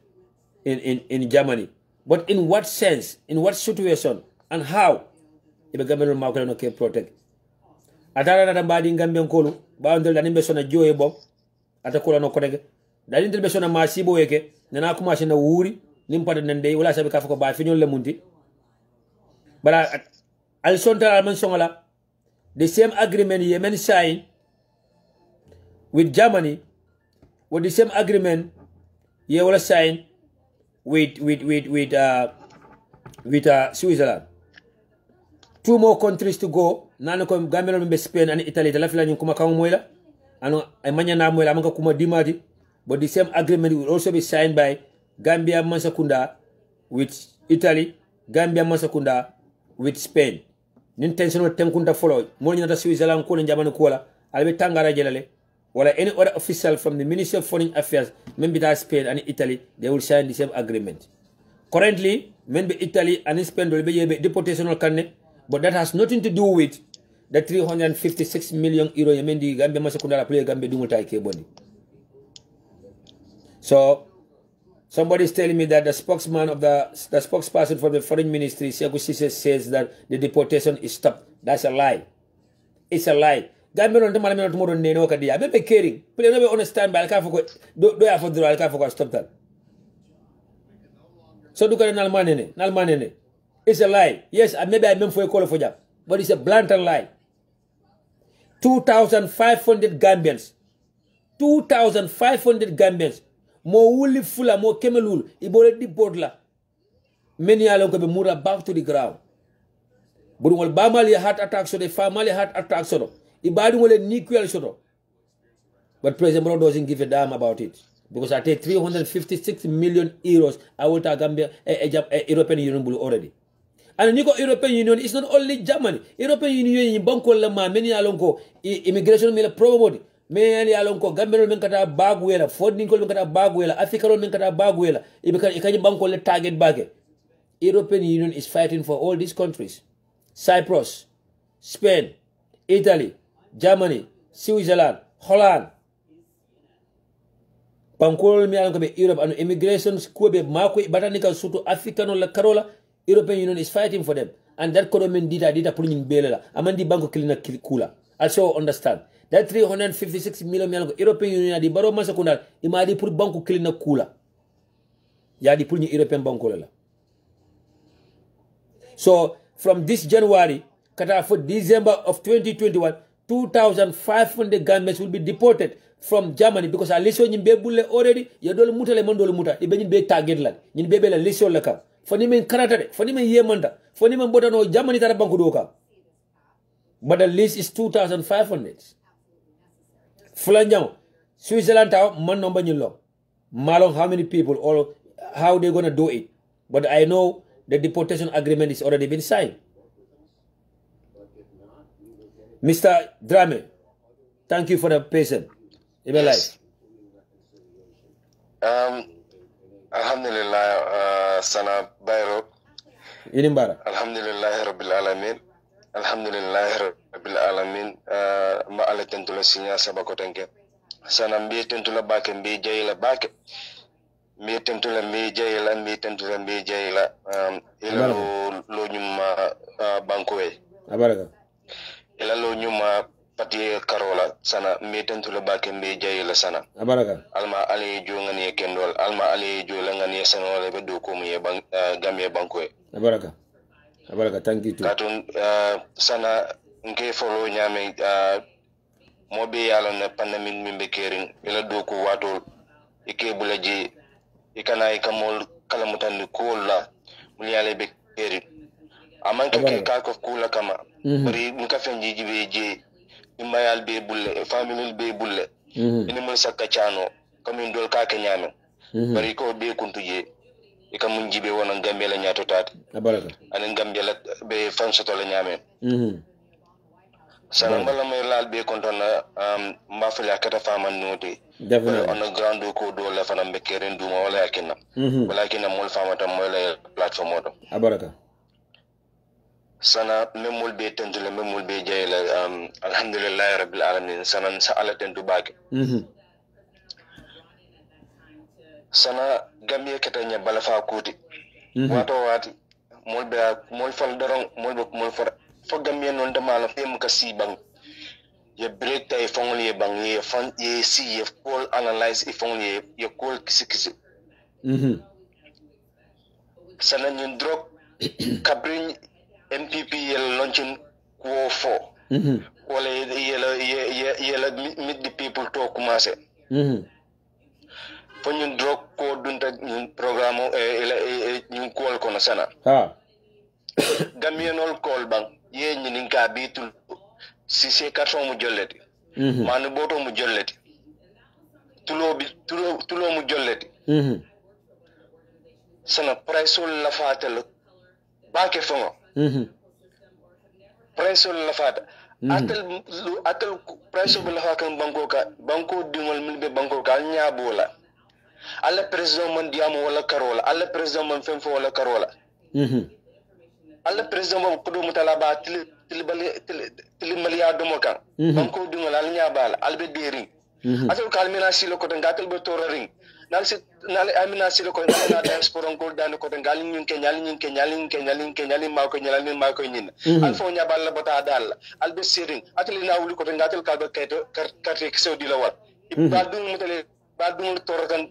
in Germany. But in what sense, in what situation and how e be Gambian ma ko no ke protect. Atara na mbadi Gambian kolu ba ndel dani be sona joye bob atakola no kodege dani ndel be sona masibo yeke nana kuma na wuri limpada nende wala sabe ka fako ba finyol le munti bara al sonta al man songola the same agreement Yemen signed with Germany with the same agreement ye wala sign with Switzerland. 2 more countries to go. Nano ko Gambia no be Spain and Italy la fila nyum kuma kawo moyla ano ay manya na moyla manka kuma dimati, but the same agreement will also be signed by Gambia Mansakunda with Italy, Gambia Mansakunda with Spain. Nintentional tenkunta follow mo nyata Switzerland ko njamano ko la albe tangara jelale wala any other official from the Ministry of Foreign Affairs member that Spain and Italy, they will sign the same agreement. Currently member Italy and Spain will be deportational kanne, but that has nothing to do with the 356 million euro Yemendi Gambia Masakunda play Gambia Dumutai Keboni. So somebody is telling me that the spokesman of the spokesperson for the foreign ministry, Siago Sise, says that the deportation is stopped. That's a lie. It's a lie. Gambia don't tomorrow neno kadia. Maybe caring. Please never understand by Alcafo. Do have for the Alcafo stop that. So do Nalmanene. It's a lie. Yes, maybe I meant for a call for job, but it's a blatant lie. 2,500 Gambians. 2,500 Gambians. Mo wuli fula, mo kemelul. Ibole di bodla. Many along be mura back to the ground. But wal bamali heart attack so the family heart attack so. Ibadi wale nikwel so. But President Brown doesn't give a damn about it. Because I take 356 million euros. I will take Gambia, European Union already. And you go European Union, it's not only Germany. European Union in Banco Lama, many alonko, immigration mila promote. Many alonko, Gambia menkata bagwela, Ford Nico menkata bagwela, Africa menkata bagwela. Ikani Banco le target bag. European Union is fighting for all these countries. Cyprus, Spain, Italy, Germany, Switzerland, Holland. Pankol mi alonko be Europe and immigration skobe mako batanika suto African la Carola. European Union is fighting for them. And that government did pulling belela. Amandi banko kilina kula. Also understand. That 356 million European Union di baro masakunda imadi pur banko kilina kula. Ya di pulling European banko lela. So from this January, kata for December of 2021, 2,500 Gambians will be deported from Germany because at least when you be bulle already, you don't muta le mandolo muta. Ibe be target land. You be la lisho la ka. Foni men Canada, foni men Yemanda, foni men Bodano, Germany tara banku doka. But the list is 2,500. Fulanjang, Switzerland tao man number nyilo. Malong how many people or how they gonna do it. But I know the deportation agreement is already been signed. Mr. Drame, thank you for the patience. Yes. Alhamdulillah, Sana Bayro. Inimbara. Alhamdulillah Rabbil Alamin. Alhamdulillah Rabbil Alamin. Ma aletentula sinya sabakotenke. sana mbi tentula bake mbi jayla bake mbi tentula mbi jayla ila lo nyuma bankoe abaraka ila lo nyuma pati karola sana mbi tentula bake mbi jayla sana abaraka alma ali jongani kendol alma ali jolangani sanole be do ko mu gamye bankoe abaraka thank you too katun sana nke follow nyame mobe yalla na pandemic mimbe kering ila doku wato ike bulaji ikana ikamol kala mutandi kola muli yalla be kering amanke ke ka ko kula kama bari muka fenji jibe je imayal be bulle family be bulle ini mo sakka chano kamin dol ka ke nyame bari ko be kuntuje ikamun jibe wona gambe la nyato tat abaraka anen gambe la be fansoto la nyame sana mbala may laal be kontona mbafale akata faman noti on a grande ko do la fana mbekere nduma wala yakina wala yakina mol famata moy la platform oto abaraka sana memol be tendule memol be jayla alhamdulillah rabbil alamin sana sa ala tendu bake sana gamye katanya bala fa kuti wato wati mol fal dorong mol fara fo gamye non dama la fem ka si bang ye break tay fongol ye bang ye fan ye si ye call analyze e fongol ye call kisi sana ñun drop kabrin MPP yel launching ko fo wala yela meet the people to commencer fo ñun drop ko dunta ñun programme ñun call ko na sana gamye nol call bang ye ñinin ka bitul si c'est carton mu jolleti manu boto mu jolleti tulo mu jolleti sana price la fatal baake fongo price la fata atal price la fakan banko dingol milbe banko ka nyabola alla president man diamo wala karola alla president man femfo wala karola alla president mo ko do mutala ba tilimaliya domo kan banko dingol al nyabala albe dering atal kalmina silo ko ngatal be toraring nal amina silo ko na diaspora ko dan ko ngal ñun ke ñali ma ko ñin al fo nyabala bata dal albe sering atal na wuli ko ngatal kalbe kayto carte ke saudi la wat ba dum mutale ba dum torakan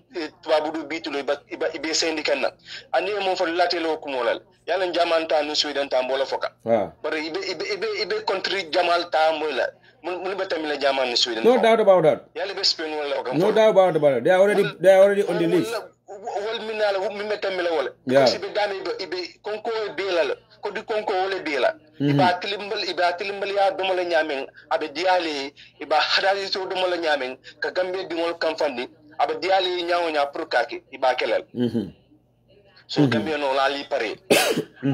tubabu bitulo ibe sendi kanna ani mo fa latelo ko molal yalla jamanta no sweden tambola foka bari ibe country jamal tamola mun betamila jamal no sweden no doubt about that yalla be spain wala foka no doubt about it they are already on the list wal minala mi metamila wala sibe dami ibe konko belal ko di konko wala bela iba tilimbal ya domola nyamen abe diali iba hadali to domola nyamen ka gambe dingol kamfandi abe diali nyaawo nya pour kaki iba kelal so gambe no la li pare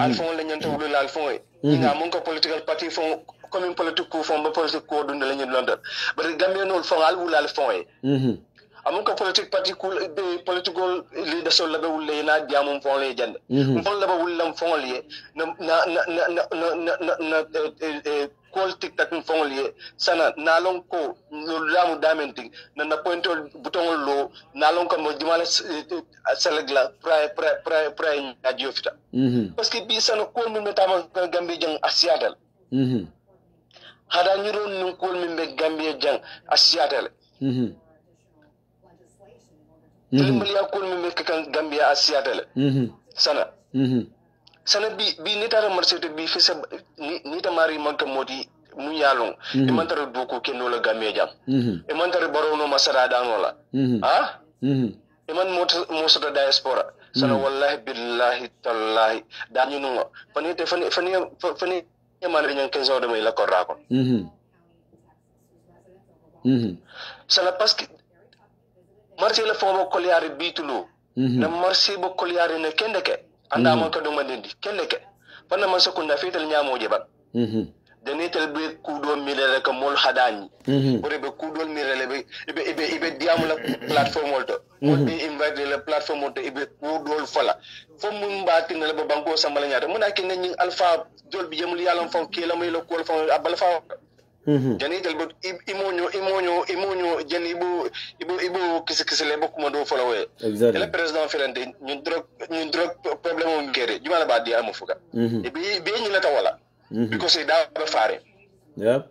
alfon la ñanta wulu la alfon nga mon ko political party fon comme politique ko fon ba politique ko dund la ñu london ba gambe no fon al wulu alfon amon ko politique party ko be political leader so la be wulle na diamum fon le jand fon la ba wulam fon le na politique tak fon le sana nalon ko lamu damenti na pointo bouton lo nalon ko mo dimala salagla pra radio fita parce que bi sana ko mi metama gambe jang asiatal hada nyiro nun ko mi be gambe jang asiatal limbaliya ko mi be kan gambe asiatal sana sana bi ni tara marché bi fi sa ni tamari manka modi mu yalon e mantara doko kendo la gambe jam e mantara barono masara dano la e man moto diaspora sana wallahi billahi tallahi dañu no fani man ñan ke zawde may la ko rakon sana parce que marché la fo ko liari bitulo na marché bo ko liari ne kendeke anda man ko do mandindi kendeke fanna man sakunda fetal nyaamoje ban denitel be kudo milere ka mol hadani bore be kudo milere be ibe diamula platform wolto be invite la platform wolto ibe kudo fala fo mun mbati na ba banko sambala nyaata mun akine nyi alpha jol bi yamul yalla fon ki lamay lo ko fon abal fa jani tel but imonyo jani ibu kisi le bokuma do follow exactly le president felande ñun drog problème o ngere jumala ba di amu fuka e bi ñu la tawala because da ba fare yep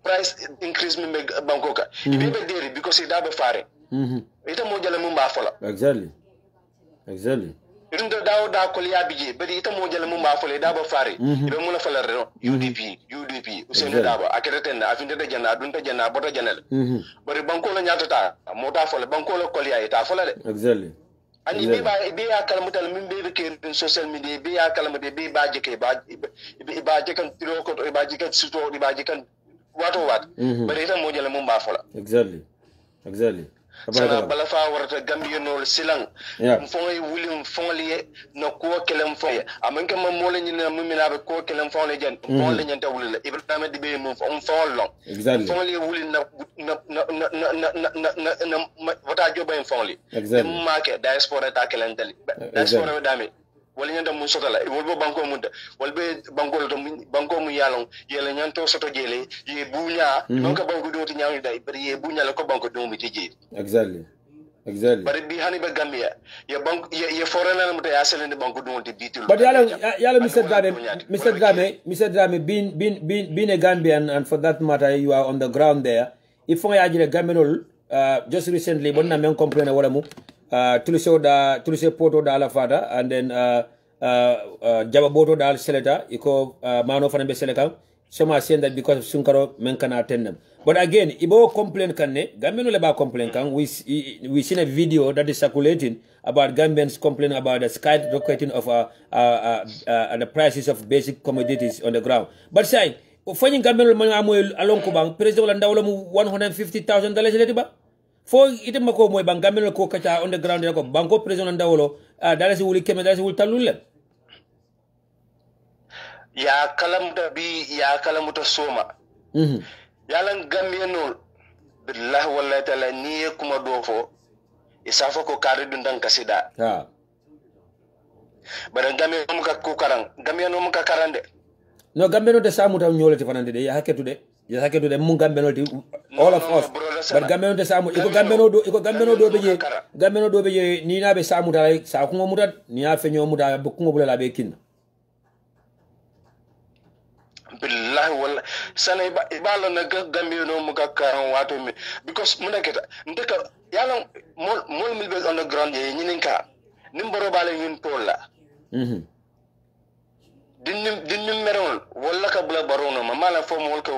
price increase me bankoka be deri because da ba fare ita mo jala mum ba fola exactly indo dawo da ko liya bije bari ita mo jala mum ba fola da ba fare be mo la fola re UDP usenu da ba akere na afinde da janna dunta janna bota janel bari banko la nyata ta mo ta fola banko la ko liya ita fola de exactly ani be ya kalamutal min be ke social media be ya kalamude be ba jeke ba jekan tiro ko ba jekan sito ba jekan wato wat bari ita mo jala mum ba fola exactly sana bala fa warata Gambia no silang fongi wulim fongi no ko kelem fongi amanke ma mo lañu na mumina be ko kelem fongi jan fongi ñanta wulila Ibrahima di be mum fongi long fongi wuli na wata joba fongi ma ke diaspora ta kelentali diaspora dami wala ñanta mu sotala wolbo banko mu wolbe banko mu yalon yele ñanto soto jele ye buña donc banko do ti ñaawi day bari ye buña la ko banko do mi tiji exactly bari bi hani be Gambia ye banko ye foreigner mu ta yaselende banko do ti bitul but yalla Mr. Dramé being a Gambian, and for that matter you are on the ground there, if for ya Gambian just recently bonna men complain wala mu tulise poto da la fata, and then jaba boto da seleta iko mano fana be seleka soma saying that because of Sunkaro men can attend them. But again, ibo complain kanne Gambian le ba complain kan we seen a video that is circulating about Gambians complaining about the skyrocketing of the prices of basic commodities on the ground. But say fanyi Gambian man amoy alon ko bang president wala ndawla mu $150,000 leti ba fo ite mako moy bang Gambian ko kacha on the ground ko banko president ndawlo dalasi wuli keme dalasi wuli talul ya kalamuta soma yalan Gambianol billahi wallahi taala ni kuma do fo isafo ko kare dun dan kasida bara Gambian ka ko karang Gambian mo ka karande no Gambian de samu taw ñolati fanande de ya haketu de mu Gambian de all of us but Gambian de samu iko Gambian do be ni na be samu tay sa ko mutat ni ya fe ñomu da bu ko bula la be kin billahi wala sana ibalo na Gambia no mu ka karan wato mi because mu naketa ndeka yalla mol mil be on the ground ye ñininka nimboro bale ñun pola dinnim meron wala ka bula barono ma mala fo mo ko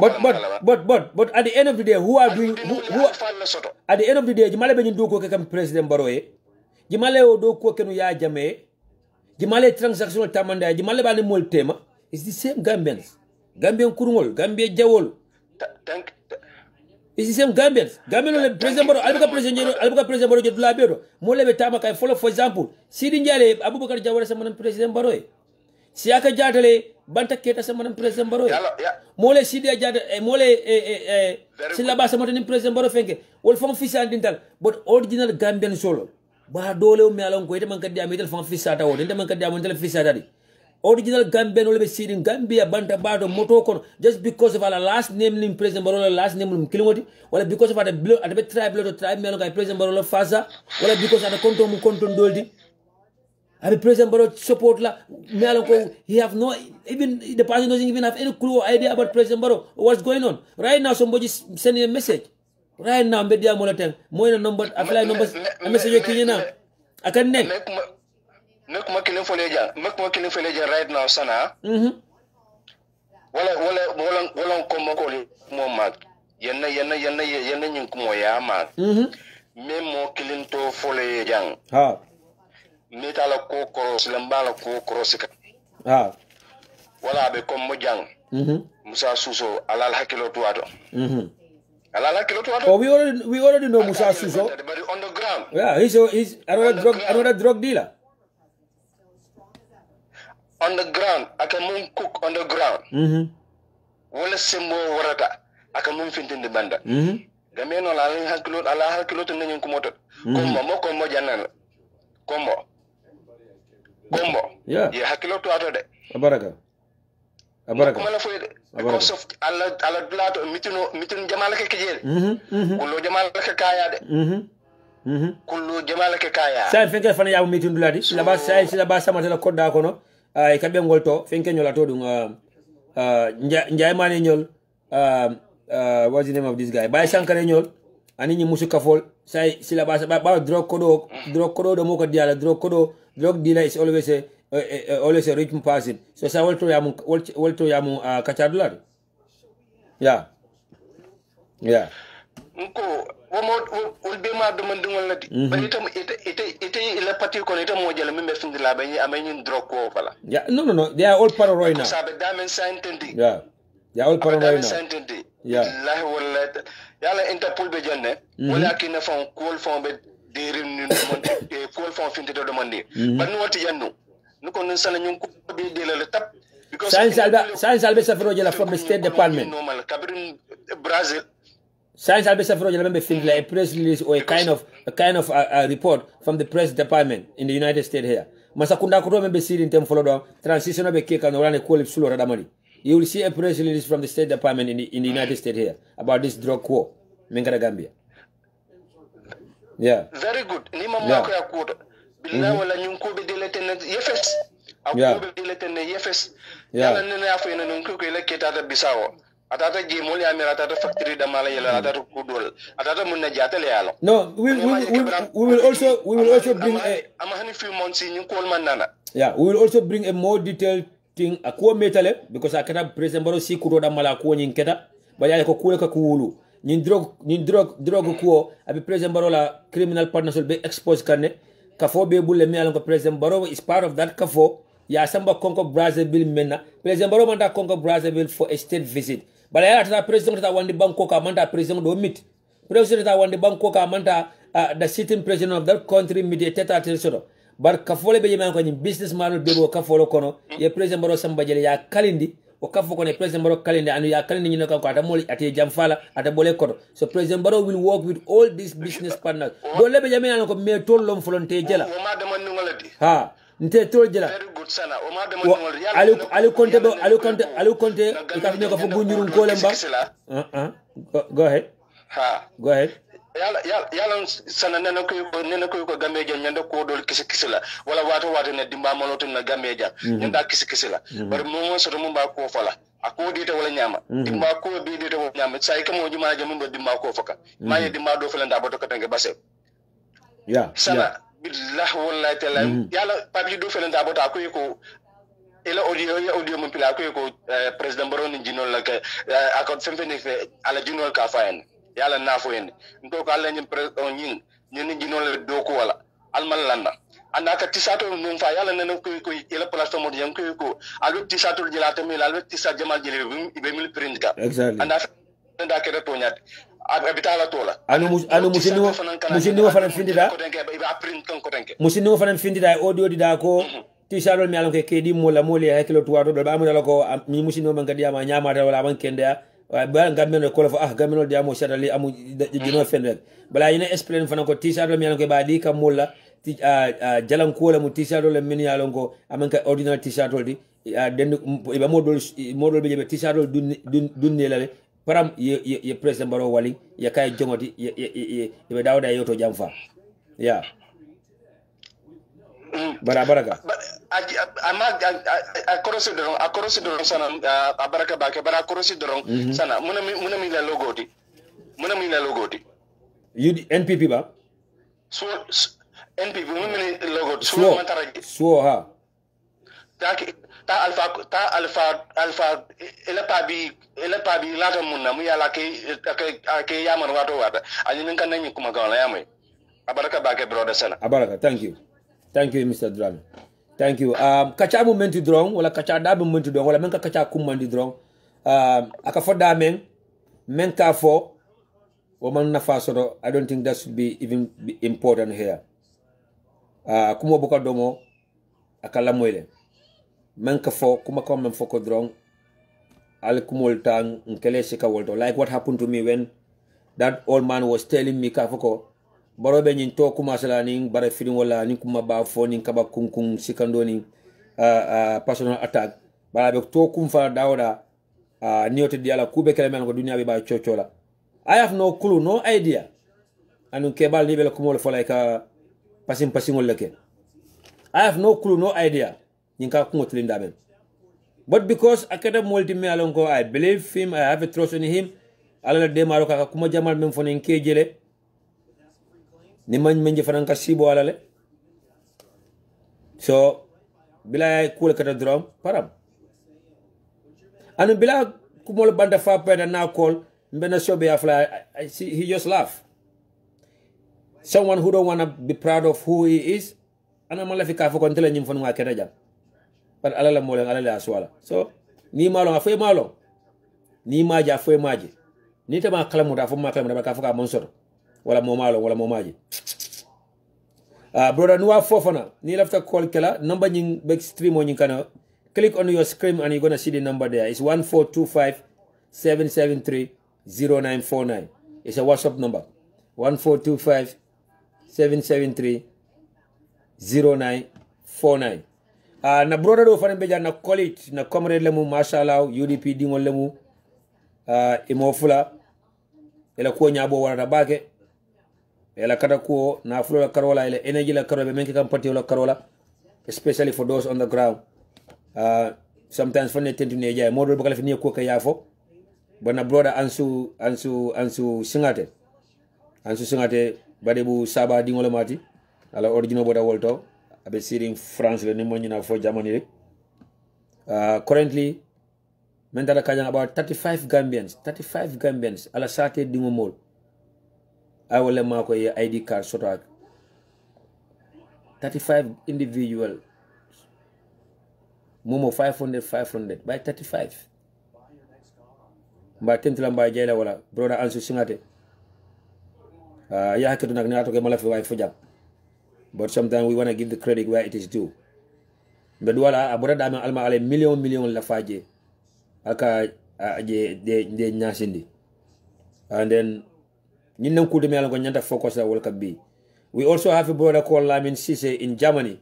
but at the end of the day who are doing who at the end of the day jimale be ñun do ko kam president Baroye jimale o do ko kenu ya jame jimale transactional tamanda jimale ba ni mol tema is the same Gambians Gambian kurungol Gambia jawol is the same Gambians le president Baro albuka president Baro jot la bedo mo lebe tama kay follow for example Sidi Njale Abubakar Jawara sama president Baroye siaka jatale banta keta sama president Baroye mole Sidi jata mole silaba sama president Baro fenke wol fam fisa dintal but original Gambian solo ba dole o mi alon ko ite man kaddi amitel fam fisa ta wote man kaddi amontel fisa tadi original Gambian will be sitting Gambia banta bado motokon just because of our last name lim president Barola last name lim kilomoti wala because of the tribe melo kay president Barola fasa wala because of the konton doldi abi president Baro support la melo ko he have no even the person doesn't even have any clue or idea about president Baro what's going on right now. Somebody sending a message right now media molaten moy number apply number a message kinyana akan ne makuma kilin feleja right now sana wala ko mako mo mag yenna nyin ko ya mag memo kilin to fole jang metala ko cross lambala ko cross ka wala be ko mo jang Musa Suso alal hakilo to ato oh, we already know Musa Suso but on the ground he's another drug dealer on the ground aka mun cook on the ground wala sembo warata aka mun fintinde banda gameno la hakilo to nyen ko moto ko mo jannan ko mo Bombo. Yeah. Ye hakilo to ato de. Abaraka. Kuma la foyde. Because of ala dulato mitun jamala ke kejel. Kullo jamala ke kaya de. Kullu jamala ke kaya. Sa fenke fana ya mitun dulati. Sila ba sama tela kodda kono. Ay kabe ngol to fenke nyola to dum njay mane nyol what's the name of this guy? Bay Sankare nyol. Ani ni musu kafol. Say sila ba drug kodo do moko diala drug dealer is always a rich person. So sa walto yamu kachadulari. Yeah. Nko wo be ma do man dingol lati. Ba itam ite ila pati ko itam mo jala membe findila ba ni amay drug ko fala. Yeah, no. They are all paranoid now. Sabe damen santendi. Yeah. They are all paranoid now. Yeah. Allah wallahi yalla Interpol be janne wala kina fon call fon be derin ni monte call fon finte do mande ban wati jannu nuko nun sala nyun ko be delale tap because science albe safro jela from the State Department normal kabrin Brazil science albe safro jela membe film like a press release or a kind of a report from the press department in the United States here masakunda ko membe siri tem follow down transition be ke kan wala ko lip sulo radamari. You will see a press release from the State Department in the United States here about this drug war in Gambia. Yeah. Very good. Ni mama ko yakuto. Billahi wala nyun ko be delete na yefes. Ako be delete na yefes. Yala nene afu ina nunku ko ile ketata bisawo. Atata je moli amira atata factory da mala yala atata kudol. Atata munna jatale yalo. No, we will also bring a amahani few months in ko manana. Yeah, we will also bring a more detailed thing a ko metale because I cannot present baro si kuro da mala ko nyin keta ba ya ko kule ka kuulu nyin drug ko abi present baro la criminal partnership be expose kanne ka fo be bulle mi alon ko present baro is part of that ka fo ya samba konko Brazzaville menna present baro manda konko Brazzaville for a state visit bala ya ta president ta wandi banko ka manda president do meet president ta wandi banko ka manda the sitting president of that country MEDIA-24TH soto bar kafole be jema ko ni businessman be bo kafolo kono ye president baro samba jele ya kalindi o kafo kono president baro kalindi anu ya kalindi ni ko ata moli ate jamfala ata bole kono so president baro will work with all these business partners do lebe jema ko me tollom volonté jela o ma de man ngolati ha nte tol jela very good sana o ma de man ngol yalla alu konte ka fi ko fo gunjurun ko lemba go ahead go ahead yalla sana nena ko gameja nyanda ko dol kisi la wala wato ne dimba maloto na gameja nyanda kisi la bar mo so mo ba ko fala ako dite wala nyama dimba ko bi dite wala nyama sai ka mo juma jamu do dimba ko faka ma ye dimba do fala ndaba to katange basse sana billahi wallahi ta'ala yalla papi do fala ndaba ta ko ela audio mo pila ko president baron jinol la ka akon femfeni fe ala jinol ka fayen yalla nafo en ndo ko alla nyim president nyin jinol do ko wala almal landa anda ka tisato num fa yalla nana ko ela platform mo jam ko alu tisato jilata mi alu tisat jamal jile be mil print ka exactly anda ke to nyat abitala tola anu musini fana findida ko denke be print kan ko denke musini fana findida audio dida ko tisalo mi alon ke kedi mola moli hakilo tuwato do ba amuna ko mi musini man kadi ama nyamata wala man kende ba ngameno ko fa gameno diamo shadali amu dino fenrek bala ina explain fana ko tisalo mi alon ke ba di ka mola jalan ko la mu tisalo le min yalon ko aman ka ordinary tisalo di den be modol be be tisalo dunne la param ye president baro wali ya kay jongoti ye be dawda yoto jamfa ya baraka akorosi dorong sana baraka bake bara akorosi dorong sana muna mi la logoti NPP ba so NPP muna mi logoti so mantaraji so ha ta alfa ela pabi lata munna mu yala ke yaman wato wata ani kan nan kuma ga wala yamai abaraka bake brother sana abaraka thank you Mr. Drame thank you kacha moment drong wala kacha da moment drong wala men ka kacha kumandi drong aka foda men ka fo o man na faso I don't think that should be even important here kuma buka domo akala moyle men ka fo kuma ko men fo ko drong al kumol tang nkele sika wolto like what happened to me when that old man was telling me ka foko barobe nyin to kuma sala ni bare fidin wala ni kuma ba fo ni kaba kunkun sikando ni personal attack bara be to kum fa dawda niyote diala kube kele men ko dunya be ba chochola. I have no clue, no idea. Anu kebal libel kumol for like passing leke. I have no clue, no idea. Ninka kungo tulinda men. But because akada multi me alongo, I believe him, I have a trust in him. Alala de maroka kuma jamal men fonen kejele. Ni man menje fanan ka sibo alale. So bila kula kata drum param. Anu bila kumol banda fa peda na call mbena shobe afla he just laugh. Someone who don't want to be proud of who he is, ana malafika fo kontele nyim fon wa keda jam. But alala molen alala aswala. So ni malo afay malo. Ni maji afay maji. Ni tama kalamu da fo ma kalamu da ka fuka monsoro. Wala mo malo wala mo maji. Brother Noah Fofana, ni lafta call kela number nying back stream on kana. Click on your screen and you're gonna see the number there. It's 1425-773-0949. It's a WhatsApp number. 1425-773-0949. Na brother do fane beja na call it na comrade lemu mashallah UDP dingol lemu imofula ela ko nyabo wala bake ela kada ko na fulo karola ele energy la karola menki kam party la karola, especially for those on the ground. Sometimes for net to neja model bakala fini ko kayafo bana brother ansu singate badebu saba dingol mati ala original boda wolto abe sitting France le ni monina for Germany. Currently mentala kajang about 35 Gambians ala sate dingomol awole mako ye ID card sotak 35 individual momo 500 by 35 mba tentula mba jela wala brother ansu singate ya haketu nak ni atoke malafi way fujam. But sometimes we want to give the credit where it is due. But wala abura dama alma ale million la faje aka de nyasindi. And then nyinam kudu me algo nyanta focus la World Cup B. We also have a brother called Lamin Sise in Germany.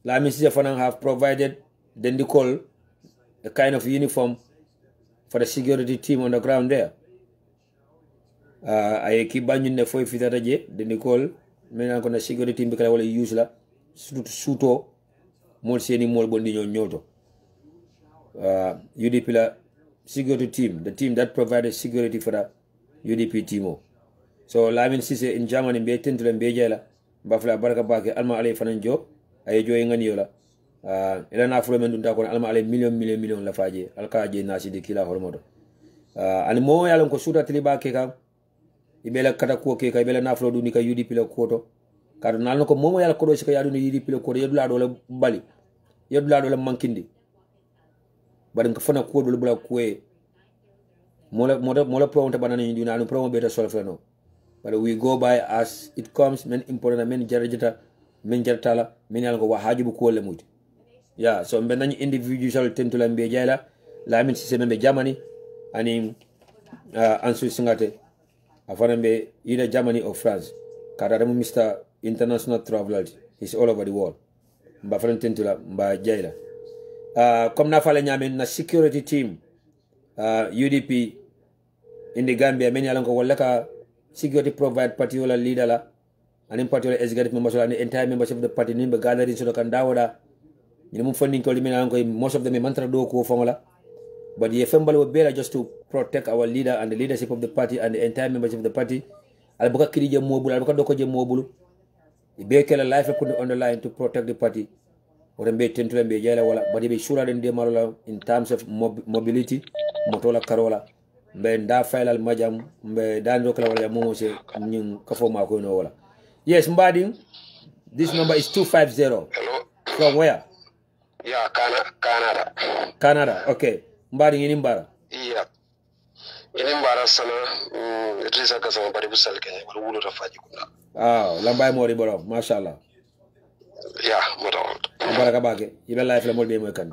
Lamin Sise Fanang have provided then they call a kind of uniform for the security team on the ground there. I keep banning the 4 feet at a jet, then they call men on the security team because I will use la suto more seni more bondino nyoto. UDP la security team, the team that provided security for the UDP team. So Lamin Sise in Germany be tentu and bejela bafla baraka bake alma ale fananjo ay joyinga niola. Ila na fulo men dunda ko alma ale million la faje alka je nasi de kila hormodo. Ani mo yalon ko suta tiliba ke kam ibela kata ko ke ka ibela na fulo dunika UDP la koto kadu nalno ko momo yalla ko do sika yadu ni UDP la koto yedula do la bali yedula do la mankindi badan ko fana ko do bula ko mola pro on banana ni dina no pro beta solfeno. But we go by as it comes, men important, men jarajata, men jartala, men yalgo wa hajibu ko le muti. Yeah, so mbenani individual tentula mbe jayla, Lamin Sise membe Germany, ani ansu singate, afana mbe either Germany or France. Kadadamu Mr. International Traveler, he's all over the world. Mba fana tentula mba jayla. Comme na fale nyame na security team, UDP in the Gambia, men yalgo walaka security provide particular leader la and in particular executive members and the entire membership of the party nimbe gathering so they can dawoda ni mum funding ko limina ko most of them mantra do ko fongola but ye fembal we better just to protect our leader and the leadership of the party and the entire membership of the party al buka kirije mobulu al buka doko je mobulu be kala life put on the line to protect the party or be tentu be jela wala but be sure den de marola in terms of mobility motola karola mbe nda failal majam mbe dando kala wala momo se nyum kafo ma ko no wala. Yes mbadi, this number is 250. Hello. From where? Yeah, Canada. Okay, mbadi ngini mbara. Yeah, ini mbara sana itrisa kasama bari busal kenya wala wulu rafaji kuna lambay mori borom mashallah. Yeah, modal baraka bake ibe life la molbe moy kan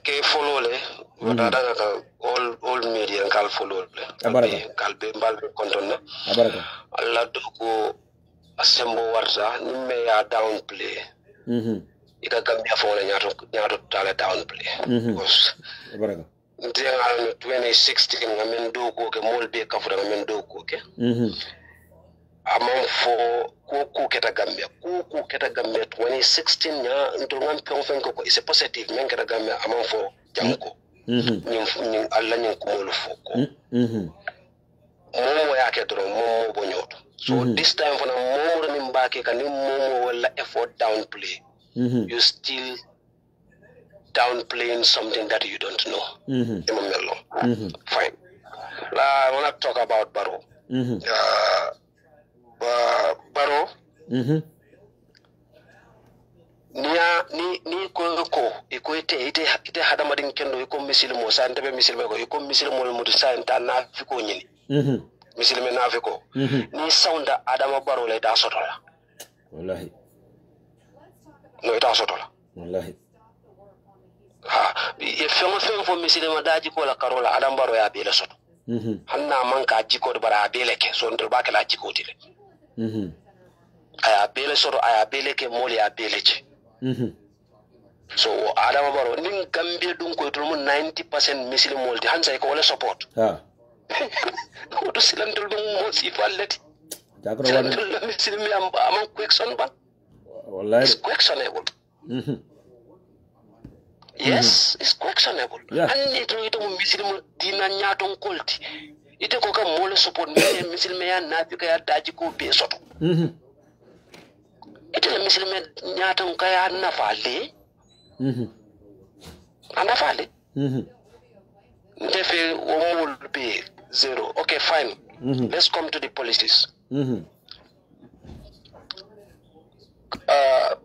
ke follow le wadada ka all media kal follow le baraka kal be mbal be kontonna baraka la doko asembo warta ni me ya downplay ika Gambia fo la nyaato tala downplay baraka ntenga 2016 ngamen doko ke molbe kafura ngamen doko ke amon fo ko keta Gambia 2016 nya ndo ngam fen ko is positive men keta Gambia amon fo janko ni alla ni ko molu fo ko momo yake dro momo bonyoto so this time for momo ni mbake kan ni momo wala effort downplay you still downplaying something that you don't know fine I want to talk about Barrow Barrow ni ko ite hada madin kendo iko misil mo sa ntabe misil ko iko misil mo mo sa nta na fiko nyini misil me na fiko ni sounda Adama Barrow le da sotola wallahi no ita sotola wallahi e fengo fo misil ma daji ko la karola Adama Barrow ya bele soto hanna man ka jiko bara bele ke so ndur ba kala jiko tile aya bele soto aya bele ke moli ya bele ce so Adama Barrow nin Gambia dun ko to 90% misil molti hansa ko wala support ko to silantul dum mo si fallati jakro wala misil mi am question ba wallahi it's questionable yes it's questionable and it mo misil mo dina nyaton kolti ite ko kam mo support misil me ya nafika ya daji ko be soto ite le misil me nyaton kaya nafale anafale ndefe will be zero. Okay, fine. Let's come to the policies.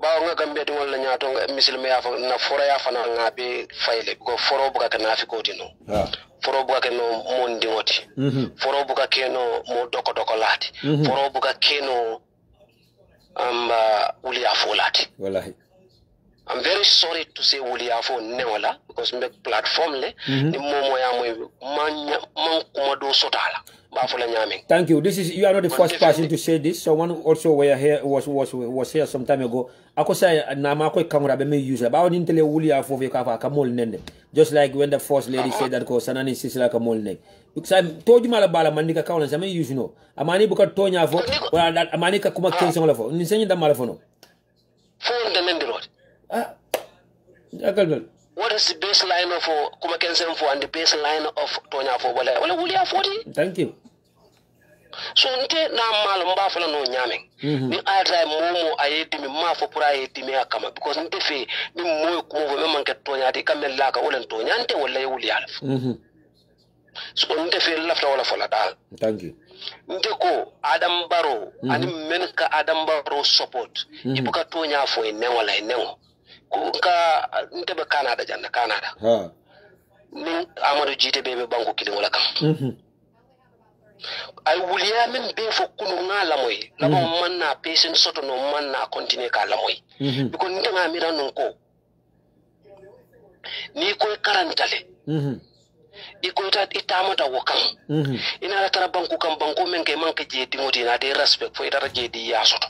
Ba nga Gambia di wala nyato misil me ya na fora ya fana ngabe faile ko foro buka kana fi ko dino foro buka keno mondi ngoti foro buka keno mo doko lati foro buka keno uli afo lati wallahi I'm very sorry to say wuli afo newala because me platform le ni momo ya mo man kuma do sotala ba fo la nyame. Thank you. This is you are not the first person to say this. Someone also were here was here some time ago. Ako say na ma ko kamera be me use ba woni tele wuli afo ve ka fa kamol nende. Just like when the first lady said that ko sanani sisila kamol ne. Because I told you mala bala mandika kauna sa me use no. Amani buka tonya afo wala amani ka kuma kense ngala fo. Ni senyi da mala fo no. Phone the mendrot. What is the baseline of Kuma Kensen for and the baseline of Tonya for Wala Wulia 40? Thank you. So nte na malo mbafala no nyame. Ni atra momo ayeti mi mafo pura ayeti mi akama because nte fe ni moyo kumo me manke Tonya ati kamela ka wala Tonya nte wala Wulia alf. So nte fe lafta wala fola dal. Thank you. Nte ko Adam Barrow ani menka Adam Barrow support. Ibuka Tonya fo enengo la enengo. Kuka ntebe Canada janda Canada ni Amadou Jite bebe banko kilingo la kam ay wuliya men be fo kunu ngala moy la mo manna patient soto no manna continue ka la moy biko ndanga mira non ko ni koy karantale iko ta itamata wakam ina la tara banko kam banko men ke manke je dingoti na de respect fo ita je di ya soto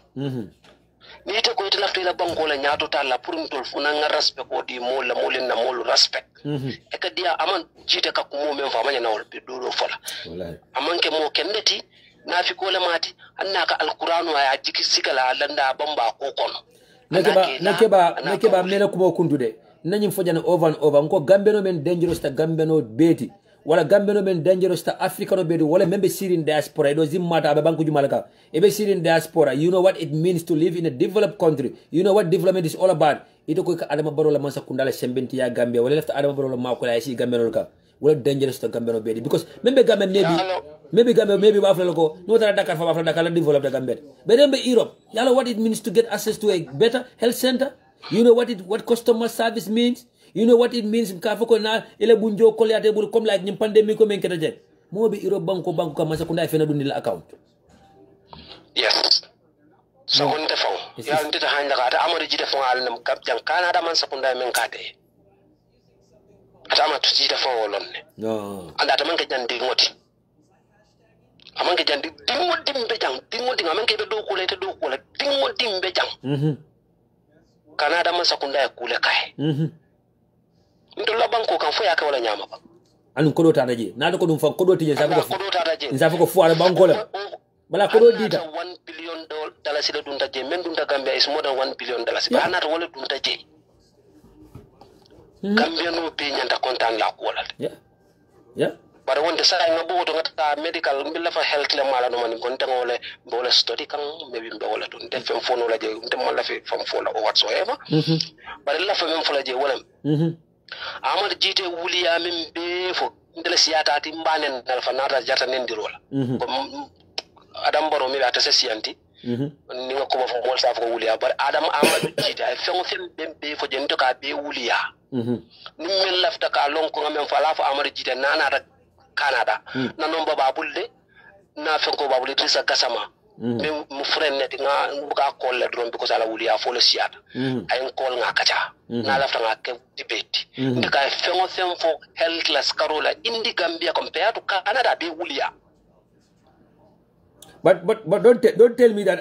ni te ko ite lafte la banko la nyaato ta la pour ntol funa nga respect ko di mo la mo len na mo respect e ka dia aman jite ka ko mo men fa manya na wol be do fola wallahi aman ke mo kendeti na fi ko la mati annaka alqur'anu ya jiki sikala landa bamba ko kono nakeba mele ko kundude nanyim fojana over and over ko gambeno men dangerous ta gambeno beti wala gambeno men dangerous ta africano beti wala membe sirin diaspora do zimmata be banku jumalaka e be sirin diaspora. You know what it means to live in a developed country. You know what development is all about. Ito ko ka Adama Barrow la mansa kundala sembenti ya Gambia wala left Adama Barrow la makola ya si gambeno ka wala dangerous ta gambeno beti because membe gambe maybe wa afla ko no tara Dakar fa afla Dakar la develop ta gambe be dembe Europe yalla what it means to get access to a better health center. You know what customer service means. You know what it means ka foko na ele bunjo ko liate bul comme like nyim pandemic ko men keta jet mo be Europe banko ka masa kunda fena dundi la account. Yes. So on the phone. Ya ndita hanja ka ta Amadou Jite phone al nam kap jang Canada man sakunda men kade. Ata Amadou Jite phone wolonne. No. Anda ta man ka jandi ngoti. Amanke jandi dimmo dimbe jang dingo dinga men ke be do kula te do kula dingo dimbe jang Canada man sakunda ya kule kai ndo la banko kan fo ya ka wala nyama ba anu kodo tata je na do ko dum fa kodo tije sa ko kodo tata je nza fa ko fu ala banko la bala kodo dita $1 billion dollars le dunta je men dunta Gambia is more than $1 billion dollars ba na to wala dunta je Gambia no be nyanta kontan la ko wala yeah bara wonde sa nga bo to ngata medical mbilla fa health le mala no man kon tan wala study kan maybe mbe wala to def fam fono la je ndem mala fi fam fola o whatsoever bara la fa mem fola je wala amad jite wuliya min be fo ndela siyata ti mbanen dal fa nata jata nendirola ko adam baro mi ata sesianti ni nga ko fo mol sa fo wuliya bar adam amad jite ay fengo fem be fo je ndoka be wuliya ni min lafta ka lon ko ngam fa la fa amad jite nana Canada nanon baba bulde na fenko babule trisa gasama mu friend net nga buka call le drone because ala wuli a folo siata ay call nga kacha na lafta nga ke debate ndika fengo fenfo helpless carola indi Gambia compared to Canada be wuliya but don't tell me that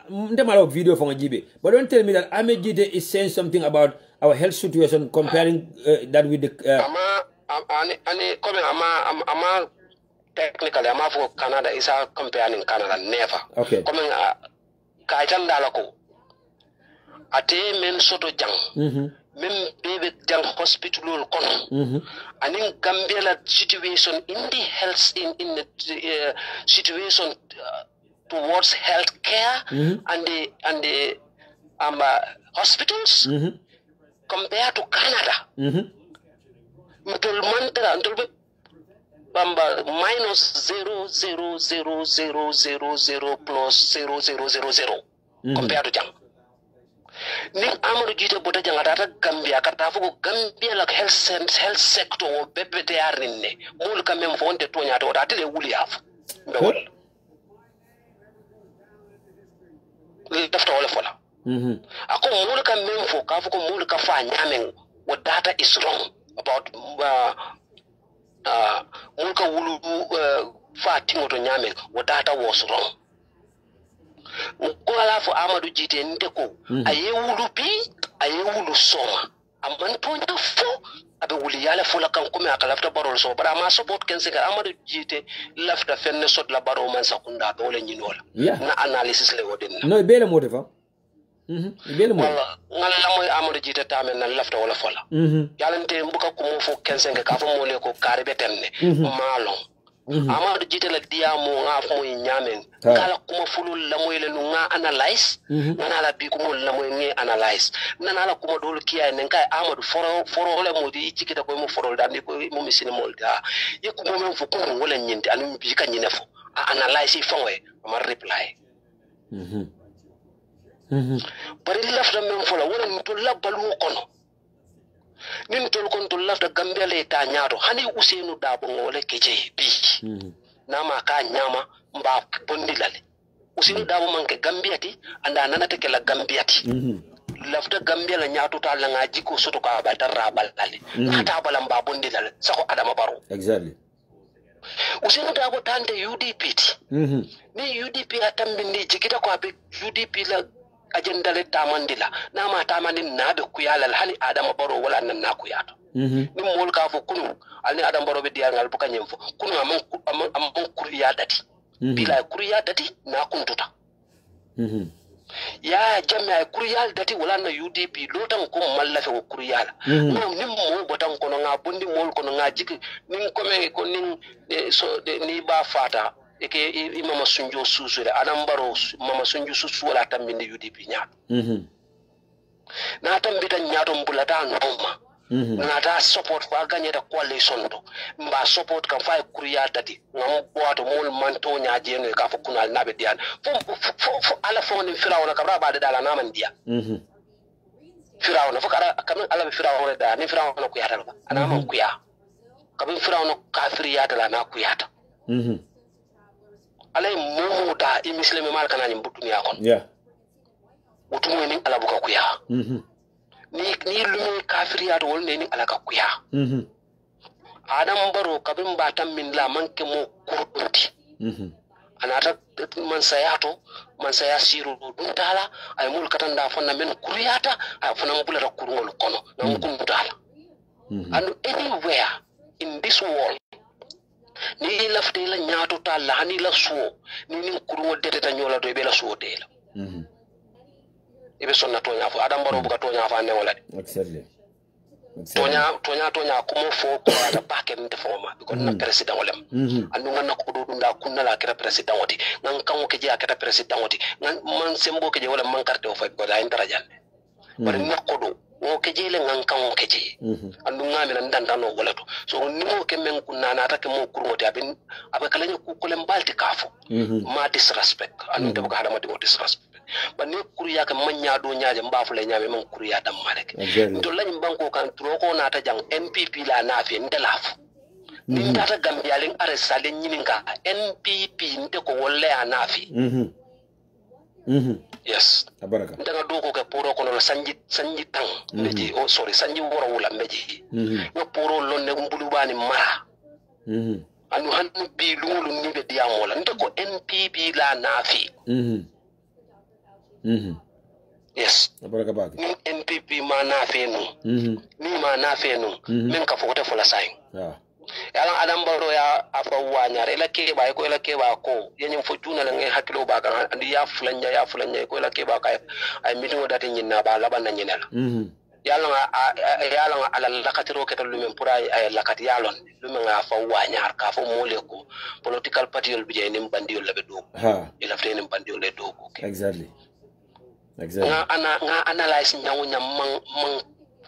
ndemalo video for Jibe but don't tell me that Amejide is saying something about our health situation comparing that with the ani comme ama technically ama for Canada is a comparing Canada never comme ka tan dala ko ate men soto jang men bebe jang hospital kono ani Gambia la situation in the health in the situation towards health care and the hospitals compared to Canada Mtul mantra mtul bamba minus 0.00000 plus 0.000 compared to jang ni amadu jite bota jang atata Gambia kata fuko Gambia la health sector o bebete arine mul kamem fonte tonya to atele wuli afu mbewol lafta wala fola ako mul kamem fo ka fuko mul ka fa nyamen what data is wrong about mulka wulu fa tingoto nyame what data was wrong ko ala fo amadu jite nte ko aye wulu pi aye wulu soma amman to nya fo abe wuli yala fo la kan ko me akalafta barol so bara ma support ken se amadu jite lafta fenne sot la baro man sakunda do le nyinola na analysis le wodin no bele modefa wala ngala moy amadu jite tamen na lafta wala fola yalante mbuka ko mo fo kensenga ka fo mo le ko karibe tenne malon amadu jite la diamo nga fo moy nyamen kala kuma fulul la moy le nga analyze nana la bi ko mo la moy ngi analyze nana la kuma dol kiya nen kay amadu foro le modi cikita ko mo foro dal ko mo misini molda yeko mo men fo ko wala nyinde anu bi ka nyine fo analyze fo we ma reply bari lafta men fola wala ni to labbalu kono nin tol kon to lafta Gambia le ta nyaato hani Usainu Dabo ngole keje bi nama ka nyama mba bondilale Usainu Dabo manke Gambia ti anda nanata ke la Gambia ti lafta Gambia la nyaato ta la ngaji ko soto ka ba tarabal dale ata bala mba bondilale sako Adama Barrow exactly Usainu Dabo tante UDP ti ni UDP atambindi jikita ko abe UDP la agenda le tamandila na ma tamani na be kuyala hani Adama Barrow wala nan na kuyato ni mol ka fo kunu alni Adama Barrow be dial ngal buka nyemfo kunu amon kuriya dati bila kuriya dati na kuntuta ya jamma kuriya dati wala na UDP lotan ko mallafe ko kuriya no nim mo botan ko nga bondi mol ko nga jiki nin ko me ko nin so ni ba fata eke imama sunjo susure Adama Barrow mama sunjo susu wala tambinde UDP nyaato na tambita nyaato mbulata noma na ta support ko gagné da coalition to mba support kan fay kuriya dati ngam boato mol manto nyaaje no ka fo kunal nabe dial fo ala fo ni firawna kabra ba de dala na man dia firawna fo kara kam ala firawna da ni firawna ko yata ba ana man kuya kabin firawna kafiriya dala na kuyata alay momo da imisleme mal kanani mbutuniya kon utumo ni ala buka kuya ni lumi kafiriya to wolne ni ala ka kuya Adama Barrow kabin batam min la manke mo kurunti anata man saya siru dun tala ay mul katanda fonna men kuriyata ay fonna bulata kurngol kono na kun tala and anywhere in this world ni lafte la nyaato tala ni la suo ni kurngol deteta nyola do be la suo de la ibe sonna to nya fo adam baro buka to nya fa ne wala exactly tonya kuma fo ko ata paket nte foma because na president wolem andu ngana ko do dunda kunna la kera president woti ngan kan ko je akata president woti ngan man sembo ke je wala man carte o fa ko da interajan bari nakko do o ke je le ngan kan o ke je andu ngami nan dantano wala to so ni mo ke men kunna na ta ke mo kurngoti abin abakala ni ku kolem balti kafo ma disrespect andu de ko hada ma disrespect bani kuriya ka manya do nyaaje mbafule nyaame man kuriya dam malek to lañ banko kan troko na ta jang NPP la na fi ndelafu ni tata gambia len arresta len nyininga NPP nte ko wolle ana fi yes abaraka ndaga do ko ke poro ko no sanji tang meji oh sorry sanji woro wula meji no poro lonne mbulu bani mara anu hannu bi lulu ni be diamola nte ko NPP la na fi yes ni NPP ma na fenu ni ma na fenu men ka fokote fola sai yala adam baro ya afa wanyar ela ke ba ko yenyin fo tuna la ngai hakilo ba kan andi ya fulanya ko ela ke ba ka ay mitu dati nyina ba laban na nyinela yala ala lakatiro ke lu men pura ay lakati yalon lu men afa wanyar ka fo mole ko political party yol bi nim bandiol labe do ila fte nim bandiol le do ko exactly nga analyze nyawnya man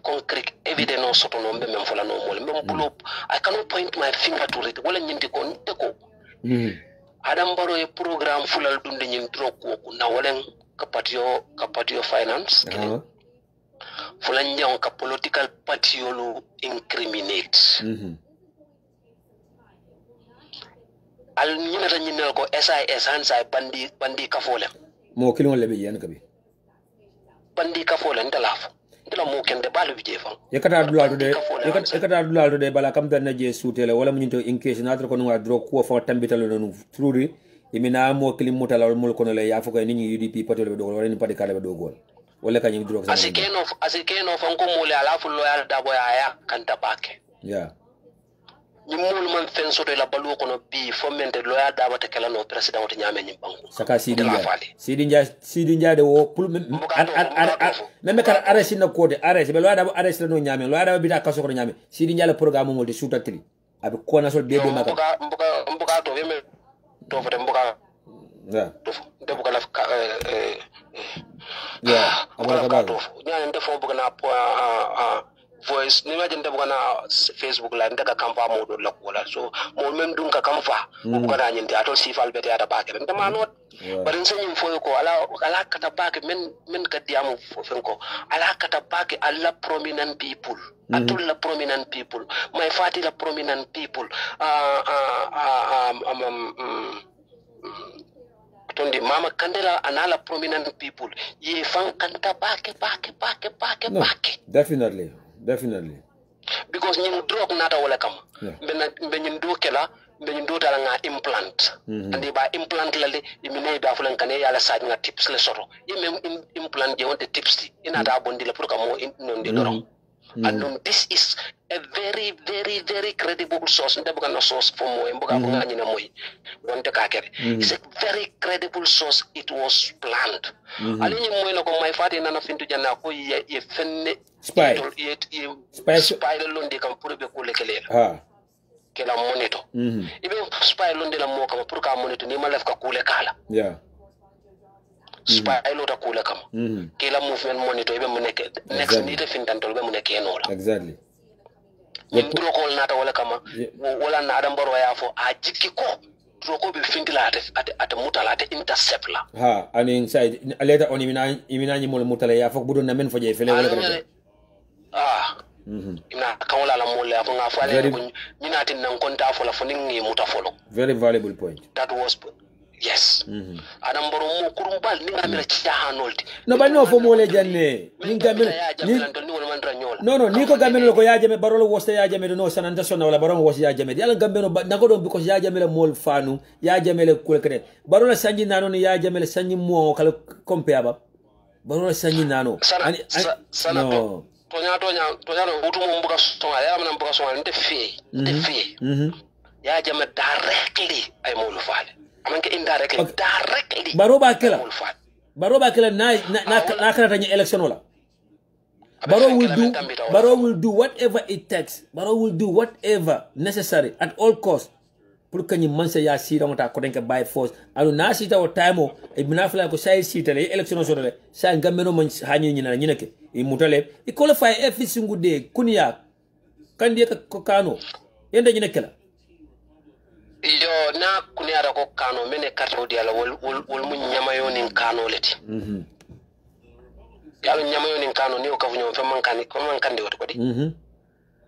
concrete evidence no soto no mbe men fola no mol mbe pull up I cannot point my finger to it wala nyindi ko ndeko adam baro e program fulal dunde nyin troko ko na walen kapatio finance fulan nyaw ka political party yolu incriminate al nyina tan nyinel ko SIS hansa bandi ka folem mo kilon lebe yan kabi bandi ka folem dalaf dila mo kende balu bije fam yakata dulal to de bala kam tan je soutele wala mun to in case na ko no dro ko fo tambitalo no truri imina mo kilim mutala mo ko no le ya fo ko ni UDP patolo do wala ni padi kala do gol wala kanyum dro ko asikeno fam ko mo le ala fu loyal da boya ya kan tabake ni mul man fen so de la balu ko no bi fo mente loyal da wata kala no president wata nyame ni banku saka Sidi Njie de wo pul même kar arrêté na code arrêté be loyal da arrêté no nyame loyal da bi ta kaso ko nyame Sidi Njie le programme mo de shoota tri abi ko na so be maka mbuka to yeme to fote mbuka de buka la abaka to nyane defo buka na voice ni ma jende buka na Facebook la ndaka kampa mo do la kola so mo men dun ka kamfa buka na nyinde atol sifal bete ata bakere ndama not barin sanyin foyo ko ala kata bake men ka diamu fofen ko ala kata bake alla prominent people atul la prominent people my fati la prominent people tondi mama Kandela anala prominent people ye fan kanta bake definitely because nyin drug nata wala kam be nyin do kela be nyin do tala nga implant andi ba implant la le imine ba fulan kane yala sa nga tips le soro yeme implant je wonte tips ina da bondi la pour ka mo non de loro and this is a very very very credible source nda buga no source for mo mbuga ko ngani na moy wonte ka kere it's a very credible source it was planned ali ni moy na ko may fati nana fintu janna ko ye fenne spy londi kam pour be ko lekele kela monito ibe spy londi la mo kam pour ka monito ni ma lef ka kule kala spy lo ta kule kam kela movement monito ibe mo nek next ni te fintantol be mo nek enola exactly min drokol nata wala kama wala na adam baro ya fo a jikki ko droko be fintila ate mutala ate intercept la ani inside later on imina ni mo mutala ya fo budon na men fo je fele wala kama ina kawla la mo le fo nga fo ale ko minati nan konta fo la fo ningi mutafolo very valuable point that was yes adam baro mo kurumbal ni ngamira ci hanolti no ba no fo mo le janne ni ngamira ni no niko Gambia ko ya jame barolo wosta ya jame no sananta sonna wala baron wosta ya jame yalla Gambia no nako don because ya jame le mol fanu ya jame le kulkene barola sanji nano ni ya jame le sanji mo kala compare ba barola sanji nano sana no tonya no utu mo mbuka songa ya mana mbuka songa nte fi ya jame directly ay mol fale amanke indirectly directly baroba kala na kana tanya election wala Barrow will do whatever it takes. Barrow will do whatever necessary at all costs. Pour que ni manse ya sira mata ko denke by force. Alu na sita o time e binafla ko say sita le election so le say ngameno man hanyi nyina nyineke e mutale e qualify every single day kunya kandi ko kano yenda nyineke la yo na kunya da ko kano mene karto diala wol mun nyama yo nin kano leti yalo nyama yo nin kano ni o kafunyo fe mankani ko mankande wato ko di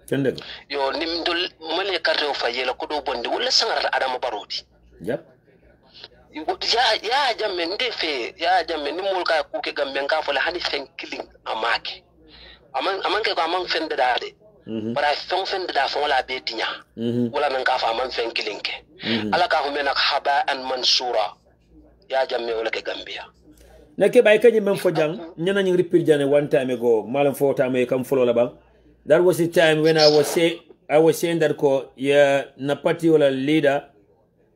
kende yo nim dol male karto fa yela ko do bonde wala sangara adama barodi yep ya jamme ndefe ya jamme ni mul ka ku ke gambe ka fola hani fen killing amake amanke ko amang fen dade bara fen da fo wala be tinya wala men ka fa man fen killing ke ala ka ho menak haba an mansura ya jamme wala ke gambia nake bay kany mem fo jang nyana ngi repeat jane one time ago malam fo time kam follow la bang. That was the time when I was saying that ko ya na party wala leader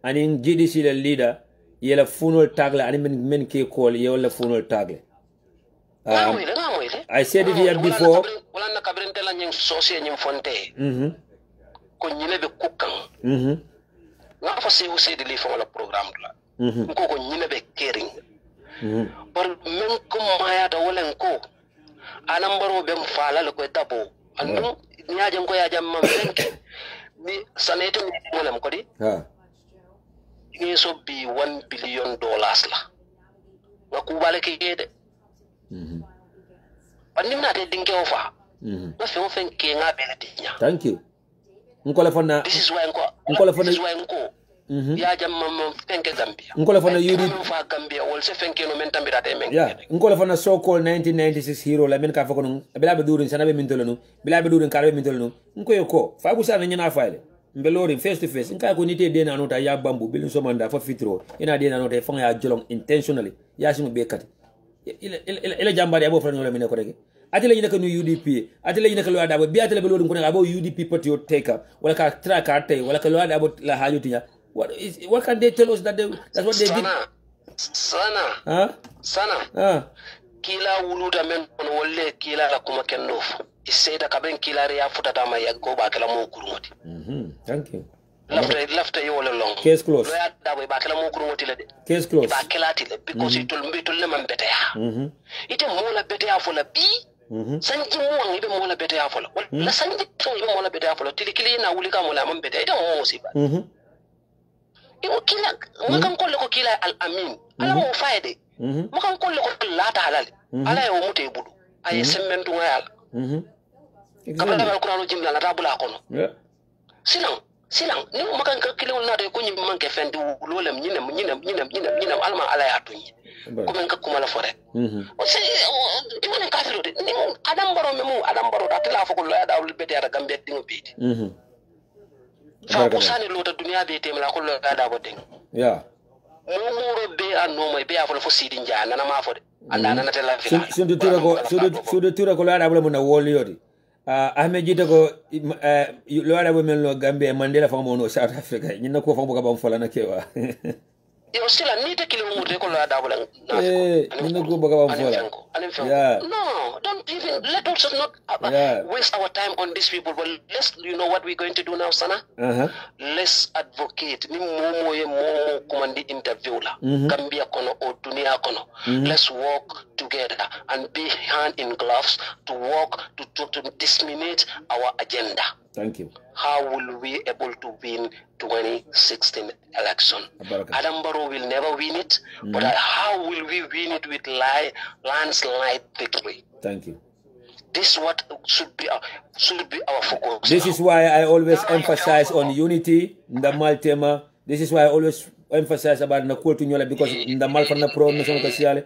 and in GDC the leader ya la funeral tagle and men ke call ya la funeral tagle. I said it here before. Wala na kabrente la nyeng sosie nyem fonte ko nyine be kukan nga fa se usi de li fo la programme la ko nyine be caring par men ko maya da wala ko anambaro be mfala le ko tabo andu nyaaje ko ya jam mam fenke ni sanete mo lam ko di ni so bi $1 billion la wa ku bale ke de Panim na te dinke ofa. Na fe ofen ke nga bele tinya. Thank you. Nkola fana. This is why nko. Ya jam mam fenke Gambia. Nkola fana yudi fa Gambia wol se fenke no men tambira te men. Yeah. Nkola fana so called 1996 hero la men ka fa kono. Bila be durin sana be mintolo no. Bila be durin karabe mintolo no. Nko yoko. Fa bu sana nyana faile. Mbelori face to face. Nka ko nite de na nota ya bambu bilin so manda fa fitro. Ina de na nota fa ya jolong intentionally. Ya simu be kati. Ele jambari abo fana mine ko rege atele yinaka no UDP atele yinaka lo adabo bi atele be lo ko abo UDP party o take up wala ka track arte wala ka lo adabo la hajutinya what can they tell us that that's what they did sana kila wuluta men on wolle kila la kuma kennof iseda kaben kila ya futata ma yakko ba kala mo kurumoti thank you lafta yo le long case close lo ya dabo ba kala mo kurumoti le de case close ba kala ti le because it will le man bete ya ite mo la bete ya fo la bi sanji mo ngi be mo la bete ya fo la sanji to ibe mo la bete ya fo la tilikili na wuli ka mo la man bete ite mo siba iko kila makan kolle ko kila al amin ala mo faade makan kolle ko la ta halal ala yo mute budu ay semmentu ngayal kabla ba qur'anu jimla la tabula kono silang ni makan kile wala de ko nyi manke fendi lolem nyinem alma ala ya tunyi ko men ka kuma la fore o se ibane kafiru de ni adam baro da tala fa ko la da wul bete ya gambe dingo beti fa ko sani lo da duniya be temla ko lo da bo ding ya mo be anno mai be afo fo sidin jana na ma fo de anda na tela fi sundu tura ko la da bo na woli yodi Ahmed Jita ko lo ada bo men lo Gambia Mandela fa mo no South Africa nyina ko fa bo ka bam fola na kewa yo sila ni te kilo mo te ko lo ada bo lan nyina ko bo ka bam fola yeah no don't even let us not waste our time on these people but let's what we're going to do now sana let's advocate ni momo ye momo kumandi interview la Gambia kono o dunia kono let's work together and be hand in gloves to work to disseminate our agenda. Thank you. How will we able to win 2016 election? Adam Barrow will never win it, but how will we win it with landslide victory? Thank you. This is what should be our focus. This is why I always emphasize on unity in the Maltema. This is why I always emphasize about the culture nyola because in the Malfana province on Kasiale.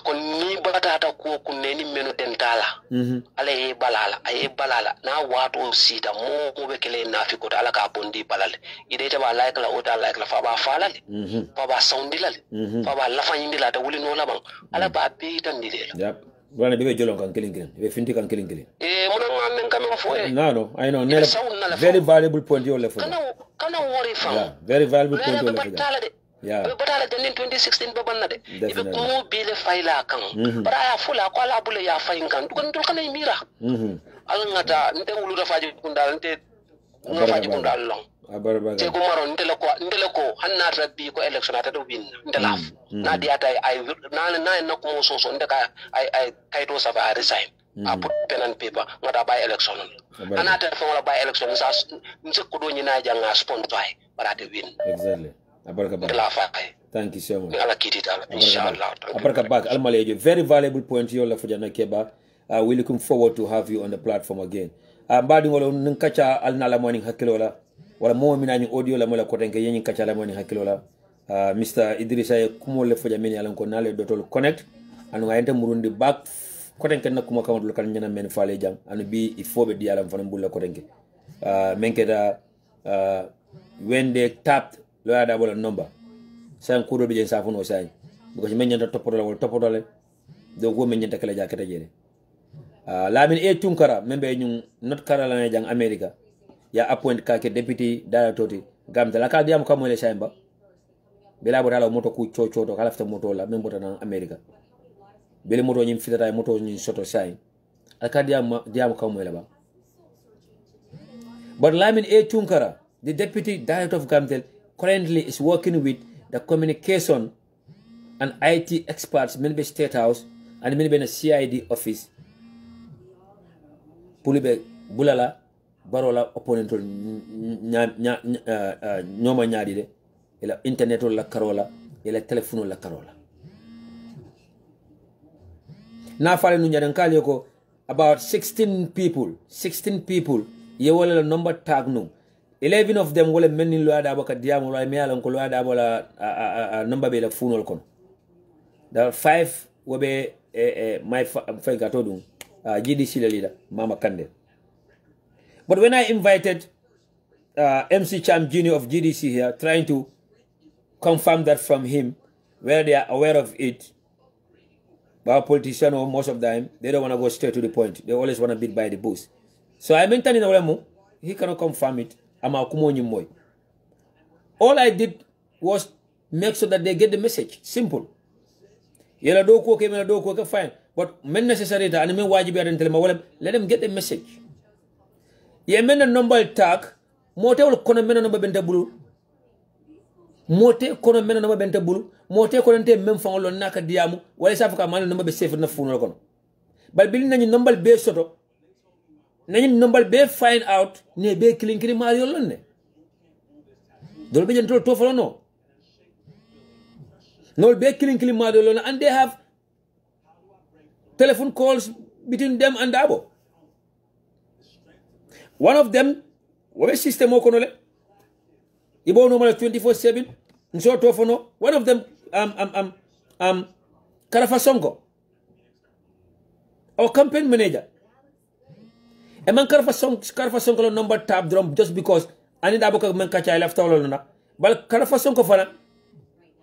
ko ni batata ko kunne ni menu dentala ala ye balala aye balala na wato sita mo be kele na fi ko ala ka bondi balale ide ta ba like la ota like la fa ba falale fa ba soundilale fa ba la fanyindi la ta wuli no la ban ala ba be tan ni de yep wala be jolon kan kilin be finti kan kilin mo no men kam fo no I know very valuable point you left kana worry fam yeah very valuable point you left yeah batala den 2016 babanna de ibe ko bile fayla kan bara ya fula ko ala bule ya fayin kan dukon dul kana mira al ngata nte wulu da faji kundal nte faji kundal long te ko maro ndele ko hanna rabbi ko election ata do win ndela na diata ay na ko mo soso ndeka ay kayto sa ba resign a put pen and paper ngata by election anata fa wala by election sa nse ko do nyina janga sponsor ay bara te win exactly thank you so much inshallah back almalejo very valuable point you la fujana keba we looking forward to have you on the platform again mbadi ngolo nkacha alnala morning hakilola wala mo minani audio la mola kotenke yenyi kacha la morning hakilola Mr. Idrissa kumo le fuja mini alanko nale dotol connect anu ayente murundi back kotenke na kuma kama kan nyana men fale jang anu bi ifobe di alam fana bulla kotenke menkeda when they tapped lawyer double number san kudo bi jen sa funo sai because men nyanta topoto le do go men nyanta kala jakata jere lamin e tunkara membe nyum not Carolina jang America ya appoint kake deputy director gamta la kala diam ko mo le saimba bela bo dala moto ku chocho to kala fta moto la membo tan America bele moto nyim fitata moto nyim soto sai aka diam ko mo le ba but lamin e tunkara the deputy director of Gamtel currently is working with the communication and IT experts in State House and in the CID office. Pulibe bulala barola opponent nyoma nyadi de ila internet la karola ila telephone la karola. Na fale nu nyadan kali ko about 16 people ye wala number tag no 11 of them wala men lo ada baka diamu wala me alan ko lo ada wala number be la funol kon the 5 wobe my fay gato dum GDC la leader Mama Kande. But when I invited MC Cham Jr. of GDC here trying to confirm that from him where they are aware of it, but politicians most of the time they don't want to go straight to the point, they always want to beat by the bush. So I mentioned in Olemu, he cannot confirm it. All I did was make sure that they get the message. Simple. Yela do ko ke mena do ko fine. But men necessary ta anime wajibi adan telema wala let them get the message. Ye men number tag mote wala kono men number benta bulu. Mote kono men number benta bulu. Mote kono te men fa lon naka diamu wala sa fa man number be safe na funu kono. Bal bil nañu number be soto. Nañu number be find out ne be klinkiri mario lonne. Dol be jentro to folo no. No be klinkiri mario lonne and they have telephone calls between them and Dabo. One of them wabe system o kono le. Ibo no mala 24/7 nso to fono. One of them Karafa Sonko, our campaign manager. A man Karafa Sonko number tab drum just because ani Dabo ka man kacha left all na. But Karafa Sonko fana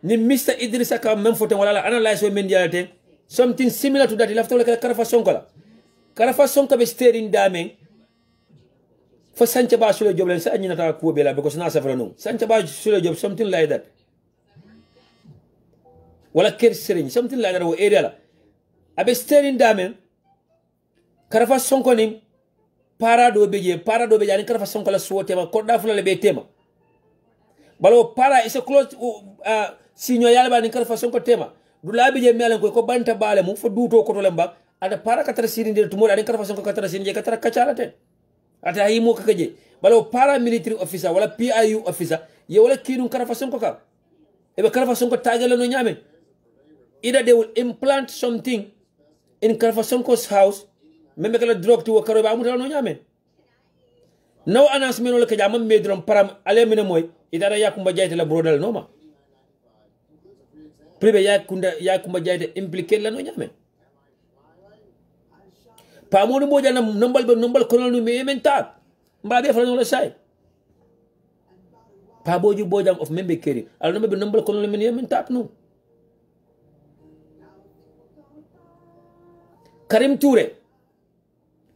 ni Mr. Idrissa ka men foten wala analyze we media te something similar to that left all Karafa Sonko la. Karafa Sonko be steering daming for Sancha Ba Sule job len sa anyina ta ko bela because na safra no. Sancha Ba Sule job something like that. Wala ker serigne something like that o area la. Abe steering daming Karafa Sonko ni parado beje ani Karafa Sonko la so tema ko da fula le be tema. Balo para is a close senior yalla ba ni Karafa Sonko tema. Du la beje melen ko banta bale mu fo duto ko to lembak ada para katara sirinde to mo ani Karafa Sonko katara sirinde katara kacala te. Ata himo kakaje balo paramilitary officer wala PIU officer ye wala kinun Karafa Sonko ka ebe Karafa Sonko tagale no nyame either they will implant something in Karafa Sonko's house membe kala drug to karo ba amuta no nyame no announcement wala ka jama medrom param ale mine moy idara yakumba jayte la brodal noma pribe ya kumba jayde impliqué la no nyame pa mo mo jana nombal kono no me men ta mba be fa no la say pa boju bojam of membe keri al no be nombal kono no men tap no Karim Touré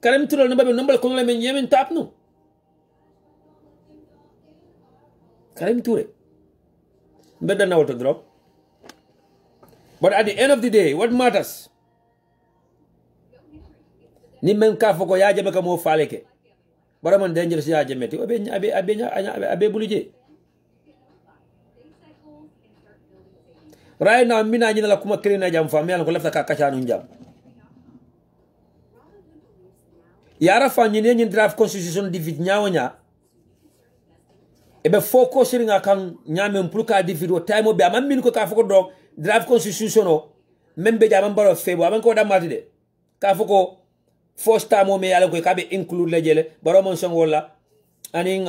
no be nombal kono no men tap no Karim Touré mbedda nawto drop. But at the end of the day, what matters? Ni men ka foko ya jame ka mo faleke. Bara man dangerous ya jame ti abe buluje. Right now mina nyina la kuma kirina jam fami ala ko lefta ka kachanu jam. Yara fa nyine draft constitution defeat nyawnya. Ebe focus ringa kan nyame mpluka defeat o time be amam min ko ka foko dog draft constitution o membe jaman baro febo aman ko damati de ka foko first time o me yalla ko kabe include la jele baro mon song wala aning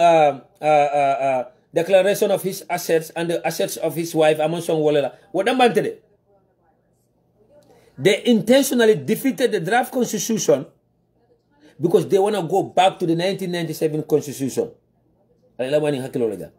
declaration of his assets and the assets of his wife amon song wala wo damante de they intentionally defeated the draft constitution because they want to go back to the 1997 constitution ala mani hakilo la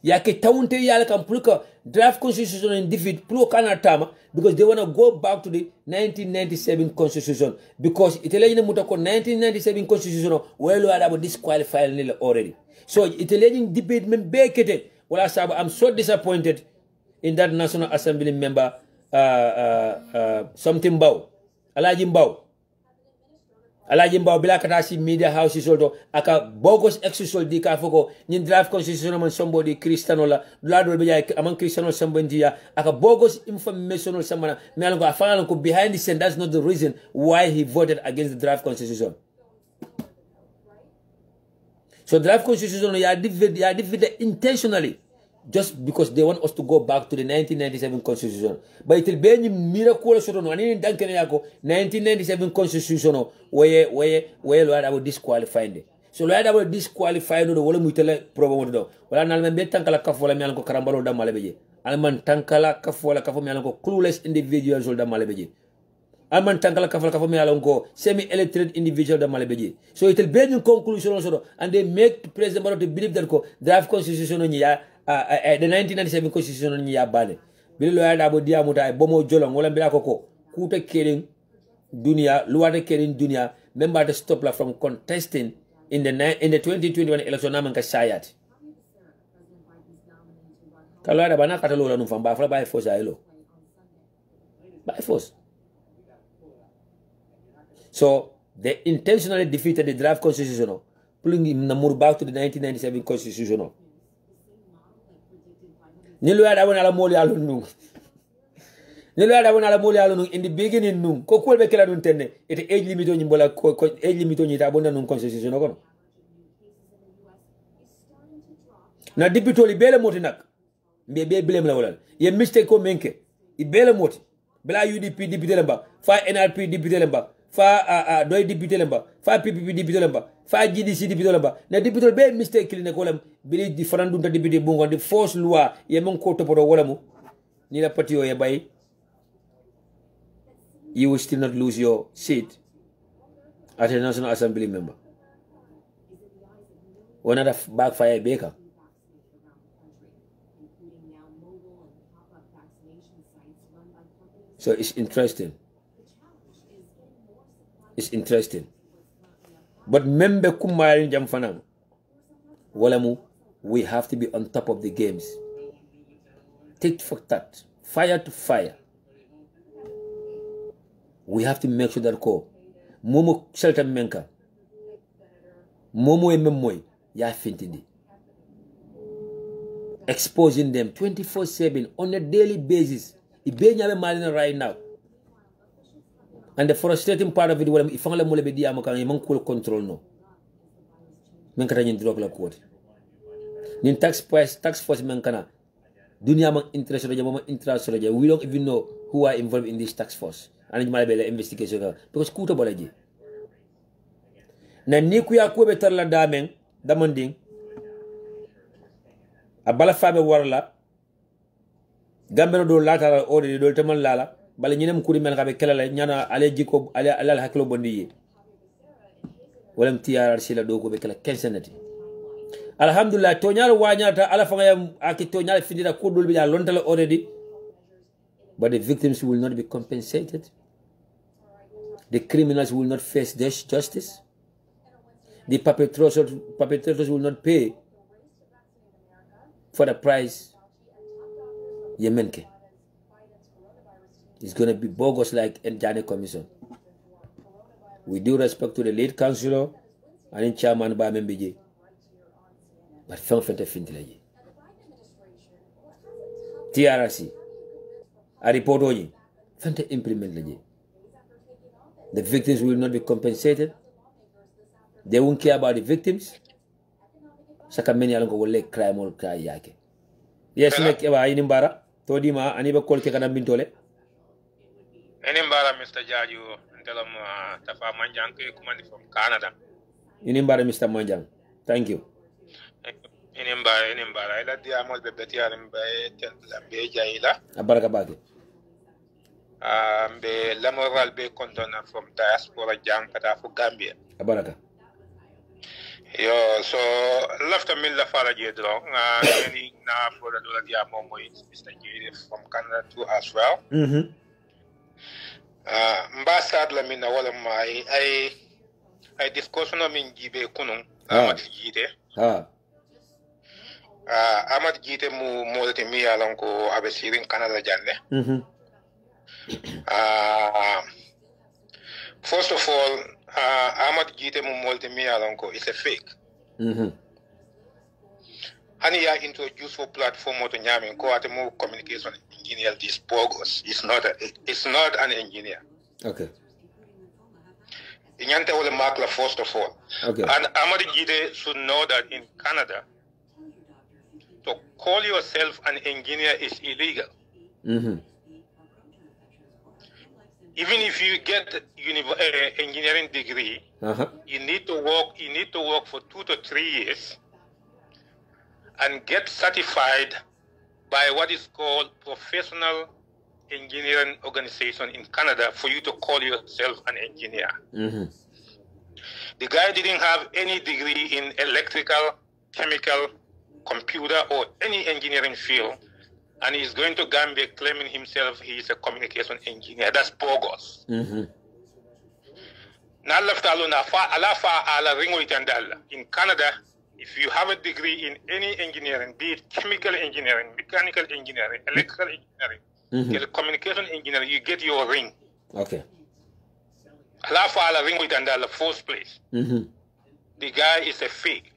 yake taunte yala kan pulka draft constitution in defeat pro kana tama because they want to go back to the 1997 constitution because italian muta ko 1997 constitution welo ada disqualify nil already so italian debate men bekete wala sabu I'm so disappointed in that National Assembly member something Mbaw Alaji Mbaw bila kata si media house soldo aka bogus exisol di ka foko nyin draft constitution man somebody Cristiano la do be jay amang Cristiano sambandia aka bogus information samana melan ko afana ko behind the scene that's not the reason why he voted against the draft constitution. So draft constitution ya defeated intentionally just because they want us to go back to the 1997 constitution. But it will be a miracle so no ani dankene yako 1997 constitution where lawyer about disqualified. So lawyer about disqualified no wala mutele problem do. Wala nalmen be tankala kafola mi ko karambalo da malebeje. Alman tankala kafola kafo mi ko clueless individuals da malebeje. Alman tankala kafo mi ko semi-illiterate individual da malebeje. So it will be a conclusion also and they make President Barrow to believe that ko draft constitution ni ya the 1997 constitution ni ya bane bilo ya dabo dia muta bomo jolong wala mbila koko kuta kering dunia luwata kering dunia member to stop la from contesting in the 2021 election naman ka sayat kala da bana kata lola num famba fala by force aylo by force. So they intentionally defeated the draft constitution pulling namur back to the 1997 constitution. Nilu ada wona moli alu nung in the beginning nung ko kolbe kala dun tenne ite age limit ni bola ko age limit ni ta bonda nung constitution ko na dibitoli bele moti nak be blem la wala ye mistake ko menke I bele moti bela UDP député lemba fa NRP député lemba fa doy député lemba fa PPP député lemba fa GDC député lemba na député be mistake kiline ko lam bili different dun ta député bongo de force loi ye mon ko topoto wala mu ni la patio ye bay you will still not lose your seat as a National Assembly member. One other backfire baker. So it's interesting. It's interesting. But member kumari jamfanam. Walamu, we have to be on top of the games. Tit for tat, fire to fire. We have to make sure that ko momo shelter menka. Momo memoy ya fintidi. Exposing them 24/7 on a daily basis. Right now. And the frustrating part of it was if I mole be diamo kan man cool control no. Men kata nyin drop la quote. Nin tax force men kana. Dunia man interest raja. We don't even know who are involved in this tax force. And it might be investigation because kuto bolaji. Na ni ku ya ko betar la damen damanding. Abala fabe warla Gambia do lata o de do tamal lala bala ñinem kuri mel xabe kelala ñana ale jiko ale alal haklo bondi walam TRRC la do ko be kala kensenati alhamdulillah to ñal wañata ala fa ngam aki to ñal findira ko dul bi ya lontala already, but the victims will not be compensated. The criminals will not face justice. The perpetrators will not pay for the price. Yemenke. It's going to be bogus like Njane Commission. We do respect to the lead councillor and in chairman by MBJ. But fente fintilaji. TRRC. A report oji. Fente implement laji. The victims will not be compensated. They won't care about the victims. Saka many alongo wole crime or cry yake. Yes, mek eba inimbara. Todima aniba kol ke kana bintole. Inimbara Mr. Jaju ntelam Tafa Manjang ke kumandi from Canada. Inimbara Mr. Manjang. Thank you. Inimbara ila dia mol be betia mbe be jaila. Abaraka bake. Be lamoral be kontona from diaspora jang kata fu Gambia. Abaraka. Yo, so left a mill la fala jedro any na for the dollar dia momo Mr. J from Canada too as well. Ambassador la mina wala mai I discussion of min jibe kunun Amad Jite. Amad Jite mu te mi alon ko abesirin Canada janne. First of all, Ahmad Gite mu molti mi alonko is a fake. Hani ya introduce for platform to nyami ko ate mu communication engineer this bogus. It's not an engineer. Okay. Inyante wala makla first of all. Okay. And Ahmad Gite should know that in Canada, to call yourself an engineer is illegal. Even if you get engineering degree, you need to work for 2 to 3 years and get certified by what is called professional engineering organization in Canada for you to call yourself an engineer. The guy didn't have any degree in electrical, chemical, computer, or any engineering field. And he's going to Gambia claiming himself he is a communication engineer. That's bogus. Now left alone, in Canada, if you have a degree in any engineering, be it chemical engineering, mechanical engineering, electrical engineering, telecommunication engineering, you get your ring. Okay. Alafa ring with the first place. The guy is a fake.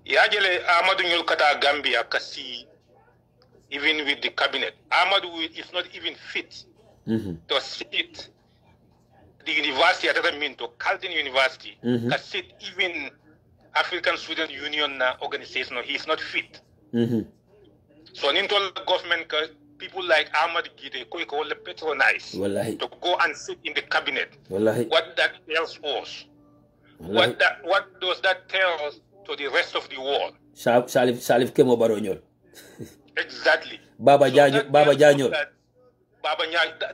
Yajele Amadou Nyol Kata Gambia kasi. Even with the cabinet, Ahmadu is not even fit to sit the university at to Carleton University, can sit even African Student Union organization. He is not fit. So into government, people like Ahmad Gide, ko patronize to go and sit in the cabinet. What that tells us? What does that tell to the rest of the world? Salif Kemo Baronyol. Exactly. Baba Janyo.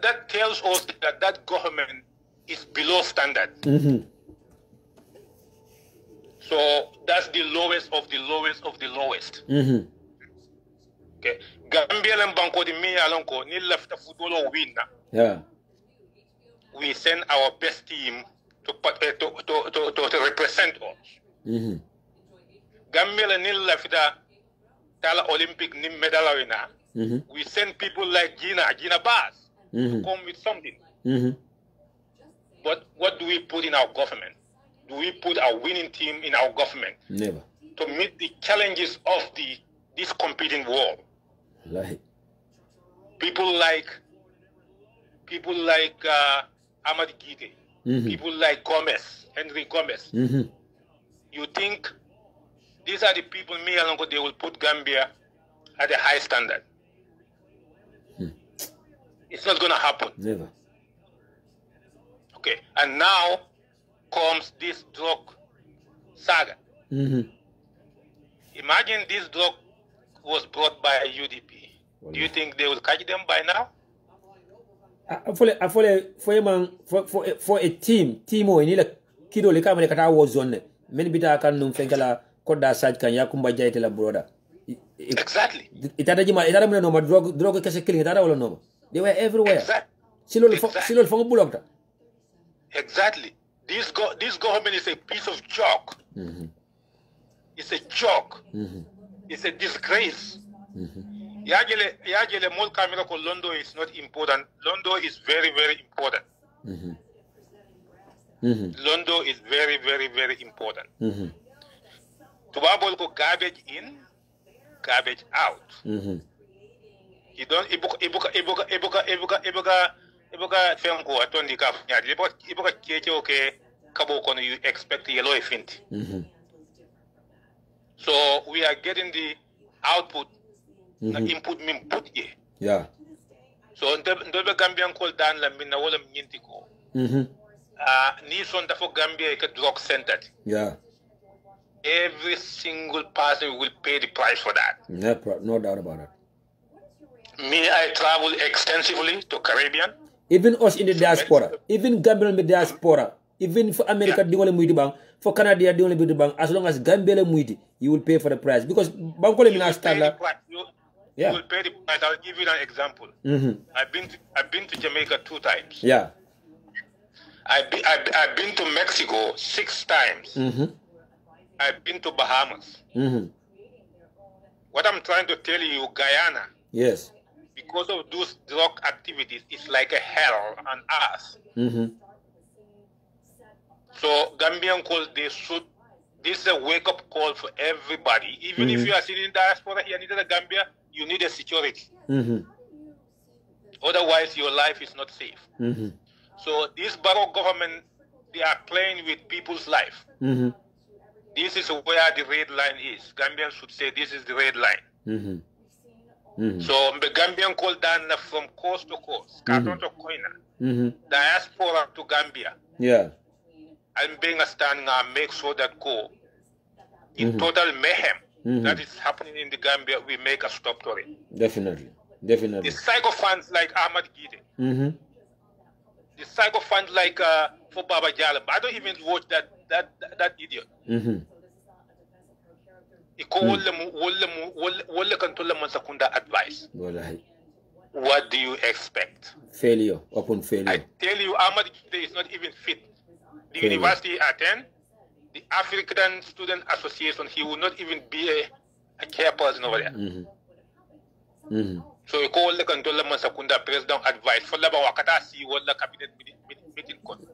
That tells us that government is below standard. So that's the lowest of the lowest of the lowest. Okay. Gambia and Banco de Mi Alonco ni left the football win. Yeah. We send our best team to represent us. Gambia ni left the Olympic ni medal winner. We send people like Gina Bass to come with something. But what do we put in our government? Do we put a winning team in our government? Never. To meet the challenges of this competing world. People like Ahmad Gide, people like Henry Gomez. You think these are the people, me along, they will put Gambia at a high standard? It's not going to happen. Never. Okay, and now comes this drug saga. Imagine this drug was brought by UDP. Do you think they will catch them by now? For a team o ni la kido le kamane kata wo zone men bita kan num fenkala koda saj kan yakumba jaite la broda. Exactly. Itata no ma drug kese killing itata wala no. They were everywhere. Silol fongo bulokta. Exactly. This government is a piece of joke. It's a joke. It's a disgrace. Yajele mol camera ko Londo is not important. Londo is very, very important. Londo is very, very, very important. Tubabol ko garbage in, garbage out. You don't ibuka fenko atondi ka nyadi ibuka cheche okay kabo kono you expect yellow finti. So we are getting the output input here. Yeah. So ndobe Gambian call down la minna wala mnyinti ko. Ni sonda for Gambia ka drug centered. Yeah. Every single person will pay the price for that. No doubt about it. Me, I travel extensively to Caribbean. Even us in the diaspora, even Gambian in the diaspora, even for America, the only muiti bang, for Canada, the only muiti bang, as long as Gambia muiti, you will pay for the price. Because Bankole Minas Stadla. You will pay the price. I'll give you an example. I've been to Jamaica 2 times. Yeah. I've been to Mexico 6 times. I've been to Bahamas. What I'm trying to tell you, Guyana. Yes. Because of those drug activities, it's like a hell on earth. So Gambian call, this is a wake-up call for everybody. Even if you are sitting in diaspora here in the Gambia, you need a security. Otherwise, your life is not safe. So this Barrow government, they are playing with people's life. This is where the red line is. Gambians should say this is the red line. So the Gambian call down from coast to coast, Carton to Koina, diaspora to Gambia. Yeah. And being a stand and make sure that go in total mayhem that is happening in the Gambia, we make a stop to it. Definitely. The psychophants like Ahmad Gide, the psychophants like for Baba Jalab. I don't even watch that idiot. Advice. What do you expect? Failure upon failure. I tell you, Ahmad Gide is not even fit. The university attend, the African Student Association, he will not even be a chairperson over there. So you call the controller Mansakunda president advice for Laba Wakata see what the cabinet meeting.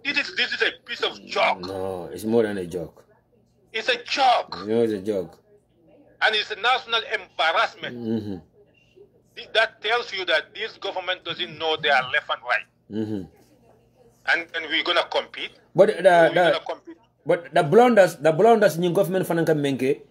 This is a piece of joke. No, it's more than a joke. It's a joke. No, it's a joke. And it's a national embarrassment. That tells you that this government doesn't know their left and right. And we're gonna compete. But the blunders in government fananka menke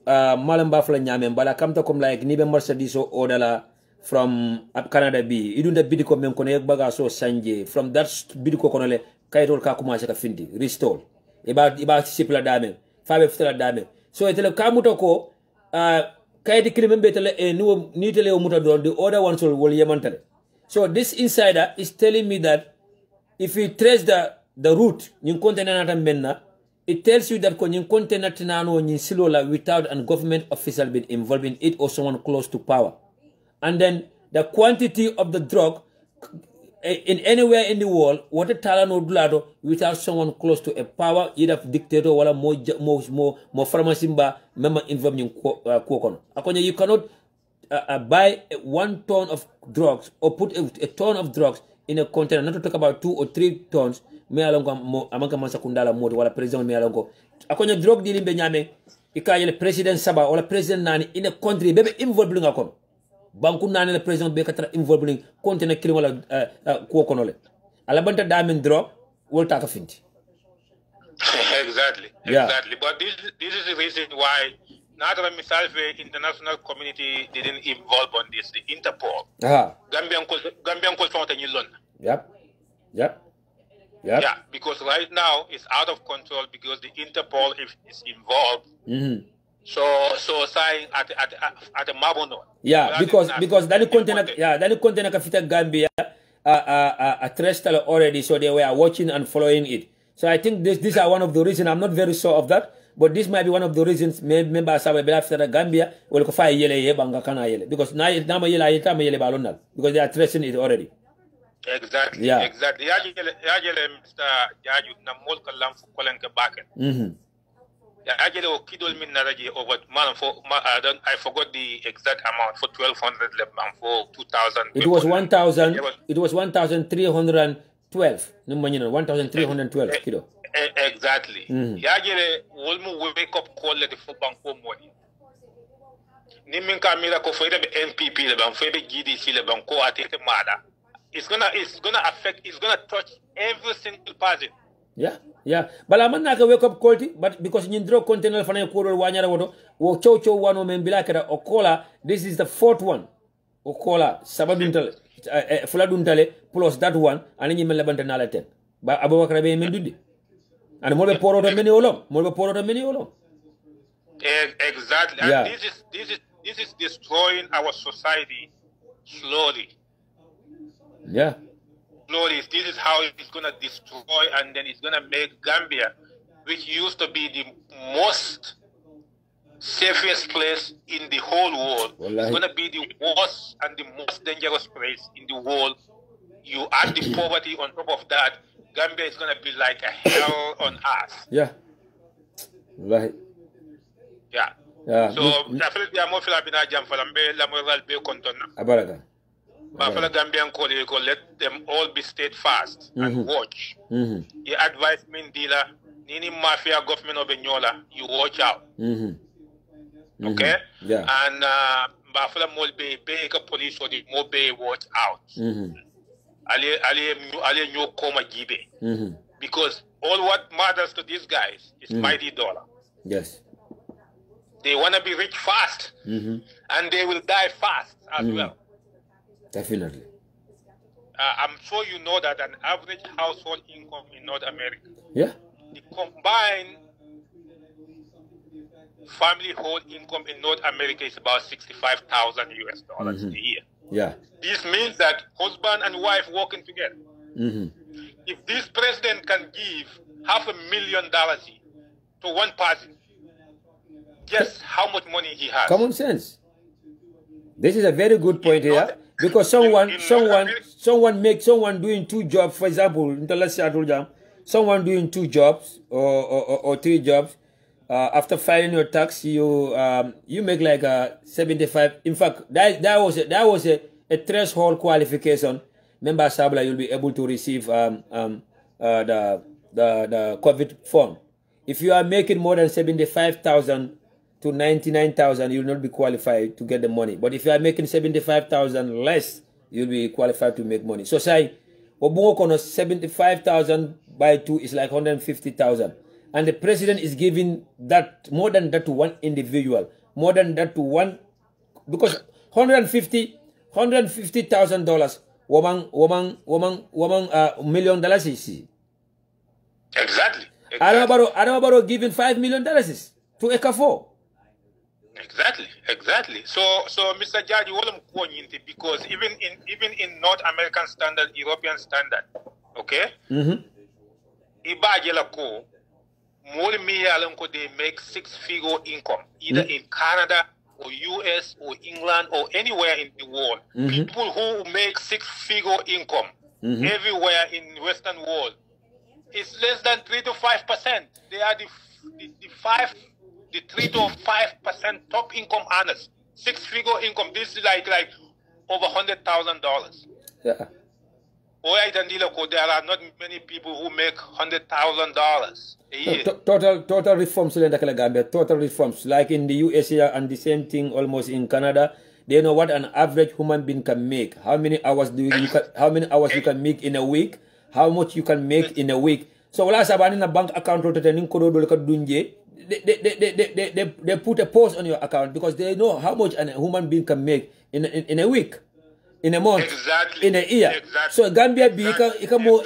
malamba fla nyame bala kamta kom like ni be Mercedes o odala from Canada bi idunda bidiko men kono yak baga so sanje from that bidiko kono le kaytol ka commencer ka findi restore iba sipla dame fabe fitla dame so etele kamuto ko kayti kilime betele e ni tele o muta don the other ones will yemantale. So this insider is telling me that if you trace the route, it tells you that without a government official being involved in it or someone close to power. And then the quantity of the drug in anywhere in the world, what a talano dulado without someone close to a power, either dictator or more pharmacy member involved in Kokono. You cannot buy 1 ton of drugs or put a ton of drugs in a container, not to talk about 2 or 3 tons. Me alongo amanka masakundala modi wala president me alongo akonya drug dealing be nyame ikayele president saba wala president nani in a country bebe involved nga kono banku nani le president be katra involved ning container kilim wala ko kono le ala banta damen drug wol taka finti. Exactly. But this is the reason why not the international community didn't involve on this, the Interpol. Gambian call from Yep. Yeah, because right now it's out of control because the Interpol is involved So saying at the Mabono. Yeah, because that container kafita Gambia a terrestrial already, so they were watching and following it. So I think these are one of the reasons. I'm not very sure of that, but this might be one of the reasons. Member sabe after Gambia will ko fay yele ye banga kana yele because na yele balonal because they are tracing it already. Exactly. Yeah. Exactly. Yajele Mr. Jaju na mol kalam fu kolenke baken. Yajele o kidol min naraji over man for I forgot the exact amount for 1,200 leban for 2,000. It was 1,000. It was 1,312. No money, 1,312 kilo. Exactly. Yajele wolmu wake up call the for banko money. Nimin kamira ko fo be NPP le ban fo be GDC le ban ko atete mada. It's gonna touch every single person. Yeah. But I'm not gonna wake up quality, but because you draw container for Koro Wanyara Wodo, or Chocho one woman Bilaka Okola, this is the fourth one. Okola, Sabaduntale, Fuladuntale, plus that one, and then you may ten. But Abubakar Mendudi. And more poro to many olom. Exactly. Yeah. And this is destroying our society slowly. Yeah. Slowly, this is how it's going to destroy, and then it's going to make Gambia, which used to be the most safest place in the whole world, it's going to be the worst and the most dangerous place in the world. You add the poverty on top of that, Gambia is going to be like a hell on earth. Yeah. Right. Yeah. So, definitely, I'm more Filipina jam for la moral be kontona. Abaraka. But for the Gambian colleague, let them all be steadfast and watch. He advised me, dealer, Nini Mafia government of Benyola, you watch out. Okay? Yeah. And Bafala Molbe, Bega police or the Mobe, watch out. Ali New Koma Gibe. Because all what matters to these guys is mighty dollar. Yes. They want to be rich fast. And they will die fast as well. Definitely. I'm sure you know that an average household income in North America, the combined family whole income in North America is about $65,000 US a year. Yeah. This means that husband and wife working together. If this president can give $500,000 to one person, guess how much money he has? Common sense. This is a very good point here. Because someone doing two jobs, for example, someone doing two jobs or three jobs, after filing your tax, you make like a 75. In fact, that was a threshold qualification. Member Sabla, you'll be able to receive the COVID fund. If you are making more than 75,000 to 99,000, you'll not be qualified to get the money. But if you are making 75,000 less, you'll be qualified to make money. So say, 75,000 by 2 is like 150,000. And the president is giving that, more than that to one individual. More than that to one, because $150,000, woman, $1 million is. Exactly. I don't know about giving $5 million to Eka4. Exactly. So Mr. Judge, you want to because even in North American standard, European standard, okay? Ibajela ko, they make six-figure income, either in Canada or US or England or anywhere in the world. People who make six-figure income everywhere in the Western world, it's less than 3 to 5%. They are the 3 to 5% top income earners. Six-figure income. This is like over $100,000. Yeah. There are not many people who make $100,000 a year. Total reforms in Gambia. Total reforms, like in the US and the same thing almost in Canada. They know what an average human being can make. How many hours you can make in a week? How much you can make in a week? So wala sabanin na bank account they put a post on your account because they know how much a human being can make in a week. in a month, exactly, in a year. Exactly. So Gambia be more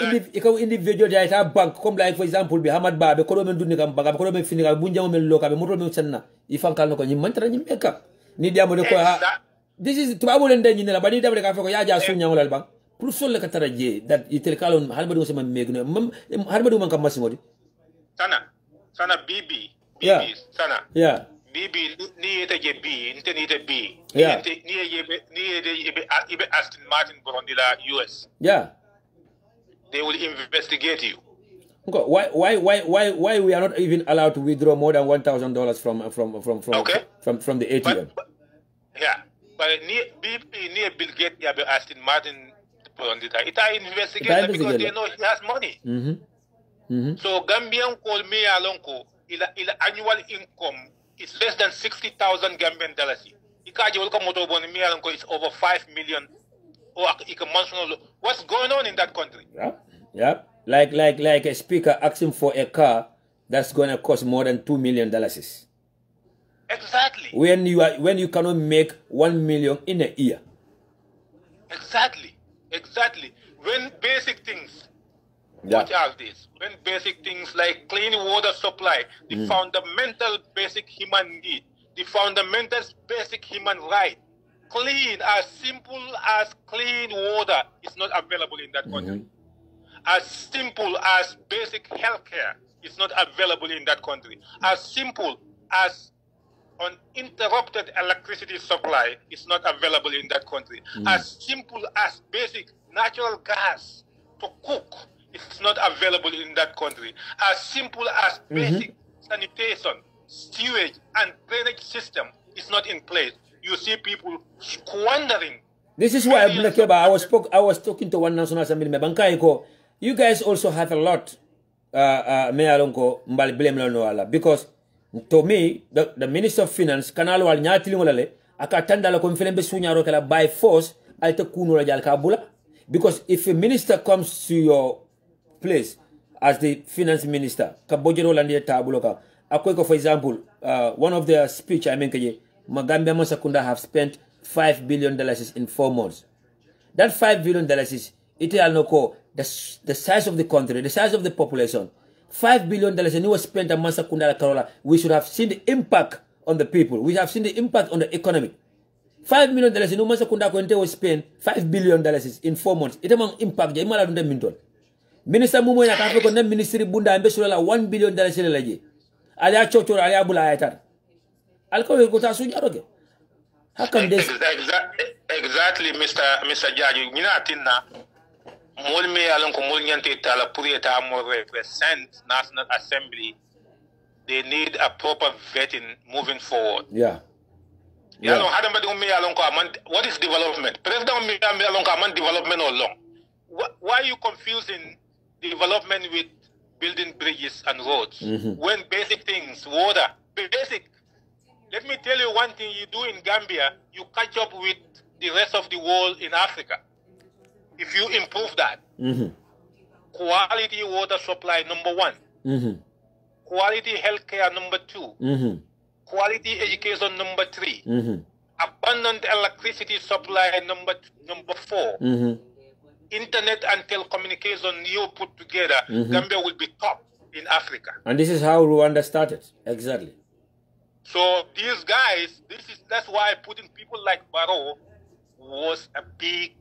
individual data bank, come like for example, be Hamad Ba, be Kolomen Dunikam Baga, Kolomen Finica, Bunjaman Loka, be Muro Senna, if Uncle Noko, you mantra in Mecca. Nidia Modeco. This is trouble and then in the Banida Africa, Yaja Sunya Bank. Prusso le Cataraje, that you tell Calon, Harbadu Seman Megno, Harbadu Mancamasimodi. Sana BB. Yeah. Sana. Yeah. BB ni ite B, inte B. Yeah. Ni Aston Martin Borondila US. Yeah. They will investigate you. Why we are not even allowed to withdraw more than $1,000 from the ATM? But near Bill Gates, you have Aston Martin Borondila. It are investigated because they know he has money. So Gambian call me alonko. Ila annual income is less than 60,000 Gambian dollars. Ikaji welcome motobon me alonko is over 5 million. Or what's going on in that country? Yeah. Like a speaker asking for a car that's gonna cost more than $2 million. Exactly. When you cannot make 1 million in a year. Exactly. When basic things, watch out this. When basic things like clean water supply, the fundamental basic human need, the fundamental basic human right, clean, as simple as clean water is not available in that country. As simple as basic healthcare is not available in that country. As simple as uninterrupted electricity supply is not available in that country. As simple as basic natural gas to cook is not available in that country. As simple as basic sanitation, sewage, and drainage system is not in place. You see people squandering. This is why I was talking to one National Assembly member. You guys also have a lot, because to me, the Minister of Finance, Kanalo al Nyati akatanda la konfelen besunya rokela by force, alte kuno la kabula. Because if a minister comes to your place as the finance minister, kabojero landia tabuloka. Akweko, for example, one of their speech I mentioned, Magambia Masakunda have spent $5 billion in 4 months. That $5 billion is the size of the country, the size of the population. $5 billion and it was spent on Masakunda Karola. We should have seen the impact on the people. We have seen the impact on the economy. $5 million in Masakunda Kwente was spent $5 billion in 4 months. It among impact Jamala Dunda Minton. Minister Mumo na Africa Ministry Bunda and Besula $1 billion in Laji. Alia Chocho Alia Bula Etar. Alcohol go to Sunyaroge. How come this? Exactly, Mr. Judge. Minatina Molme Alonco Muliante Tala Purieta more represent National Assembly. They need a proper vetting moving forward. What is development? President development or long? Why are you confusing development with building bridges and roads? When basic things, water, basic. Let me tell you one thing you do in Gambia, you catch up with the rest of the world in Africa. If you improve that, quality water supply, number 1. Quality healthcare, number 2. Quality education, number 3. Abundant electricity supply, number 4. Internet and telecommunication, you put together, Gambia will be top in Africa. And this is how Rwanda started. Exactly. So these guys, that's why putting people like Barrow was a big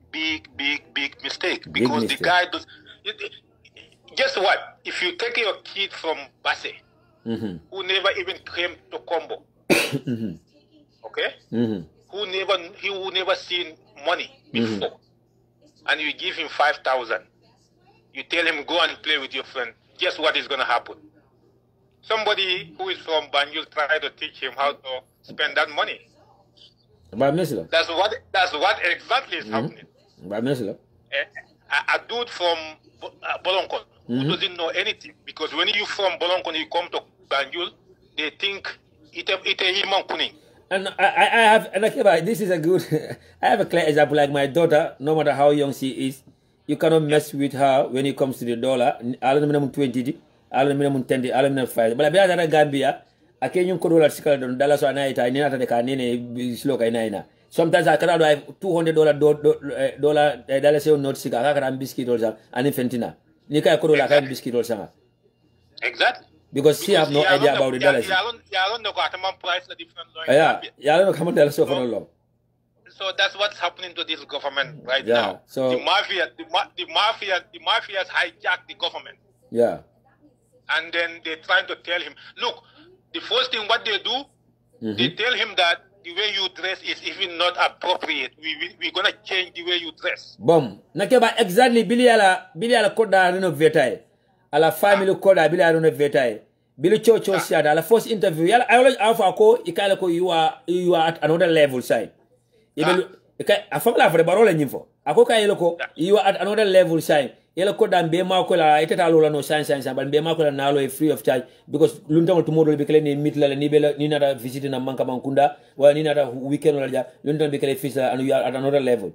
mistake. Because the guy does. Guess what? If you take your kid from Basse, who never even came to Combo, okay, who never seen money before, and you give him 5,000, you tell him go and play with your friend. Guess what is going to happen? Somebody who is from Banjul try to teach him how to spend that money. That's what exactly is happening. A dude from Bolonkon who doesn't know anything, because when you from Bolonkon you come to Banjul, they think it's a human kuning. And I have this is a good I have a clear example. Like my daughter, no matter how young she is, you cannot mess with her when it comes to the dollar. Aluminum 20, aluminum 10, aluminum 5. But I Gambia, I can't dollar sikala don dollar so anaita ni nata de kanene sloka inaina. Sometimes I can have $200 note siga I can biscuit or and infentina. Nika kodo la can biscuit or sanga. Exactly. Because she have no idea about the dollars. Yeah, don't come on so for no long. So that's what's happening to this government right now. So the mafias hijack the government. Yeah. And then they're trying to tell him, look, the first thing what they do, they tell him that the way you dress is even not appropriate. We're gonna change the way you dress. Boom. Nakeba exactly Billy ala koda renovate. Ala family koda Billy renovate. Billy Chocho said ala first interview. Yala I always alpha ko ikala ko you are at another level side. Even afamla for the barole nyimfo. Ako ka yeloko you are at another level side. Yellow code and be makola, I tell no science, but be makola now free of charge because Lundon tomorrow be claiming Mitla and Nina visiting a Manka Mankunda, while Nina weekend or London be fisher and you are at another level.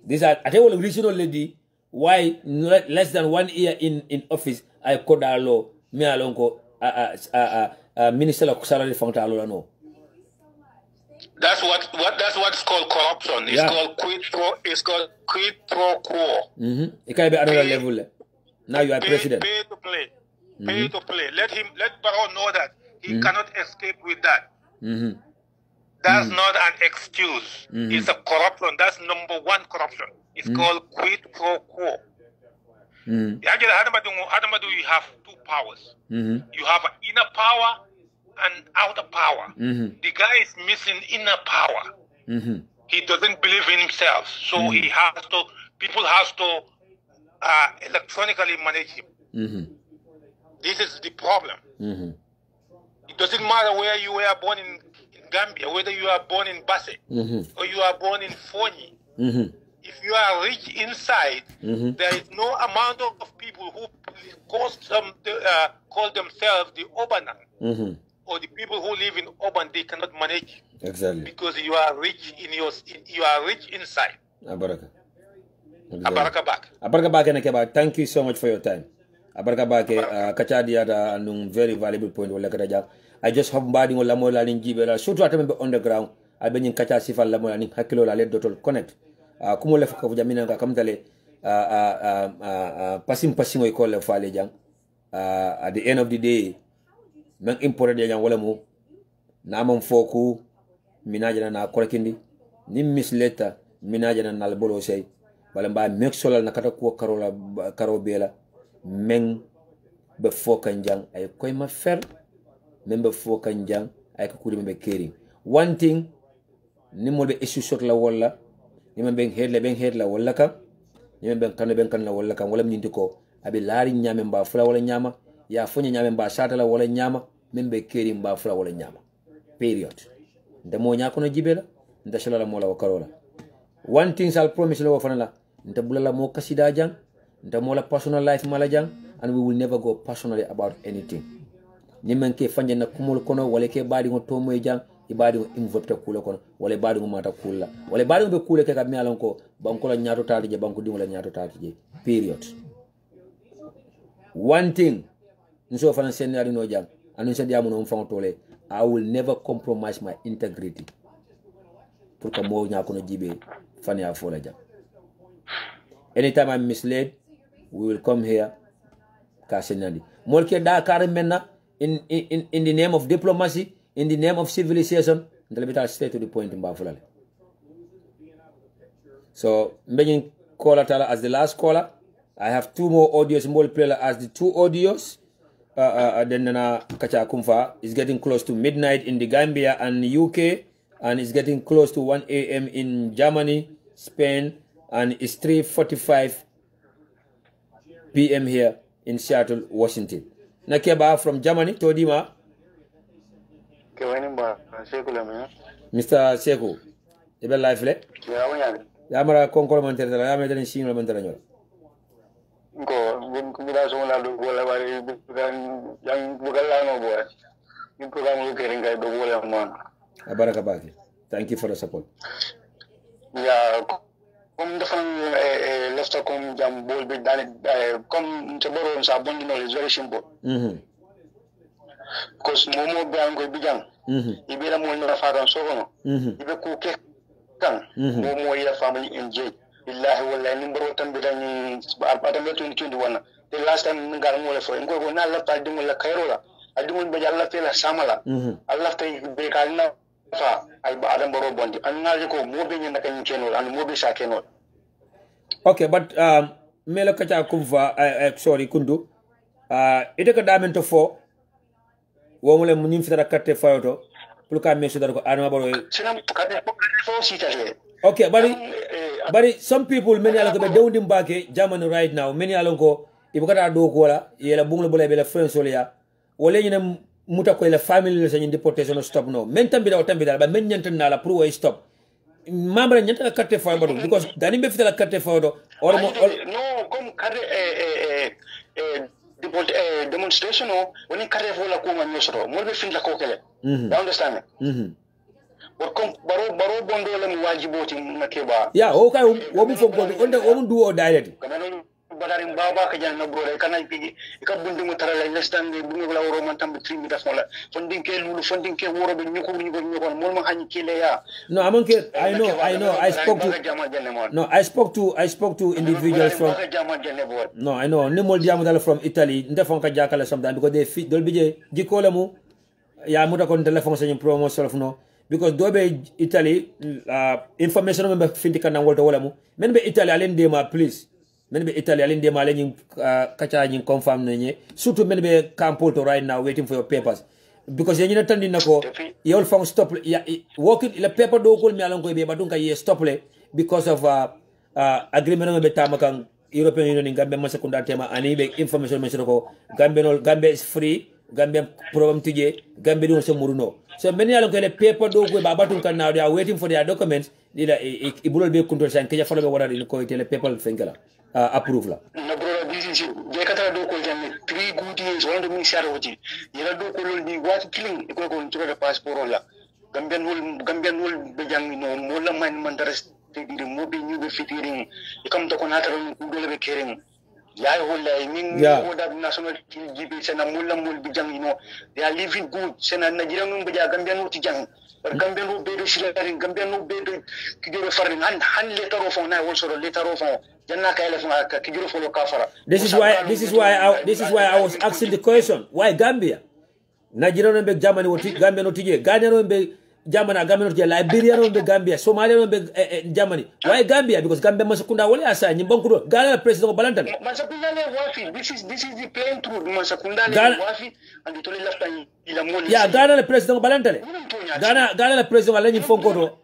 These are at all regional lady why less than 1 year in office I could allow me alongo minister of salary fund no. That's what's called corruption. It's called quid pro quo. It can be another level. Now you are president. Pay to play. Pay to play. Let Barrow know that he cannot escape with that. That's not an excuse. It's a corruption. That's number one corruption. It's called quid pro quo. Actually, Adamadu, you have two powers. You have inner power and outer power. The guy is missing inner power. He doesn't believe in himself, so he has to. People has to electronically manage him. This is the problem. It doesn't matter where you were born in Gambia, whether you are born in Basse or you are born in Fonyi. If you are rich inside, there is no amount of people who call themselves the urbaner. Or the people who live in urban, they cannot manage. Exactly. Because you are rich you are rich inside. Abaraka. Abaraka back. Abaraka back and Keba. Thank you so much for your time. Abaraka back Kachadiada and very valuable point. I just have body on Lamola in Gibela. So to attend underground. I've been in Kacha Sifa Lamola in Hakilo Lalet connect. Kumule for Jamina Kamtale passing we call a file jang. At the end of the day. Men imported yang wala mo namam foku minaja na korekindi ni misleta minaja na nalbolo sey wala ba mek solal na kata ko karola karo bela men be fokan jang ay koy ma fer men be fokan jang ay ko kudi be kering one thing ni mo be issue shot la wala ni men ben head la wala ka ni men ben kan la wala ka wala nyinti ko abi laari nyame ba fula wala nyama ya fonya nyame mba sata la wala nyama membe keri mba fula wala nyama period ndemo nyako no jibela ndashala la mola wakarola one thing I'll promise lo fanala ndabula mo kasida jang ndamola personal life mala jang and we will never go personally about anything nimen ke fanje na kumol kono wala ke badi ngo tomo e jang ibadi ngo involve kula kono wala badi ngo mata kula wala badi ngo be kula ke ka mi alon ko banko la nyaato taati je banko dimo la nyaato taati je period one thing nso fana senari no jam anu se diamu no mfang tole I will never compromise my integrity pour que mo nya ko no jibe fani a fola jam anytime I'm misled we will come here ka senandi molke Dakar menna in the name of diplomacy in the name of civilization ndalbita stay to the point mba fulale so mbenin caller tala as the last caller I have two more audios more player as the two audios then Kacha Kumfa is getting close to midnight in the Gambia and UK and it's getting close to 1 a.m. in Germany, Spain and it's 3:45 p.m. here in Seattle, Washington. Nakeba from Germany, Todima. Mr. Sekou, you be live le? Yamara konkolo mantera, yamara den shingo mantera nyola. Kumida so la do bola bari yang bugala no boy. Yung program lu kering kay do bola man. Abaraka baki. Thank you for the support. Yeah, comme defan lefta comme jam bol bi dan comme te borom sa bon no is very simple. Because momo be an go bijang. Ibira mo na fa dan so no. Ibe ku ke kan mo ya family enjoy billahi wallahi ni mbaro tambe dañi adam 2021 the last time ngal mo le fo ngo na la ta dimul la kayrola adimul be jalla te la samala Allah tay be kalna fa ay ba adam baro bondi an ngal ko mo be nyanda kan kenol an mo be sa kenol. Okay, but melo kacha kumfa sorry kundu ite ka damen to fo wo mo le munim fitara katte fayoto pour ka meso dar ko anama baro sinam katte fo sitale. Okay, but some people many along be dewndi mbake Germany right now many along ko ibukata do ko wala yela bunglo bole be la friends ya wala nyina muta ko la family la sanyi deportation stop no men tambida o tambida ba men nyanta na la pour way stop membre nyanta carte fo bado because dani be fitala carte fo do or no comme carte demonstration o woni carte fo la ko ma nyosoro mo be fin la ko kele you understand but comme baro bondo la mu wajiboti makeba yeah okay wo mu fo ko on mu duo direct badari baba ka janna brole kana pigi ka bundu mu tarale lestan de bungu la woro man tambe 3 minutes wala fondinke lulu fondinke woro be nyuko mo ma hanyi kile ya no amonke I know I spoke to individuals from no I know nimol diamu dal from Italy ndefon ka jakala sometimes because they fit dol bije jikola mu ya muta kon telephone sanyi promo solf no because dobe Italy information member finti kana wolto wala mu men be Italy alen de ma please men be Italy alin de male ñing kacha ñing confirm nañe surtout men be campoto right now waiting for your papers because yeñina tandi nako yol fam stop ya working le paper do ko mi alon ko be badun ka ye stop le because of agreement be tamakan European Union Gambia ma sekunda tema ani be information men ko Gambia is free Gambia problem tije Gambia do so muruno so men alon ko le paper do ko ba batun kan now they are waiting for their documents dida ibulol be control san ke ja falo be wala ni ko tele paper fengala approve la no bro this is je kata do ko janne 3 good years on the minister oti yela do ko lol di wat killing ko ko to the passport la gambian wol be jangi no mo la man dares te di mo be ñu be fitiri kam to ko nataro ko dole be kering yaay holla min mo da national GB sena mo bi jangi no they are living good sena najira ngum be gambian wuti jang gambian wo be do shilari gambian wo be do kidoro farin han letaro fo na wol soro letaro fo This is why I was asking the question. Why Gambia? Nigeria no be Germany woti Gambia no tije. Ghana no be Germany Gambia no tije. Liberia no be Gambia. Somalia no be Germany. Why Gambia? Because Gambia masakunda wale asa nyimbanku do. Ghana president balantale. Masakunda le wafi. This is the plain truth. Masakunda le wafi and tole lafta ila moli. Yeah, Ghana le president balantale. Ghana le president ala nyimfonko do.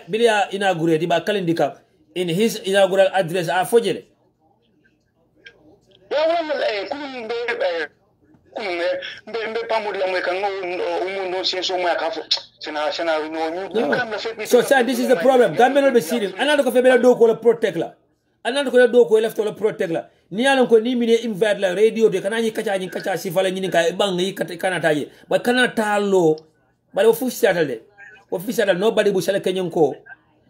Bilia inaugurate ba kalendika. In his inaugural address, Fojele. So, sir, this is the problem. Gambia will be sitting. Another coffee do call a protect la. Another call a do call left all a protect la. Nialan ko ni mine invite la radio de kanani kacha sifala nyini ka bangi kanataye. But kanata lo. But official nobody bushala kenyon ko.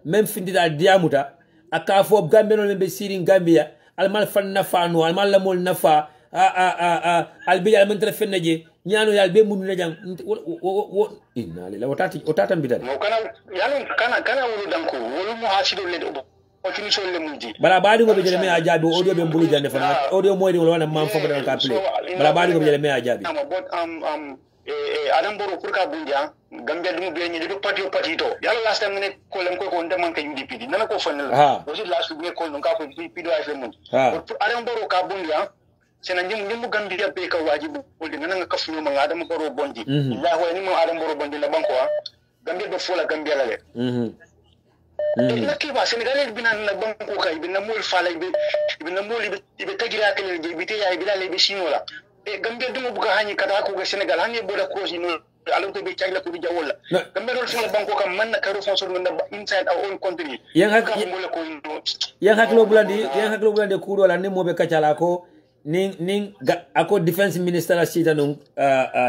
Mem findida diamuta. Akafo Gambia no be sitting Gambia almal fan nafa no almal la mol nafa albi al mentre feneje ñaanu yal be munu na jang inna lillahi otata bidal no kana wulu danko wulu mu hasido le do otini so le mundi bala baadi go be jele me ajabi audio be mbulu jande fana audio moy di wala mam fo dan ka play bala baadi go be jele me ajabi adam boro pour ka bunja Gambia dum be ñi do pati to yalla last time ne ko len ko ndem man ka UDP di nana ko fanel aussi last week ko non ka ko pido ay fe mun adam boro ka bunja sena ñim Gambia be ka wajibu ko di nana ka funu ma adam boro bondi la ho ni mo adam boro bondi la banko Gambia be fola Gambia la le la ki ba Senegal bi nan na banko kay bi na mul fala bi na mul bi tagira ka le bi te yaay bi la le bi sinola Gambia dum bu ka hani kata ko ga Senegal hani boda ko sino alon ko be chagla ko di jawola Gambia dol fona banko kam man na karo sponsor no inside our own country yang haklo bulandi ko do la ni mo be kacala ko ning ako defense minister la sita no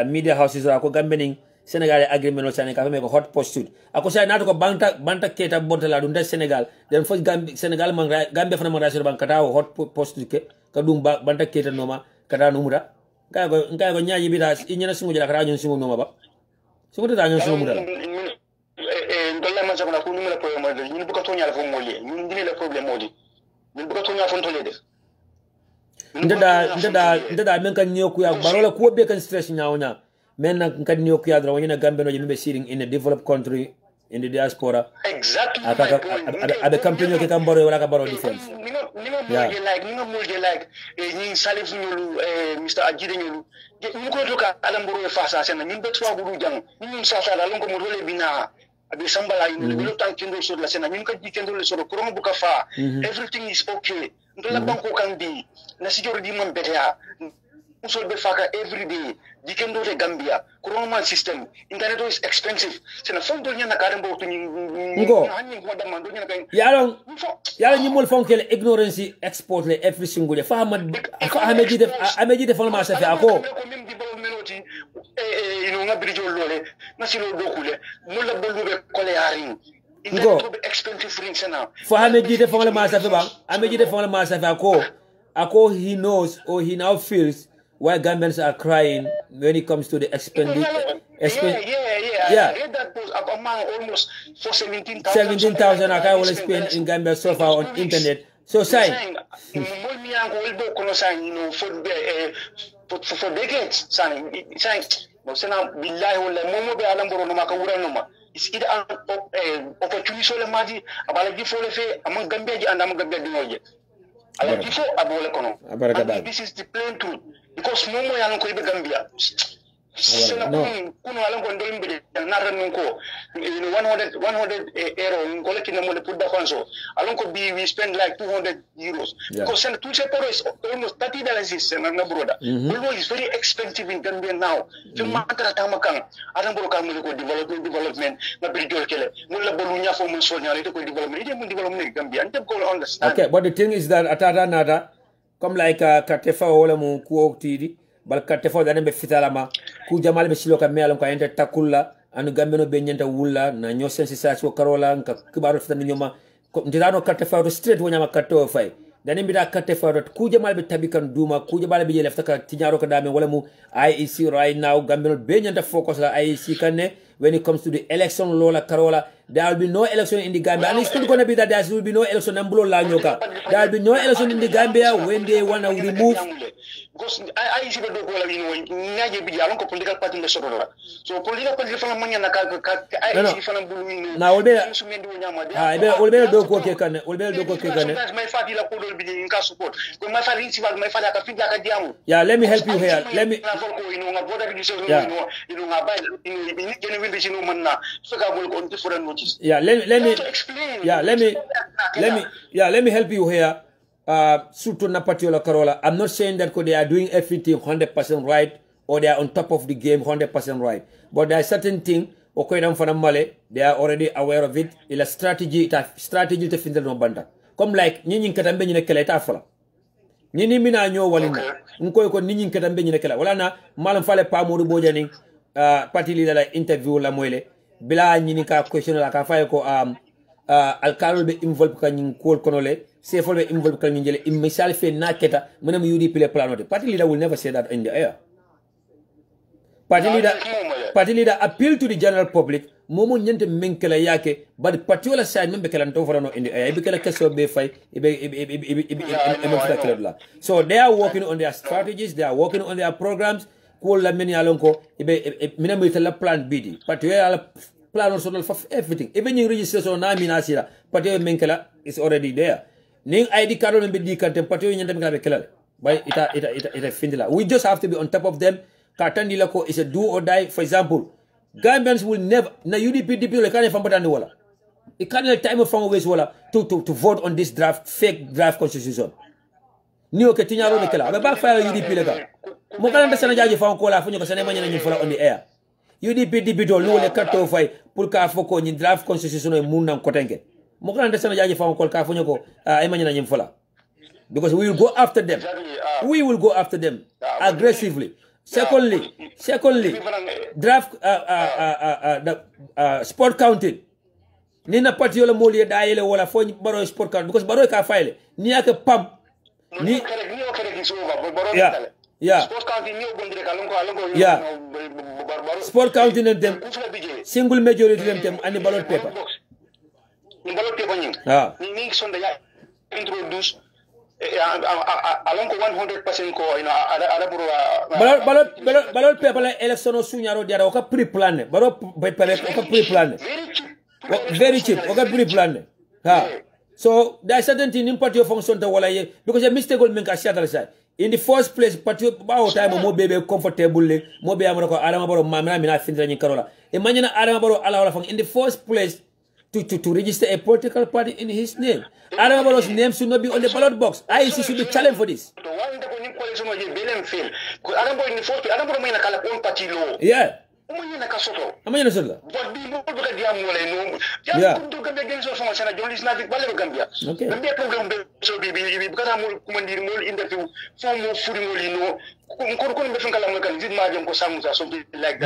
media houses ako Gambia ning Senegal agreement no Senegal me ko hot pursuit ako say nato ko banta keta bontala dum da Senegal den fo Senegal man Gambia fana man rasir bankata hot pursuit ke kadum banta keta no ma kada no muda ngai ko nyaaji bi da inyana sumu jala kara ñun sumu no ma ba sumu da ñun sumu da ndolla ma sansa ko ko numela ko mo ñun bu ko toñal fo mo li ñun dina la problème modi ñun bu ko toñal fo tole def ndada men kan nyoku ya barola ko be kan stress nyawnya men kan nyoku ya dra wona gambe no be sitting in a developed country in the diaspora exactly abe campaign ke kambaro wala ka baro defense ninga mulje like ñi salif ñulu Mr. Ajide ñulu ñu ko to ka alamboro e fasa sen ñun be twa buru jang ñun sa sa la ko mo dole bina abi sambala ñu bi lo tan kendo sur la sen ñun ka ji kendo le sur ko bu ka fa everything is okay ndola banko kan bi na si jor di man betea musol be faka every day dikendo te Gambia corona system internet is expensive sena fondo nyana kare mbo to ngo yalo ñi mol fonkel ignorance export le every single fa ameji de fon ma sa fa ko ino ngabri jol lole na silo dokule mulla bolube kole yarin internet be expensive ring sena fa ameji de fon ma sa fa ba ameji de fon ma sa fa ko ako he knows or he now feels why Gambians are crying when it comes to the expenditure. Yeah. I read that post among almost for 17,000 I will spend in Gambia so far on internet. So sign. You know, for decades, sign. No, sena billahi wala momo be alamboro no makawura no ma. Is it an opportunity so le maji abala gi fo le fe among Gambia ji and among Gambia di noje. Ala gi fo abole kono. This is the plain truth. Because momo ya ko ibe Gambia sena kuno ala ko ndol mbede narra non ko 100 euro ngol ki namo le pour dafanso ala ko bi we spend like 200 euros because sena tout c'est is almost $30 sena na broda always is very expensive in Gambia now so makara tamakan ala mboro ka mo ko development na bi jol kele mo la bolu nya fo mo so nya le ko development ide mo development Gambia ante ko understand. Okay, but the thing is that atata nada comme like katefa wala mu ku oktidi bal katefa da nembe fitalama ku jamal be siloka melam ka ente takulla anu gambeno be nyenta wulla na nyo sensation karola ka kibaro fitan nyoma ndilano katefa do straight wonyama katto fay da nembe da katefa do ku jamal be tabikan duma ku jamal be lefta ka tinyaro ka dame wala mu IEC right now gambeno be nyenta focus la IEC kanne when it comes to the election lola karola there will be no election in the Gambia and it's still going to be that there will be no election in Nyoka. There will be no election in the Gambia when they want to remove because I see the do ko la you ngaje bi alon ko political party le soto la so political party fa manya na ka I fa bulu na olbe olbe do ko ke kan olbe do ko ke kan my party la ko dol bi in ka support ko my party ci my party ka fidla ka diamu yeah let me help you here let me yeah let me help you here. Surtout na patiola Karola, I'm not saying that they are doing everything 100% right or they are on top of the game 100% right, but there are certain things they are already aware of it. Il a strategy to find no banda comme like ñi katambe ñi nekela ta fala ñi mina ñoo walina ngoy ko ñi katambe ñi nekela wala na malam fale pa modou bojani parti leader la interview la moyle bila ñi ka question la ka fay ko alkalol be involve ka ñi kol konole se folbe involve ka ñi jele misal fe naketa manam UDP le planote party leader will never say that in the air. Party leader appeal to the general public momo ñente menkela yake but party wala side membe kala to forano in the air be kala kesso be fay so they are working on their strategies, they are working on their programs ko la men yalonko minam la plan bidi party wala plan on for everything even you registration na minasira party menkela is already there ning ID card on be di kante party ñente menkela be kala by ita findila we just have to be on top of them. Katandilako is a do or die. For example, Gambians will never na UDP le can't find wala. It can't time of from ways wala to vote on this fake draft constitution. Niyo ke tinyaro de kala. Ba backfire UDP le ka. Mo kan ndasa na jaji fa ko la funyo ko sane manya na fola on the air. UDP do no le kato fay pour ka foko ni draft constitution e mun nan kotenge. Mo kan ndasa na jaji fa ko ka funyo ko ay manya na fola. Because we will go after them. We will go after them aggressively. Secondly, draft sport counting. Nina party yola moli daile wala fo baro sport counting because baro ka file. Ni ake pam. Ni yeah. Sport counting ni ogondire kalongo yeah. Sport counting them single majority them and ballot paper. ballot paper nying ni sonda ya introduce along ko 100% ko ada buru ballot paper la election o sunyaro diara o ka pre-plan ballot paper o ka pre-plan very cheap o ka pre-plan so there is certain thing in party function to wala ye because a mistake will make a shatter side in the first place party about time mo bebe comfortable mo be amara ko Adama Barrow mamina mina finra ni karola imagine Adama Barrow ala wala in the first place to register a political party in his name. Adama Barrow's name should not be on the ballot box. IEC should be challenged for this. Yeah.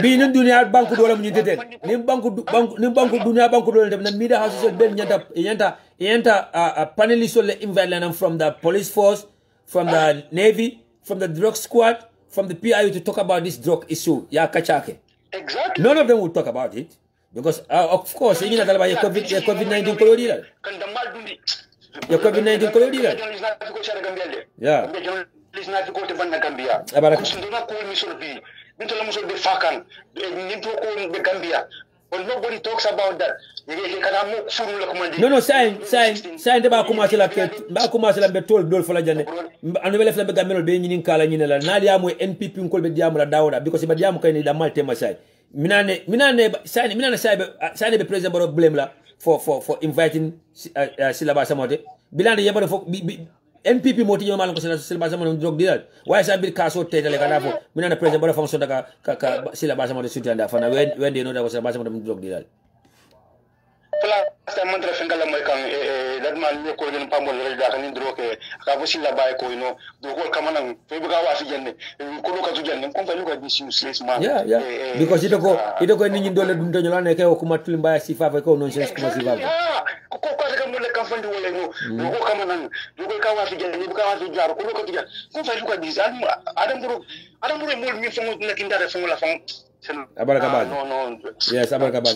Bini dunia banku dola mnyitete. Ni banku dunia banku dola na media houses ben yanta panelists will invite them from the police force, from the navy, from the drug squad, from the PIU to talk about this drug issue. Ya kachake. Exactly. None of them will talk about it because of course you know that about COVID-19 colonial. Your COVID-19 colonial. Yeah. But nobody talks about that. No, sign ba commencer la be tol dol fala jande. Anu be lefla be gamelo be nyinin kala nyinela. Na dia mo NPP ngol be diamu la dawda because be diamu kay ni da malte ma say. Minane say be president Barrow blame la for inviting Silaba Samote. Bilande yebaro fo NPP moti yo malan ko Silaba Samote drug deal. Why say be kaso tete le kana fo. Minane president Barrow fonction daga Silaba Samote sutanda fana when they know that was Silaba Samote drug deal. Last time mantra fengala moy kan that man ne ko den pamol re da kan indro ke ka bo sila bay ko no do ko kamanan fe buga wa fi jenne ko do ka tu jenne ko fa lu ka dis useless man because ito ko ni nyi dole dum to nyala ne ke ko matul mbaya si fa ko nonsense ko si fa ko ka mo le kan fandi wala no do ko kamanan do ko ka wa fi jenne buga wa fi jar ko do ka tu jenne ko fa lu ka dis adam bro mol mi fongo na kindare fongo la fongo Abaraka bag. No. Yes, abaraka bag.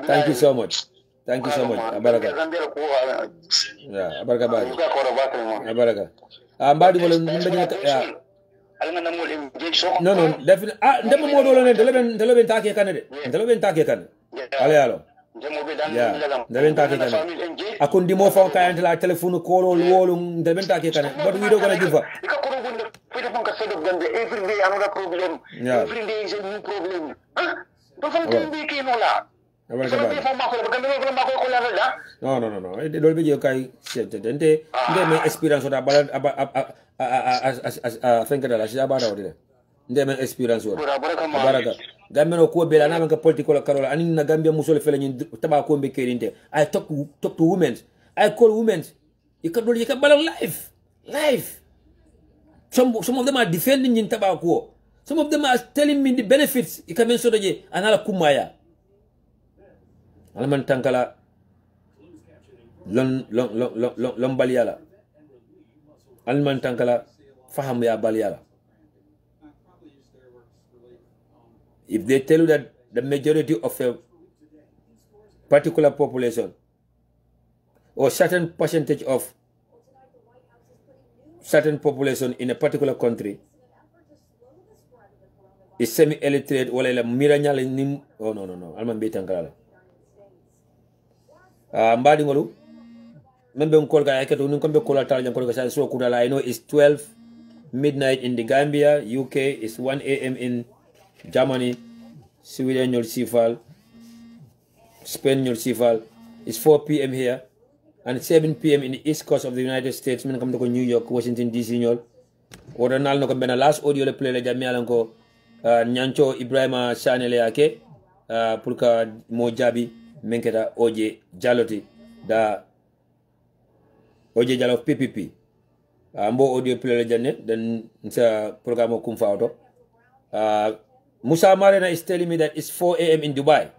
Thank you so much. Abaraka. Yeah, abaraka bag. Abaraka. Mbadi wala mbadi ya. No, definitely. Ndemo modo wala ndeleben take kanade. Ndeleben take kan. Alo. Yeah, ndeleben take kan. Akundi mo fon kay antela telephone call wolu ndeleben take kan. But we don't gonna give up. Every day another problem. Yeah. Every day is a new problem. Don't be kinola. No. Don't be okay. Dente me experience oda bala think that she abada ode. Ndeme experience oda. Baraka. Gambia no ko bela na manka political karola ani na Gambia musole fele nyi taba ko mbe kerinte. I talk to women. I call women. You can bala life. Some of them are defending in tobacco. Some of them are telling me the benefits. You can mention the anala kumaya. Alaman tankala lon baliala. Alaman tankala faham ya baliala. If they tell you that the majority of a particular population or certain percentage of certain population in a particular country is semi-illiterate wala la miranyal nim no alman be tankala mbadi ngolu membe ngol ga yaketo nun kombe kola tal jang ko ga so kudala I know it's 12 midnight in the Gambia, UK is 1 a.m. in Germany, Sweden your sifal, Spain your sifal, it's 4 p.m. here and 7 p.m. in the east coast of the United States. Men come to New York, Washington DC ñol. Odo nal no ko bena last audio le play le jam yalan ko nyancho Ibrahima Chanele yake pour ka mo jabi menketa Oje Jaloti da Oje Jalo PPP. Mbo audio play le janne dan sa programme kum fa auto. Musa Marena is telling me that it's 4 a.m. in Dubai.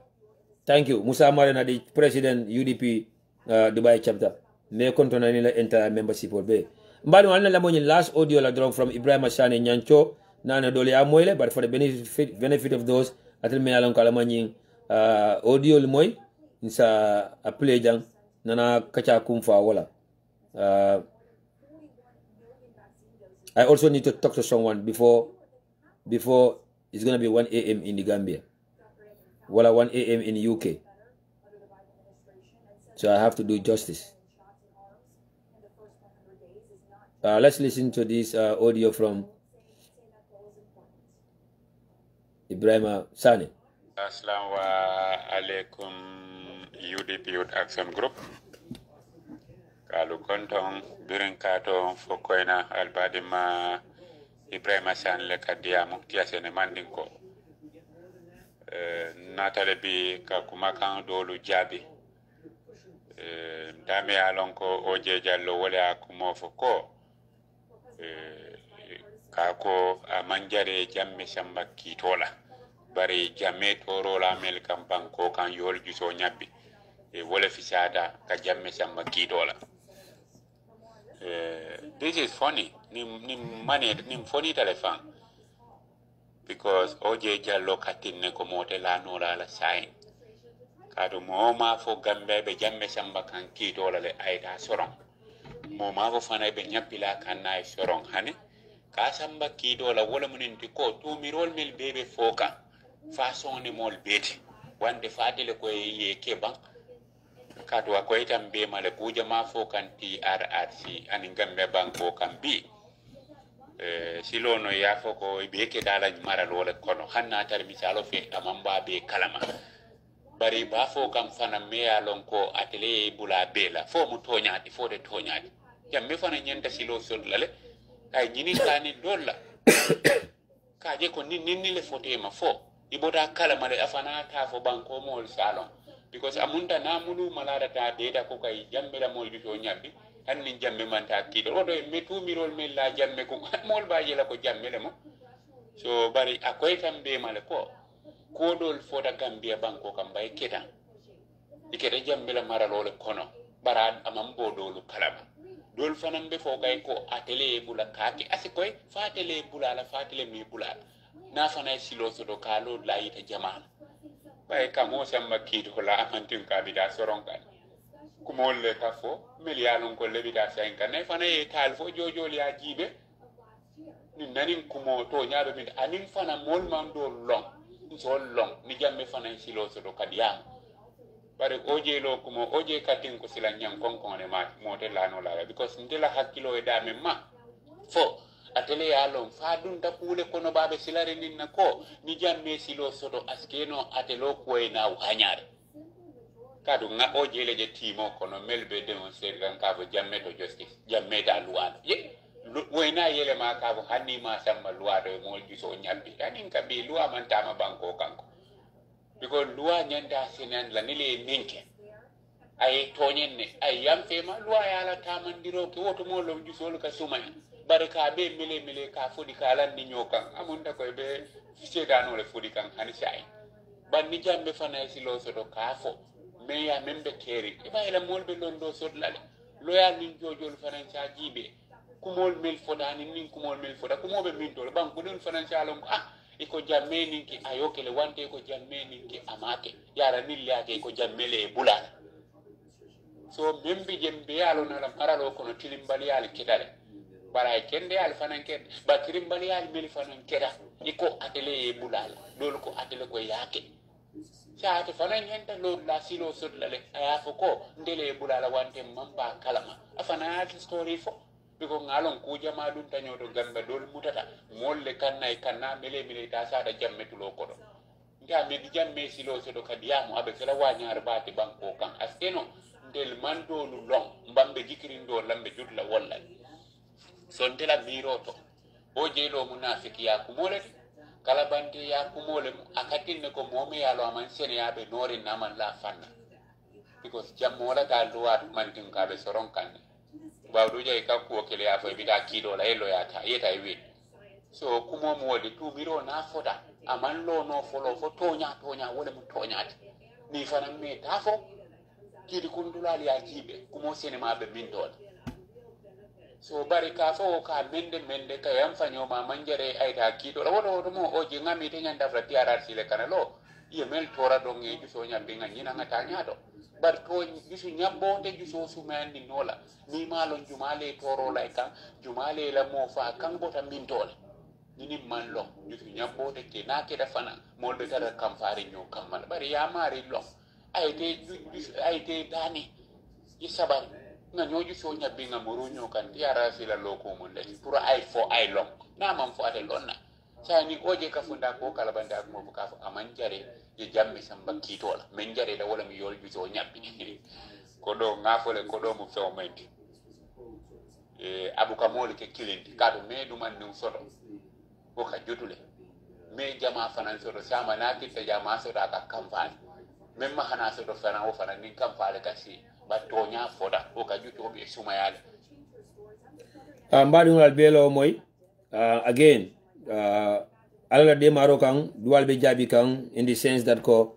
Thank you. Musa Marena, the president UDP Dubai chapter. Me kontona ni la entire membership be. Mbali wana la monyi last audio la drop from Ibrahima Shane Nyancho na dole amoyle, but for the benefit of those atel me alon kala manyi audio moy insa a play jang nana kacha kumfa wala. I also need to talk to someone before it's gonna be 1 a.m. in the Gambia. Wala 1 a.m. in the UK. So I have to do justice. Let's listen to this audio from Ibrahim Sane. Assalamu alaikum UDP Youth Action Group. Kalu kontong birin kato fokoina albadima Ibrahim Sane le kadia muktia sene mandinko. Natale bi ka kumakan dolu jabi. Dame alonko oje jallo wala kumo foko. Kako amanjare jamme samba kitola bari jamme toro la mel kampan ko kan yol juso nyabbi wala fisada ka jamme samba kitola. This is funny nim funny telefon because oje jallo katinne ko mote la no la sign kado moma fo gambe be jamme samba kan kitola le ayta soron moma fo fana be nyabila kan nay soron hani kasamba kidola wala muninti ko tumirol mel bebe foka façon ni mol beti wande fatele ko ye keban kadwa ko itam be male kuja ma fokan TRRC ani gambe banko kambi silono ya foko be ke dala mara lole kono hanna tar misalo fe amamba be kalama bari ba fokam fana me alon ko atele bula bela fo mu toñati fo de toñati jambe fana nyenta silo sol lale ay nyini kani dolla kaje ko ni le fote ma fo iboda kala male afana ta fo banko mol salon because amunta na mulu malada ta deda ko kay jambe la mol bito nyabbi hanni jambe man ta kido odo metu mirol mel la jambe ko mol baaje la ko jambe le mo so bari akoy tambe male ko dol foda gambia banko kam bay ketan ikete jambe la maralole kono barad amam bodolu kalama dol fanan be fo gay ko atele bula kaki asikoy fatele bula la fatele mi bula na fana silo sodo kalo la ita jamaa bay kamo samba kido la amantin ka bida soron kan kumol le ka fo millialon ko lebida sen kan ne fana e tal fo jojol ya jibe ni nanin kumo to nyaado min anin fana mol man do long so long ni jamme fana silo sodo kadiyam bare oje lo kumo oje katin ko sila nyam konkon ne ma mote la no la because ndela hakkilo e dame ma fo atele ya lon fa dun da kule kono babe silare ninna ko ni jamme silo sodo askeno atelo ko e na hanyare kadu nga oje le je timo kono melbe demonster kan ka bo jamme to justice jamme da luwado ye wena yele ma ka bo hanni ma samma luwado e mol juso nyabbi tanin ka be luwa man tama banko kanko because luwa nyanda sinan la nile ninke ay tonyenne ay yamfema luwa yala tamandiro ke woto mo lo jusol ka sumay baraka be mele ka fodi kalan ni nyokan amunda ko be sedano le fodi kan hani sai ban ni jambe fana silo sodo ka fo me ya membe keri e bayla molbe londo sodlale loyal nin jojol fana cha jibe kumol mel fodani nin kumol mel foda kumobe min to ban kudun fana cha lom iko jamme ninki ayokele wante ko jamme ninki amake yara nillake ko jammele bulala so membi jembe yalo na maralo kono tilimbali yal kidale bara kende al fanan ked ba tilimbali yal mel fanan keda iko atele bulala dol ko atele ko yake saate fanan henta lo la silo sodlale aya foko ndele bulala wante mamba kalama afana at story fo biko ngalon ku jama dun tanyoto gambe dol mutata molle kanna mele ta sada jamme tulo kodo nda me di jamme silo sodo kadiyamu abe kala wanyar baati banko kan askeno ndel mando lu long mbambe jikirindo lambe jutla walla so ndela miroto o jelo munafiki ya kumole kala bante ya kumole akatinne ko momi yalo aman sene yabe nori naman la fanna because jammola ga luwa mantin ka be soron kanne bawdo jey kakko kele ya fo bida kido la elo ya ta yeta wi so kumo mo wodi tu biro na foda aman lo no folo fo tonya wala mu tonyati ni fana me tafo kidi kundulali ya jibe kumo sene mabe min dol so bari ka fo ka mende ka yam fanyo ma manjare ay ta kido la wodo mo o je ngami te nyanda fra TRRC le kanalo ye mel tora do nge juso nyambe nga nyina nga tanyato bar ko juso nyambo te juso sumen ni nola ni malo jumale toro la kan jumale la mo fa kan bota min tole ni man lo juso nyambo te ke na ke da fana mo be tara kam fari nyo kam man bari ya mari lo ay te dani isabar nga nyo juso nyambe nga muru nyo kan tiara sila loko mo le pour ay fo ay lo na man fo ate lonna sani oje ka funda ko kala banda ko mo ka aman jare je jamme samba kitola men jare da wala mi yol juso nyabbi ko do ngafole ko do mo few mendi abu kamol ke kilindi kado me dum an num sodo ko ka jotule me jama fanan sodo sama na kitta jama sodo aka kampani même ma hana sodo fanan o fanan nin kampale kasi ba to nya foda ko ka juto be sumayale mbadi ngal belo moy again ala de maro kan dual be jabi kan in the sense that ko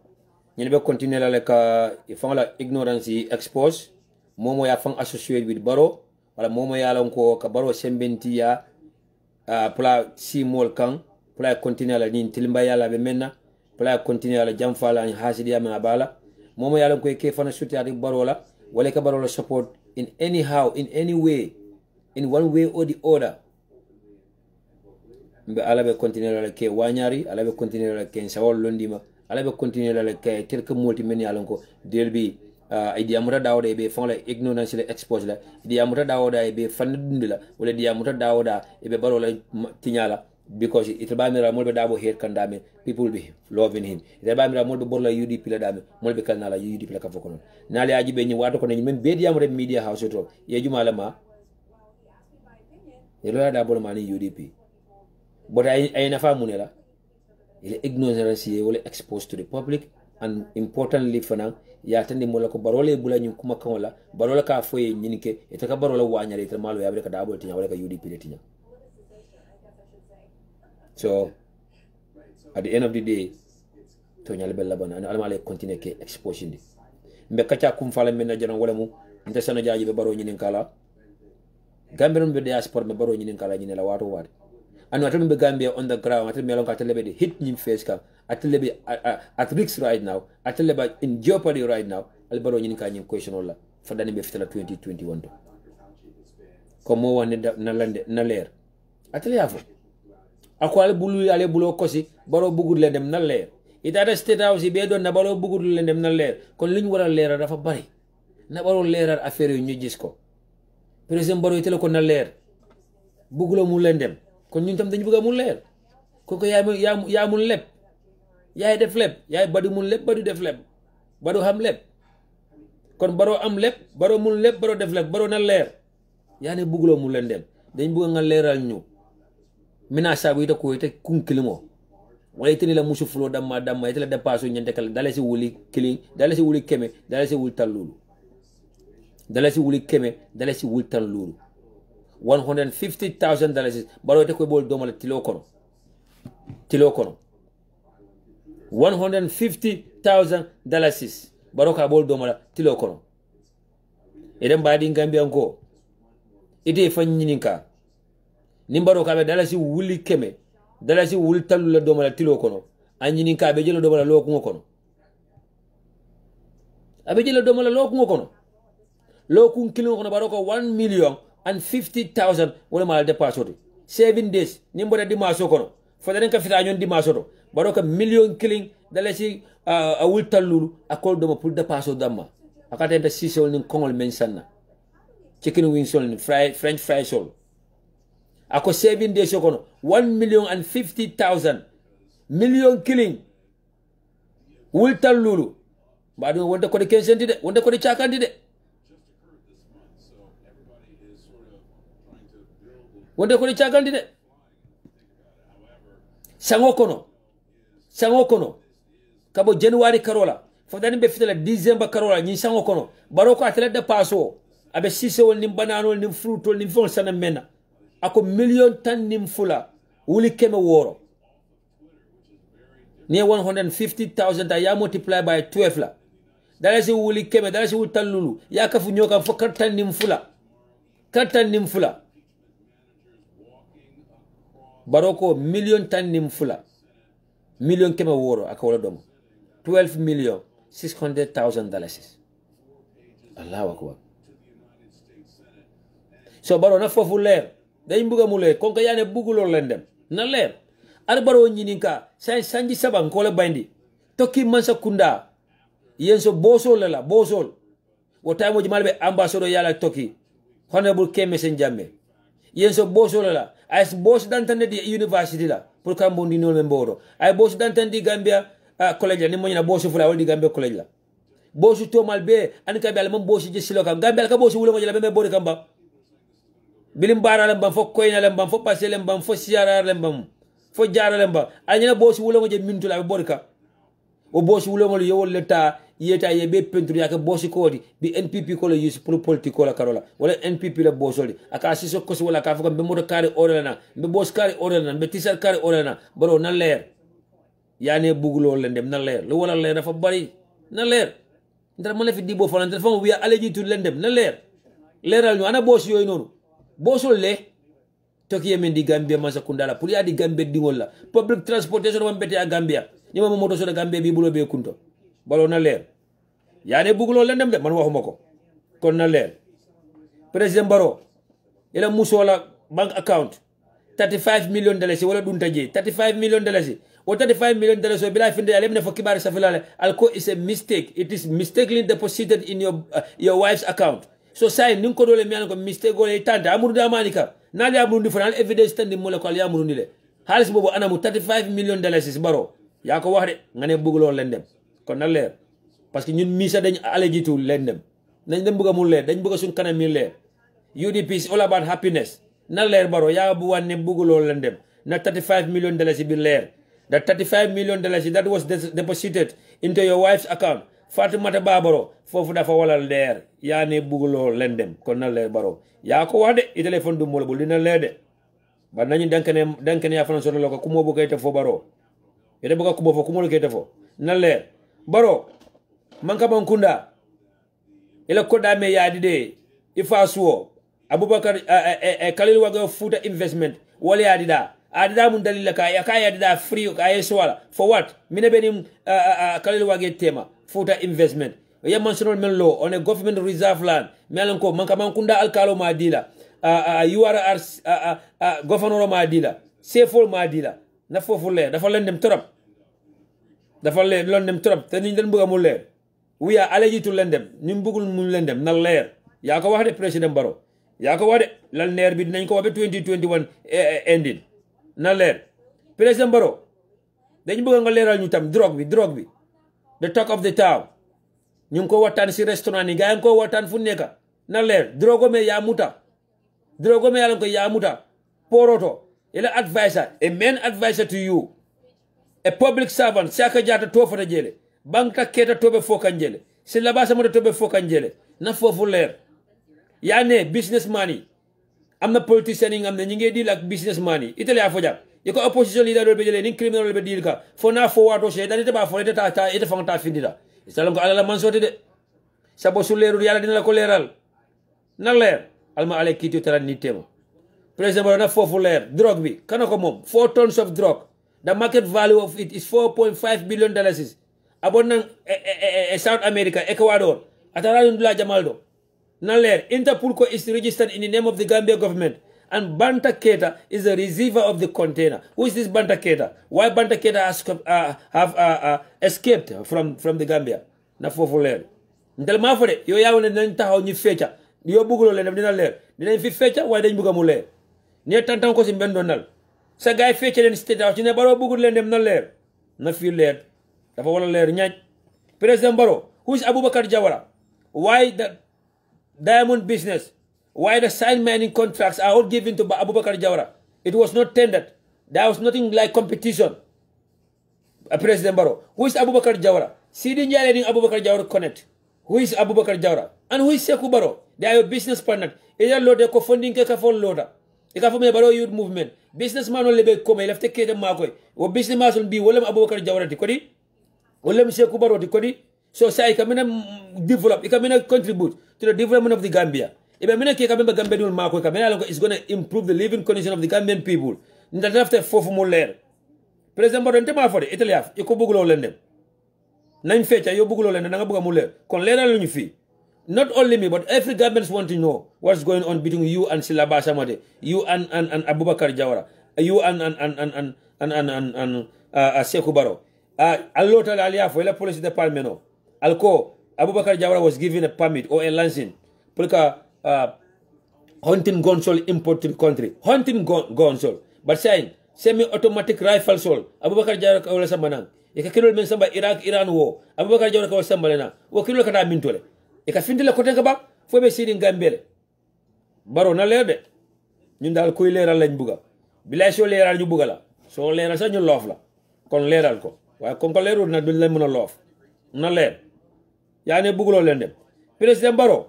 ñene be continuer la ka ifan la ignorance expose momo ya fan associate with baro wala momo ya lan ko ka baro sembenti ya pla simol kan pla continuer la ni tilimba ya la be menna pla continuer la jamfala en hasidi ya ma bala momo ya lan ko ke fan suti ati baro la wala ka baro la support in anyhow in any way in one way or the other mbe ala be continuer la ke wanyari ala be continuer la ke sawol londima ala be continuer la ke quelque multi men yalan ko del bi idi amuta dawda be fon la ignorance la expose la idi amuta dawda be fan dundila wala idi amuta dawda be baro la tinyala because it ba mira molbe dabo her kan dame people be loving him it ba mira molbe borla UDP la dame molbe kan la UDP la ka fokonon nali aji be ni wato ko ni men MEDIA media house to ye jumala ma yelo ya dabo ma ni UDP but I never munela ile ignorance ye wala exposed to the public and importantly for now ya tandi mola ko barole bula nyum kuma kan wala barola ka foye nyinike ita ka barola wanyare ita malo ya ka dabo tinya wala ka UDP le tinya. So at the end of the day to nyal bella bana an almale continue ke exposing di mbe kacha kum fala men na jana wala mu nta sana jaaji be baro nyinin kala gamberon be diaspora be baro nyinin kala nyinela wato wato and what be Gambia on the ground at melon katelebe de hit nim face ka atelebe at risk right now atelebe in jeopardy right now albaro nyin ka nyin question wala fadani be fitala 2021 do comme wonne na lande na leer atele yafo ako ale bulu kosi baro bugul le dem na leer ita da state house be don na baro bugul le dem na leer kon liñ wara leeral dafa bari na baro leeral affaire yu ñu gis ko president baro itele ko na leer bugulo mu len dem kon ñun tam dañu bëgg mu leer koko yaay mun lepp yaay def lepp yaay badu mun lepp badu def lepp badu xam lepp kon baro am lepp baro mun lepp baro def lepp baro na leer yaane bëggulo mu leen dem dañ bëgg nga leeral ñu mina sabu ita ko ite kun kilimo wala ite ni la musu fulo damma ite la dépasso ñente kala dalasi wuli kilin dalasi wuli keme dalasi wuli talulu dalasi wuli keme dalasi wuli talulu $150,000 baro te ko bol domala tilo kono $150,000 baro ka bol domala tilo kono eden baadi Gambia ko ite fanyininka ni baro ka be dalasi wuli keme dalasi wuli talula domala tilo kono anyininka be jelo domala lokungo kono abe jelo domala lokungo kono lokun kilo kono baro ko 1,050,000 wala mal dépassé 7 days nimbo de dimaso kono fodaren ka fita ñon dimaso to baro ka million killing dalasi a wultal lulu akol do pour dépassé damma akata enta sisol ni kongol men sanna chicken wings ni french fries sol ako 7 days kono 1,050,000 million killing wultal lulu badu wonta ko de 15 centi de wonta ko de chakandi de wonde ko cagandi de sango kono kabo January karola fodani be fitala December karola ni sango kono baro ko atele de paso abe sisewol nim bananol nim fruitol nim fon sana mena ako million tan nim fula wuli keme woro ni 150,000 ta ya multiply by 12 la dalasi wuli keme dalasi wuli talulu ya kafu nyoka fo kartan nim fula baroko million tan nim fula million keme woro aka wala domo $12,600,000. Allahu akbar. So baro na fofu leer dañ buga mu leer kon ka yaane buguloo leen dem na leer ar baro ñininka sanji saban ko la bandi tokki mansa kunda yen so bosol la bosol wo taymo ji malbe ambassador yala tokki honorable Keme Senjamme yen so bosol la ay boss dantane di university la pour kambondi no mboro ay boss dantane di Gambia college la ni mo ñina boss fu la wal di Gambia college la boss to malbe an ka bel mom boss ji silo ka Gambia ka boss wulo mo la be bori kamba bilim bara lem bam fo koyna lem bam fo passé lem bam fo siara lem bam fo jara lem ba anyina boss wulo mo je mintu la be bori ka o boss wulo mo yewol leta yeta ye be peinture yak boss ko di bi NPP ko le use pour politique la karola wala NPP la boss oli aka siso ko wala ka fo be mo carré orelana be boss carré orelana be tisar carré orelana baro na leer yaane bugulo len dem na leer lu wala leer dafa bari na leer ndar mo la fi dibo fo ndar fo wi aleji tu len dem na leer leeral ñu ana boss yoy nonu bossol le toki yemen di Gambia masa kundala pour ya di Gambia dingol la public transportation mo beti a Gambia ni mo moto so de Gambia bi bulo be kunto balo na leer yaane bugulo len dem de man waxuma ko kon na leer president Barrow ila musola bank account $35 million wala dunta je $35 million o $35 million so bila finde yale ne fo kibar safilale alko is a mistake. It is mistakenly deposited in your wife's account. So say nin ko dole mi an ko mistake gole tante amuru da manika nali amuru di fanal evidence tandi mo le ko amuru ni le halis bobo anamu $35 million Barrow ya ko wax de ngane bugulo len dem kon na leer parce que ñun mi sa dañ allegitu len dem nañ dem bëgg mu leer dañ bëgg suñ kanam mi leer UDP is all about happiness na leer Barrow ya bu wan ne bugulo len dem na $35 million bi leer. That $35 million that was deposited into your wife's account Fatimata Babaro fofu dafa wala leer ya ne bugulo lendem kon na leer Barrow ya ko wade i téléphone du molbul dina leer de ba nañu dankene ya fana solo ko kumo bu kayte fo Barrow ede buga kubo fo kumo kayte fo na leer Barrow manka bankunda ila ko dame ya dide ifa suwo Abubakar Khalil Waga Futa investment wala ya dida adida mun dalila ka ya kaya adida free ka yeswala for what mine benim Khalil Waga tema Futa investment ya mentioned men law on a government reserve land melan ko manka mankunda alkalo madila URR governor madila sefol madila na fofu le dafa len dem torop dafa le lon dem torop te ni den bëgg mu leer we are allergic to len dem ñu bëggul mu len dem na leer ya ko wax de président Barrow ya ko wax de lan neer bi dinañ ko wax 2021 ending na leer président Barrow dañ bëgg nga leeral ñu tam drogue bi the talk of the town ñu ko waxtaan si restaurant yi gaay ko waxtaan fu nekk na leer drogue me ya muta lan ko ya muta poroto ila advisor a main advisor to you a public servant saka jata to fata jele banka keta tobe fokan jele si la basa mo tobe fokan jele na fofu leer ya ne businessman yi amna politician yi amna ñi ngi deal ak businessman yi itali afo jam yiko opposition leader be jele ni criminal be deal ka fo na fo wato se dani ba fo ta ite fanta findida isalam ko ala man sote de sabo su leerul yalla dina la ko leeral na leer alma ale kiti tara ni tema president Barrow na fofu leer drogue bi kanako mom 4 tons of drug the market value of it is $4.5 billion abon South America Ecuador atara ndula jamaldo na leer Interpol ko is registered in the name of the Gambia government and Banta Keita is the receiver of the container. Who is this Banta Keita? Why Banta Keita have escaped from the Gambia? Na fofu leer ndel ma fo de yo yawone nañ taxaw ñu fecca yo bugulo leen dina leer dinañ fi fecca way dañ bëgg mu leer ne tantan ko ci mbendonal sa gaay fecce leen state house ci ne Barrow bugul leen dem na leer na fi leer dafa wala leer ñaaj président Barrow who is Abubakar Jawara? Why the diamond business, why the sign mining contracts are all given to Abubakar Jawara? It was not tendered. There was nothing like competition. President Barrow, who is Abubakar Jawara? Sidi Njale Abubakar Jawara connect. Who is Abubakar Jawara? And who is Sekou Barrow? They are your business partner. Either load the co-funding ke for loader. Ika for me Barrow youth movement. Businessman only be come left take the market. O businessman will be Wolem Abubakar Jawara tikodi. Wolem Sekou Barrow tikodi. So say kamena develop, kamena contribute to the development of the Gambia. If I ke kamena Gambia dul mako kamena is going to improve the living condition of the Gambian people. Ndata after fofu mo leer. President Barrow ntema for de Italia iko bugulo lendem. nañ fecca yow bëgguloo leen da nga bëgg mu leer kon leeral ñu fii not only me but every Gambians want to know what's going on between you and Silaba Samade, you and Abubakar Jawara, you and Sekou Barrow. Allota alia for the police department. Alko Abubakar Jawara was given a permit or a license for hunting gun sol imported country. Hunting gun sol. But saying semi-automatic rifle sol. Abubakar Jawara ka wala sambanang. Ikakilol men samba Iran war. Abubakar Jawara ka wala sambalena. Wakilol ka na mintole. Ika fintile kote ka ba fo be sidi Gambele. Baro na leer de. Ñun dal kuy leeral lañ buga. Bilay so leeral ñu buga la. So leeral sa ñu loof la. Kon leeral ko. Waaye kon ko leerul na duñ leen mëna loof. Na leer. Yaa ne buguloo leen dem. President Barrow,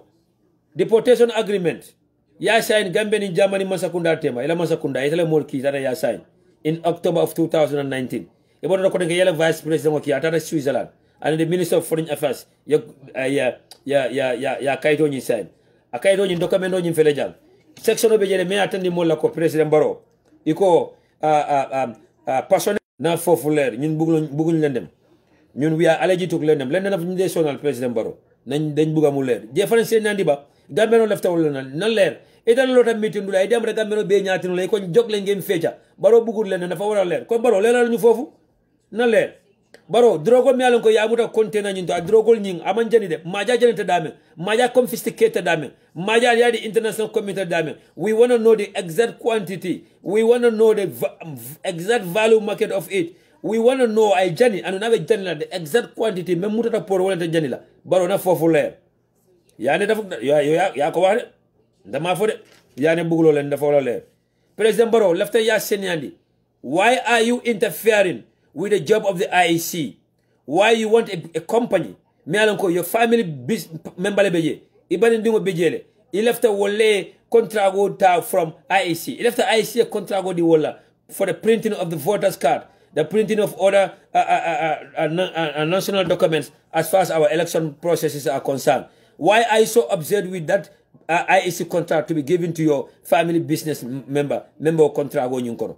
deportation agreement. Ya sign Gambia in Germany Masakunda tema. Ila Masakunda. Ila more key that ya sign in October of 2019. Ebo na ko yela vice president wa ki atata Switzerland. And the Minister of Foreign Affairs ya kaito ni sign. A kaito ni dokumento ni felejal. Section obe jere me atandi mo la ko President Barrow. Iko personnel na fofuler ñun buguñ leen dem. Ñun we are allergic to leen dem. Leen na ñu sonal President Barrow. Nañ dañ buga mu leer. Difference nandi ba Gambia no lefta wala na leer. Idan lota meeting dula idam rek Gambia no be ñaatinu lay ko jog leen ngeen fecha. Barrow bugul leen na fa wara leer. Ko Barrow leeral ñu fofu na leer. Baro drogo mi alon ko yamuta container nyinto a drogo nying amanjani de maja janete dame maja confiscated dame maja yadi international committee dame. We want to know the exact quantity, we want to know the exact value market of it, we want to know ay jani anu nabe jani la the exact quantity même mutata por wala jani la baro na fofu leer yani dafa ya ko wax dama fo de yani bugulo len dafa wala leer. President Barrow lefta ya senyandi, why are you interfering with the job of the IEC? Why you want a company? Me alonko your family member le beje. Ibani ndingo bejele. He left a wole contrago ta from IEC. He left the IEC a contrago di wala for the printing of the voters card, the printing of other national documents as far as our election processes are concerned. Why are you so upset with that IEC contract to be given to your family business member contrago nyunkoro?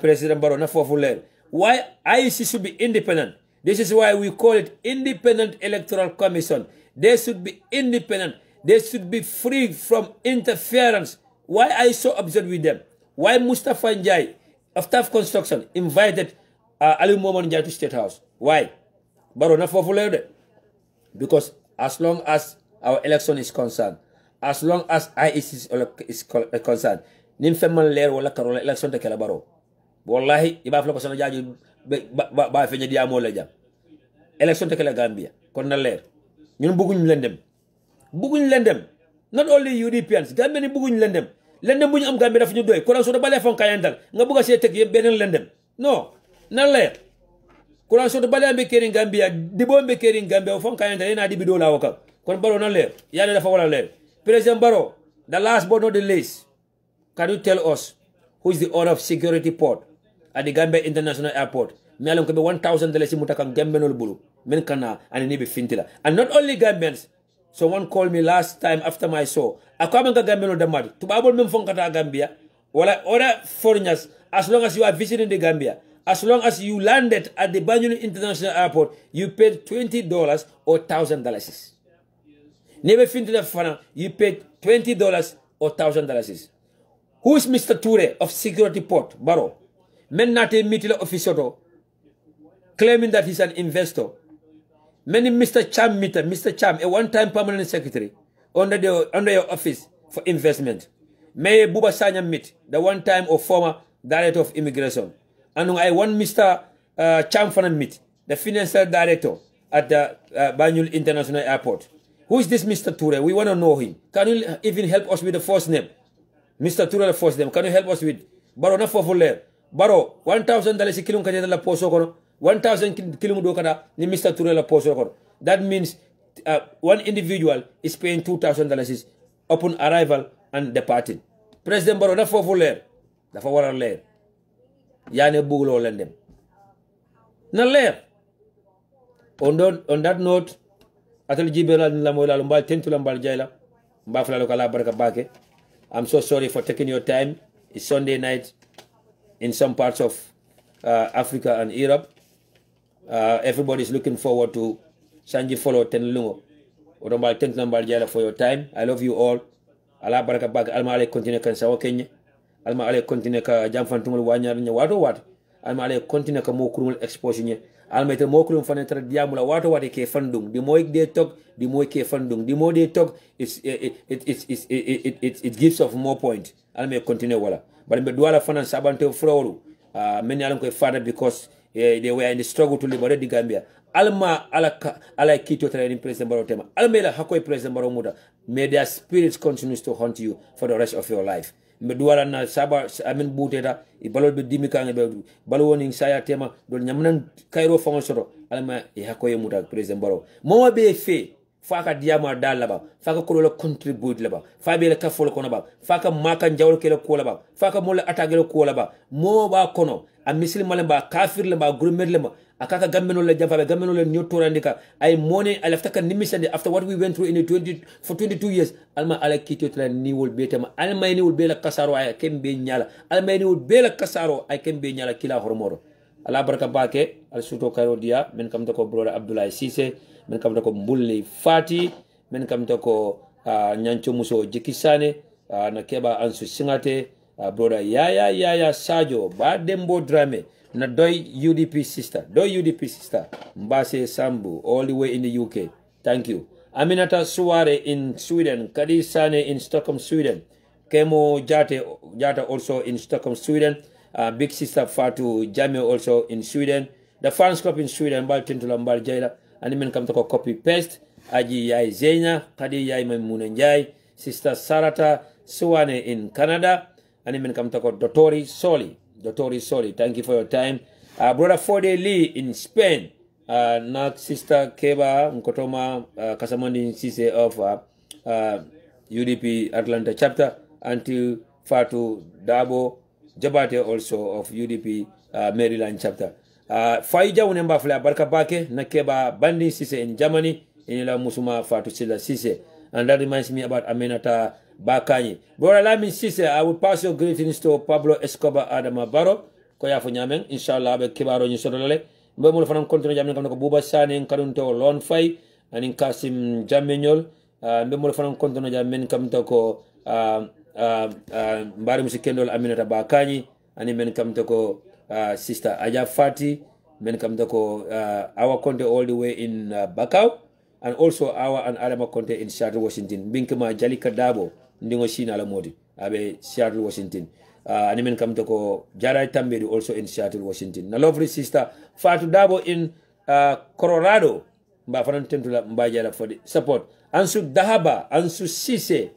President Barrow na fofuler. Why IEC should be independent. This is why we call it Independent Electoral Commission. They should be independent. They should be free from interference. Why are you so upset with them? Why Mustafa Njai of Tough Construction invited Ali Moman Njai to State House? Why? Barona Fofulede. Because as long as our election is concerned, as long as IEC is concerned, Nimfeman Lair wala Karola election de Calabaro. Wallahi iba fla ko sana jaaji ba feñe dia mo la jam election te kala Gambia kon na leer ñun bëgguñ leen dem not only Europeans Gambia ni bëgguñ leen dem buñu am Gambia dafa ñu doy courant so da balé fon kayantal nga bëgg sé tek yeb benen leen dem non na leer courant so da balé ambe keri Gambia di bo ambe keri Gambia fon kayantal ina di bido la wakal kon Barrow na leer yalla dafa wala leer. President Barrow, the last but not the least, can you tell us who is the owner of security port at the Gambia International Airport? Me alon ko be $1,000 mutaka Gambia no bulu men kana and ni be fintila. And not only Gambians. Someone called me last time after my show. Akama ga Gambia no damadi. To babol mem fonkata Gambia. Wala other foreigners, as long as you are visiting the Gambia, as long as you landed at the Banjul International Airport, you paid $20 or $1,000. Never fintila fana, you paid $20 or $1,000. Who is Mr. Toure of Security Port, Barrow? Men not a military officer claiming that he's an investor. Many Mr. Cham, a one-time permanent secretary under your office for investment. May Buba Sanya meet, the one-time or former director of immigration. And I want Mr. Cham Fana meet, the financial director at the Banjul International Airport. Who is this Mr. Toure? We want to know him. Can you even help us with the first name? Mr. Toure, the first name. Can you help us with? Baro na fofuler. Baro, $1,000 kilum kanya la poso kono. 1,000 kilum do kada ni Mr. Toure la poso kono. That means one individual is paying $2,000 upon arrival and departing. President Baro na fofuler. Da fa wara leer. Yane bugulo len dem. Na leer. On that note, atal jibela la moy la mbal tentu la mbal jayla. Mbafla lo kala baraka bake. I'm so sorry for taking your time. It's Sunday night in some parts of Africa and Europe. Everybody is looking forward to sanji follow ten lungo odo mbal tent mbal jala for your time. I love you all. Ala baraka bag alma ale continue kan sawo kenye alma ale continue ka jamfantumul wanyar nya wato wat alma ale continue ka mo kurul exposure nye alma te mo kurul fanetra diamula wato wat ke fandung di moy de tok di moy ke fandung di mo de tok it gives of more point alma continue wala but be duala fanan sabante frowru men yalan ko father because they were in the struggle to liberate the Gambia. Alma ala kito training President Barrow tema. Almela hakoy President Barrow muda. May their spirits continues to haunt you for the rest of your life. Mbeduala na saba amen buteda ibalol be dimika nge balwoni saya tema dol nyamnan Cairo fangol soto alma hakoy muda President Barrow. Moma be fe faka diama dal laba faka ko contribute laba fa be la kafol kono ba faka maka njawol kele ko laba faka mola atagelo ko laba mo ba kono a misil malamba kafir laba gurmed laba akaka gambeno le jafabe gambeno le nyotorandika ay money alaftaka nimisande after what we went through in for 22 years alma ala kitotla ni wol betema alma ni wol bela kasaro ay kembe nyala alma ni wol bela kasaro ay kembe nyala kila hormoro ala baraka bake al suto Cairo dia men kam to ko brother Abdoulaye Cissé men kam to ko mbulli Fati men kam to ko nyancho muso jikisane na keba ansu singate brother yaya Sadio ba dembo drame na doy UDP sister Mbase Sambu all the way in the UK. Thank you. Aminata Suware in Sweden, Kadi Sane in Stockholm, Sweden, Kemo Jata also in Stockholm, Sweden, big sister Fatu Jamie also in Sweden, the fans club in Sweden, Baltintulambal Jaila, and men come to copy paste, Aji Yai Zena, Kadi Yai Munanjai, sister Sarata Suwane in Canada, and men come to Dotori Soli. Thank you for your time. Brother Fode Lee in Spain. Na sister Keba Nkotoma Kasamandi Sise of UDP Atlanta chapter. Until Fatu Dabo Jabate also of UDP Maryland chapter. Faija unemba fla barka bake na Keba Bandi Sise in Germany. Inila Musuma Fatu Sila Sise. And that reminds me about Aminata Bakani. Brother Lamin Sise, I will pass your greetings to Pablo Escobar Adama Barrow. Koya Funyamen, inshallah, be Kibaro Nisodole. Mbemul Fanam Continue Jamin Kamako Buba Sani in Karunto Lon Fay and in Kasim Jaminyol. Mbemul Fanam Continue Jamin Kamtoko Mbari Musikendol Aminata Bakani and in Men Kamtoko Sister Aja Fati, Men Kamtoko our Conte all the way in Bakau. And also our and Adama Conte in Seattle, Washington. Binkama Jalika Dabo, Ndingo Shina Alamodi, Abe Seattle, Washington. Animen Kamtoko Jarai Tambedu also in Seattle, Washington. Na lovely sister Fatu Dabo in Colorado. Mbafanan Tentula Mbajala for the support. Ansu Dahaba, Ansu Sise,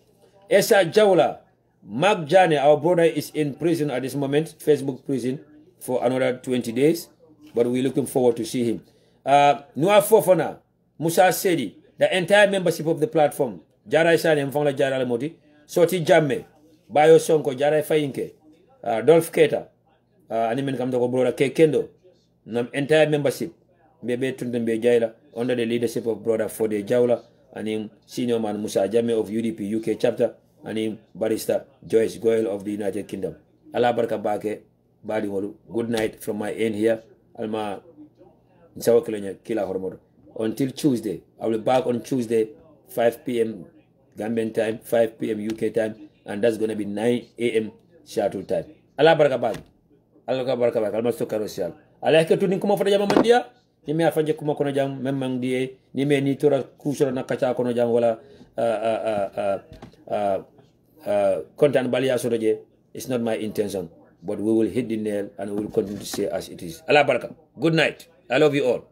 Esa Jawla, Mark Jane, our brother is in prison at this moment, Facebook prison, for another 20 days. But we're looking forward to see him. Noah Fofana, Musa Sedi, the entire membership of the platform, Jarai Sani, Mfangla Jarai Moti, Soti Jamme, Bayo Sonko, Jarai Fayinke, Dolph Keta, Animen Kamtoko brother Kendo, entire membership, Bebe Tundenbe Jaila, under the leadership of brother Fode Jawla, and him senior man Musa Jamme of UDP UK chapter, and him barrister Joyce Goyle of the United Kingdom. Allah Barka Bake, Badi Wolu. Good night from my end here. Alma Nsawakilenya Kila Hormodo. Until Tuesday. I will be back on Tuesday, 5 p.m. Gambian time, 5 p.m. UK time, and that's going to be 9 a.m. Seattle time. Allah baraka bag. Allah baraka bag. Alma sokaro sial. Allah ke tu ni kuma fada jam mandia. Ni me afanje kuma kono jam memang die. Ni me ni tora kusura na kacha kono jam wala content balia sodoje. It's not my intention, but we will hit the nail and we will continue to say as it is. Allah baraka. Good night. I love you all.